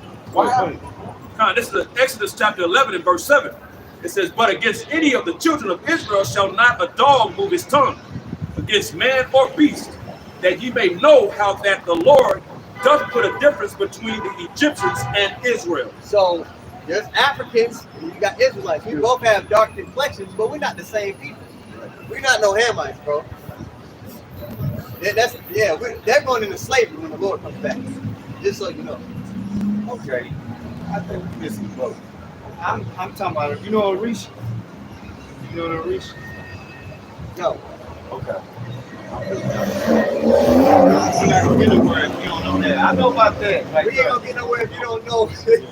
This is Exodus chapter 11 and verse 7. It says, but against any of the children of Israel shall not a dog move his tongue against man or beast, that ye may know how that the Lord doth put a difference between the Egyptians and Israel. So there's Africans and you got Israelites. We both have dark complexions, but we're not the same people. We're not no Hamites, bro. They're going into slavery when the Lord comes back. Just so you know. Okay. I think we missing both. I'm talking about, you know Orisha? You know Orisha? No. Okay. We're not gonna get nowhere if you don't know that. I know about that. Like, We ain't gonna get nowhere if you don't know.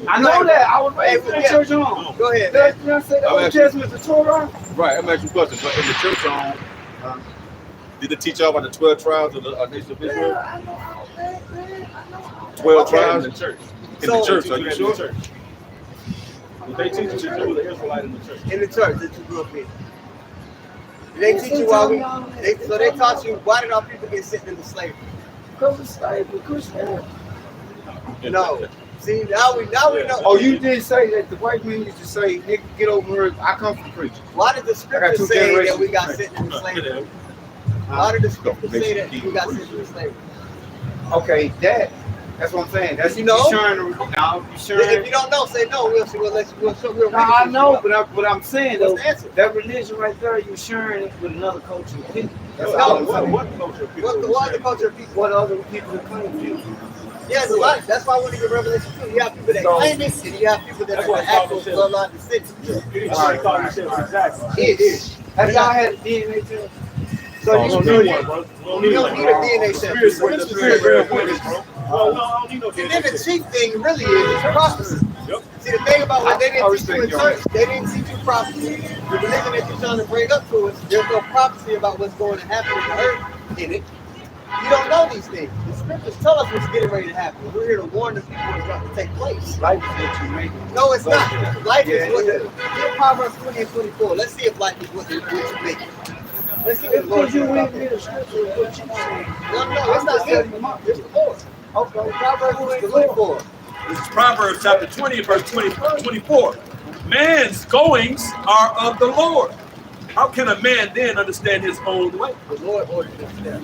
I know that. I was raised in the church home. Go ahead, Did man. I say that Old Testament, the Torah? Right, I'm asking you a question. But in the church home, did it teach y'all about the 12 tribes of the nation of Israel? Yeah, I know all that, man. I know all 12 In tribes the church. in the church. Are you In sure? the church. They teach you to do the Israelite in the church. In the church that you grew up in. They teach you so they taught you why did our people get sent into slavery? Because it's slavery, Christianity. No. See, now we know. Oh, you did say that the white man used to say, nigga, get over here. I come from preaching. Why did the I got scripture two say that generations. we got sent into slavery? Why did the scripture say that we got sent into slavery? Okay, that's what I'm saying. That's You know? You sure? If you don't know, say no. We'll let you. We'll No, I know, but what I'm saying though, What's the answer? that religion right there, you're sharing it with another culture of people. That's No, all I'm saying. What culture of people? What the culture of people? What other people are claiming? Yeah, there's a lot. That's why when you get Revelation 2, you have people that claim it, and you have people that That's are what the actual Bible says. bloodline descendants. You already call yourself exactly. It is. Have y'all had a DNA test? So We you don't know need one, bro. We you don't don't need need a one. DNA test. Spirit, the spirit realm witness, bro. Well, no, I don't need no And DNA then the test. chief thing really is prophecy. Yep. See, the thing about what they I didn't teach you in respect church, they didn't teach you prophecy. The religion that you're trying to bring up to us, there's no prophecy about what's going to happen in the earth in it. You don't know these things. The scriptures tell us what's getting ready to happen. We're here to warn the people what's going to take place. Life is what you make it. No, it's not. Life Yeah, is what it get Proverbs 20 and 24. Let's see if life is what you make it. Let's see what the Lord Because you says about went that. with the scripture is what you saying. No, it's not me. It's the Lord. Okay, Proverbs 20 and 24. This is Proverbs chapter 20 verse 24. Man's goings are of the Lord. How can a man then understand his own way? The Lord ordered this step.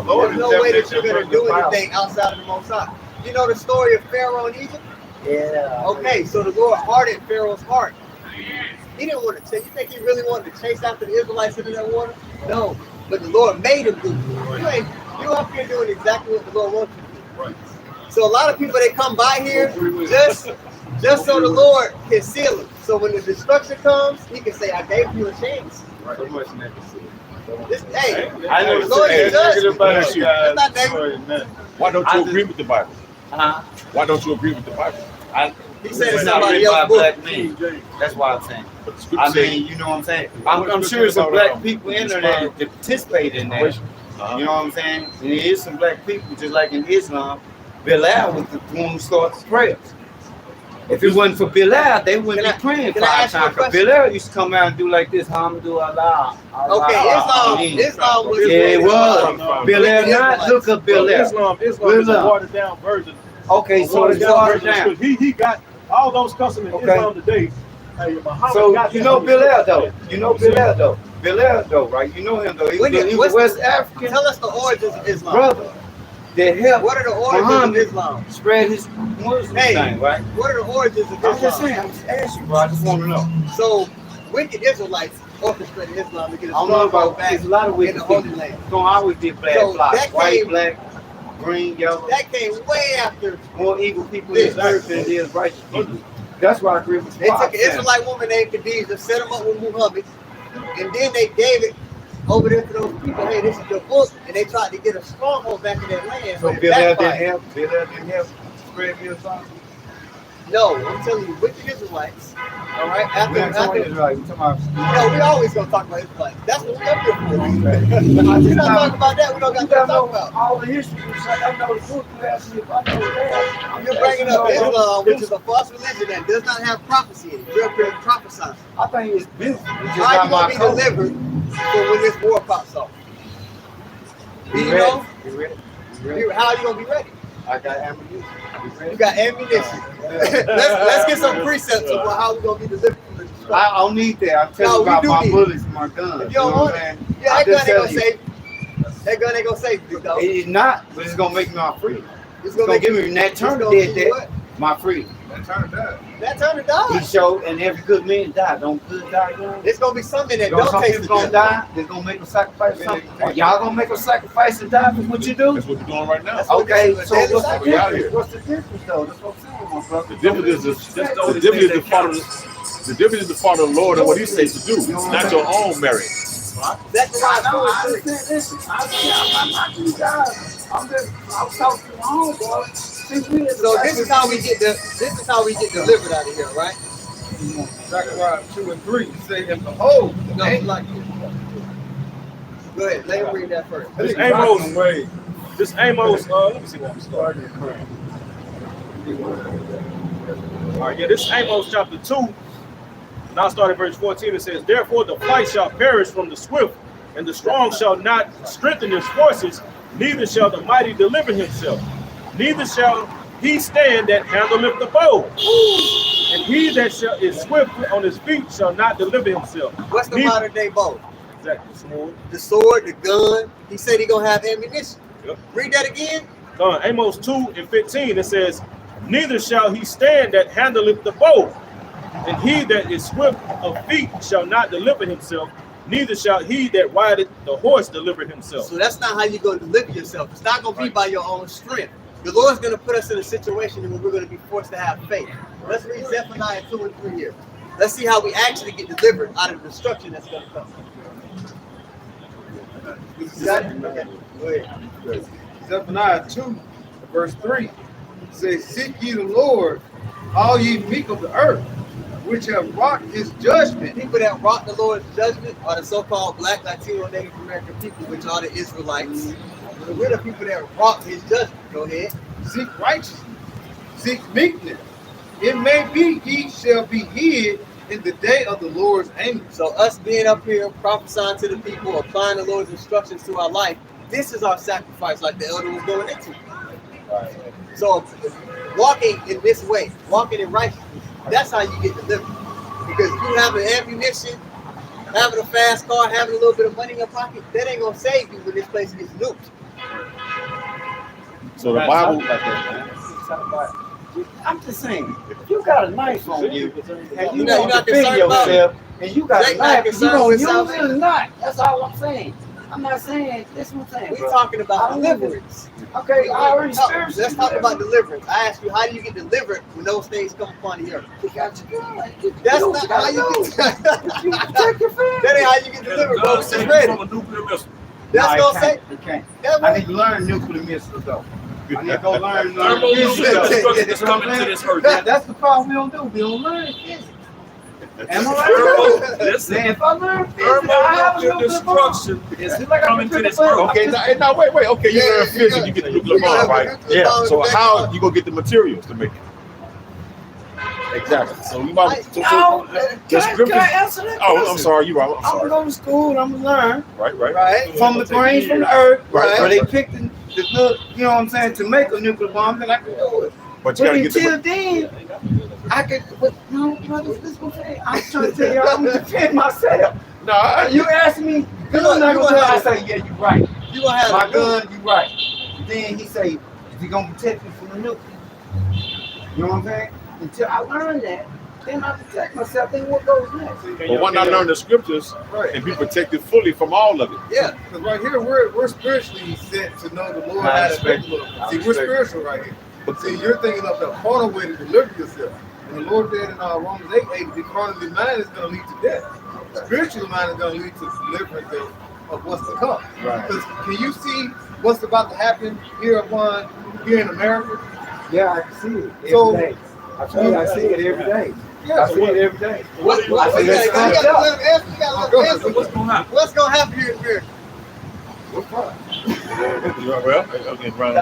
Lord There's is no way that definitely you're going to do anything outside of the Most High. You know the story of Pharaoh in Egypt? Yeah. Okay, so the Lord hardened Pharaoh's heart. He didn't want to chase. You think he really wanted to chase after the Israelites into that water? No. But the Lord made him do it. You up here doing exactly what the Lord wants you to do. Right. So a lot of people, they come by here just so the Lord can seal them. So when the destruction comes, he can say, I gave you a chance. So much negative. Hey, I know the Lord is negative about just. you That's guys. not negative. Why don't you agree with the Bible? Huh? Why don't you agree with the Bible? He said it's It's not somebody written by else's book. black men. That's why I'm saying. But the scripture I says, mean, you know what I'm saying? I'm sure there's some black people in there that participate in that. You know what I'm saying? And there is some black people, just like in Islam. Bilal was the one who started the prayers. If it wasn't for Bilal, they wouldn't Can be praying can I 5 ask you a times. 'Cause question? Bilal used to come out and do like this, Alhamdulillah. Okay, Islam was. Yeah, it was. Bilal, not look up Bro, Bilal. Islam is a watered down version. Okay, so it's watered down. He got all those customs in Okay. Islam today. Hey, Muhammad So got you them. know Bilal though. You know Bilal though. Bilal though, right? You know him though. He was What's- West African Tell us the origins of Islam. brother that helped What are the origins Muhammad of Islam? spread his Muslim Hey. thing, right? What are the origins of I'm just Islam? saying, I'm just asking, bro. I just want to know. So, wicked Israelites orchestrated Islam to get a I don't know stronghold about back there's a lot of in wicked the people. Holy Land. Don't always be black So flies, that white, came- black, green, yellow. That came way after More evil people in this earth than it is righteous people. That's why I agree with they you. took an Israelite woman named Khadijah, set them up with Muhammad, and then they gave it over there to those people. Hey, this is your book, and they tried to get a stronghold back in that land. So but it Bilal backfired. didn't help spread Islam. No, I'm telling you, wicked Israelites. All right, We're not talking after Israel, we're talking no, we always gonna talk about Israelites. That's what we up here for. about. We're not talking about that. We don't got You to gotta talk know about. all the history. I know the book. You ask me if I know that. You're bringing up Islam, which is a false religion that does not have prophecy in it. You're up here prophesying. I think it's business. It's just How are not you my gonna be code. delivered for when this war pops off? Do You you ready? know? You ready? You ready? How are you gonna be ready? I got ammunition. You ready? You got ammunition. let's get some precepts of how we gonna be delivered from the destruction. I don't need that. I'm telling No, you we about do my need bullets and my guns. If you don't know want what I'm it, saying? yeah, I'm that gun just ain't gonna telling you. save you. That gun ain't gonna save you, though. It's not, but it's gonna make me my freedom. It's It's gonna give me that it's turn gonna did give you that. what? My freedom. That turned out. That turn to die. He showed, and every good man die. Don't good die young. It's gonna be something that Some don't taste people the gonna death. die. They're gonna make a sacrifice. For something. Or y'all gonna make a sacrifice and die for what you do? that's what we're doing right now. That's what Okay, this is, so a daily what's the sacrifice. out here. difference? What's the difference though? That's what I'm saying, my brother. The difference is the the difference is things the that follow the difference is to follow the Lord and what He says to do. It's not your own merit. Zechariah I know, 2 I and 3. understand. Listen, I'm not you guys. I'm talking to my homeboy. So this is how we get delivered out of here, right? Zechariah 2 and 3 say, and behold, No, like go ahead, let him read that first. This Hey, Amos, way. this Amos, let me see what I'm starting. All right, yeah, this is Amos chapter 2. Now start at verse 14. It says, therefore the fight shall perish from the swift, and the strong shall not strengthen his forces, neither shall the mighty deliver himself. Neither shall he stand that handleth the bow. And he that is swift on his feet shall not deliver himself. What's the Neither- modern day bow? Exactly, smooth. The sword, the gun. He said he gonna have ammunition. Yep. Read that again. Amos 2 and 15, it says, neither shall he stand that handleth the bow, and he that is swift of feet shall not deliver himself, neither shall he that rideth the horse deliver himself. So that's not how you gonna deliver yourself. It's not gonna be by your own strength. The Lord's gonna put us in a situation where we're gonna be forced to have faith. Let's read Zephaniah 2 and 3 here. Let's see how we actually get delivered out of the destruction that's gonna come. You got it? Okay. Go ahead. Zephaniah 2, verse 3 says, seek ye the Lord, all ye meek of the earth, which have wrought his The judgment. people that wrought the Lord's judgment are the so-called Black, Latino, Native American people, which are the Israelites. We're the people that wrought his judgment. Go ahead. Seek righteousness, seek meekness. It may be ye shall be hid in the day of the Lord's anger. So us being up here prophesying to the people, applying the Lord's instructions to our life, this is our sacrifice, like the elder was going into. So walking in this way, walking in righteousness, that's how you get delivered. Because you having ammunition, having a fast car, having a little bit of money in your pocket, that ain't gonna save you when this place gets nuked. So the Bible, I'm just saying, if you got a knife on you, and you You're want not to defend concerned about yourself, and you got Jake a not knife, you concerned gonna with use salvation. it or not? That's all I'm saying. I'm not saying this one thing, We're bro. talking about I don't know. deliverance. Okay, I already experienced Let's talk about deliverance. I asked you, how do you get delivered when those things come upon the earth? You got your gun. That's do not what how you you gotta get. do. You protect your family. That ain't how you get delivered, bro. It's ready. From a nuclear missile. That's No, gonna say. it can't. That I way. need to learn nuclear missiles though. I need to go learn. Thermonuclear destruction is coming to this earth. That's the problem we don't do. We don't learn physics. Am I right? Listen, Man, if I learn physics, I have a thermonuclear nuclear bomb. destruction is It's like I coming can to pick this a bomb. earth. Okay, now wait. Okay, you learn physics, you get the nuclear bomb, right? Yeah. So how you gonna get the materials to make it? Exactly. So you might. No, the can I answer that? Oh, I'm question? sorry. You're right. I'm I'm gonna sorry. go to school and I'm gonna learn Right. Right. from the brains from the earth, Right, where they right. picked the little, you know what I'm saying, to make a nuclear bomb, then I can do it. But you But gotta get until the. then, I could. But no, brothers, this is what I'm saying. I'm trying to tell you, I'm gonna defend myself. No, You ask me, gun not gonna tell. I say, yeah, you right. You gonna have My a gun, you right. Then he say, is he gonna protect me from the nuclear? You know what I'm saying? Until I learn that, then I protect myself. Then what goes next? but why not learn the scriptures and be protected fully from all of it? Yeah. Because right here, we're spiritually sent to know the Lord I how to respect make love. I See, we're respect spiritual right here. But see, you're thinking of the carnal way to deliver yourself. And the Lord said in Romans 8, the carnally mind is going to lead to death. Spiritual mind is going to lead to deliverance of what's to come. Right. Because can you see what's about to happen here in America? Yeah, I can see it every So- day. I tell you, I see it every day. Yeah. I see it every day. What, I think that's fucked up. What's going to happen? What's gonna happen here in America? Well,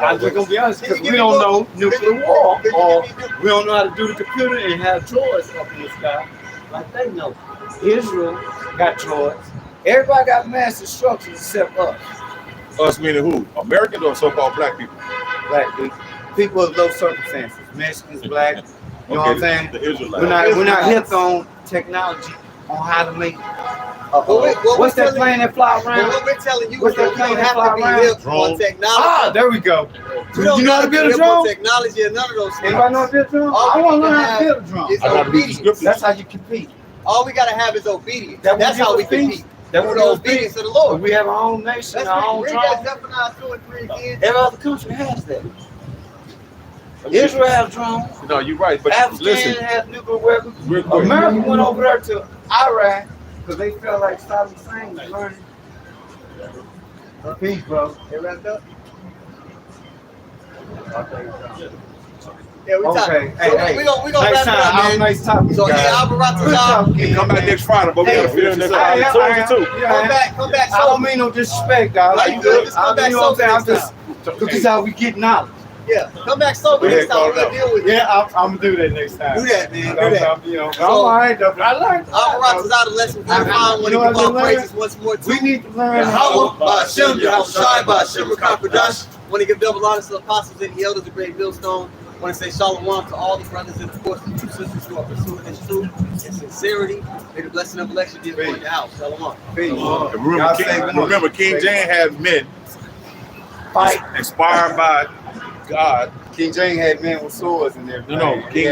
I'm just gonna be honest, because we don't know nuclear war, or we don't know how to do the computer and have droids up in the sky like they know. Israel got droids. Everybody got mass destruction except us, us meaning who? Americans or so-called black people? black people of those circumstances. Mexicans, black. You know what I'm saying? The Israelites. We're not hip on technology on how to make. What What's we're that telling- plane that fly But around? what we're telling you What's is that that we plane don't that have fly to be around? hip on Drone. technology. Ah, there we go. We don't You know how to have to build be a hip on drone? technology and none of those things. Anybody know how to build a drone? All I we want to need learn to how to have build a drone. is I gotta read the obedience. scriptures. That's how you compete. All we gotta have is obedience. That That's will how we give us peace. compete. That Through will the give us obedience peace. of the Lord. We have our own nation, Let's our own read that drone. Zephaniah 2 and 3 again. Every other country has that. Israel has drones. No, you're right. But Afghanistan listen, has nuclear weapons. real quick. America went over there to Iraq because they felt like Saddam Hussein was learning. Peace, bro. It wrapped up? Yeah, we Okay. talking. Hey, So hey. we gonna Next wrap it time, up, man. nice talking. So, to you hey, guys. Alvarado, Good talking, you come back man. next Friday, but we Hey, gotta finish this I out. am. Too. Yeah, Come back I don't sober. mean no disrespect, dog. No, you good. Just come back You know what I'm sober saying? I'm next just, this is how we get knowledge. Yeah, come back sober Go next ahead, time. We're call gonna it deal with it. Yeah, I'm gonna do that next time. Do that, man. Do that. You know, So- all right, though, but I learned. Alvarado is out of lesson 35. I- Want to you know give what all I learned? praises once more too. We need to learn Yahweh, how. Hashem, Yahushai, Hashem, Rakapadash. Want to give double honors to the apostles and the elders of Great Millstone. Want to say shalom to all the brothers and of course the two sisters who are pursuing this truth and sincerity. May the blessing of election be upon your house. Shalom. Peace. And Y'all remember, King James had men fight. inspired by God. King James had men with swords and everything. No, King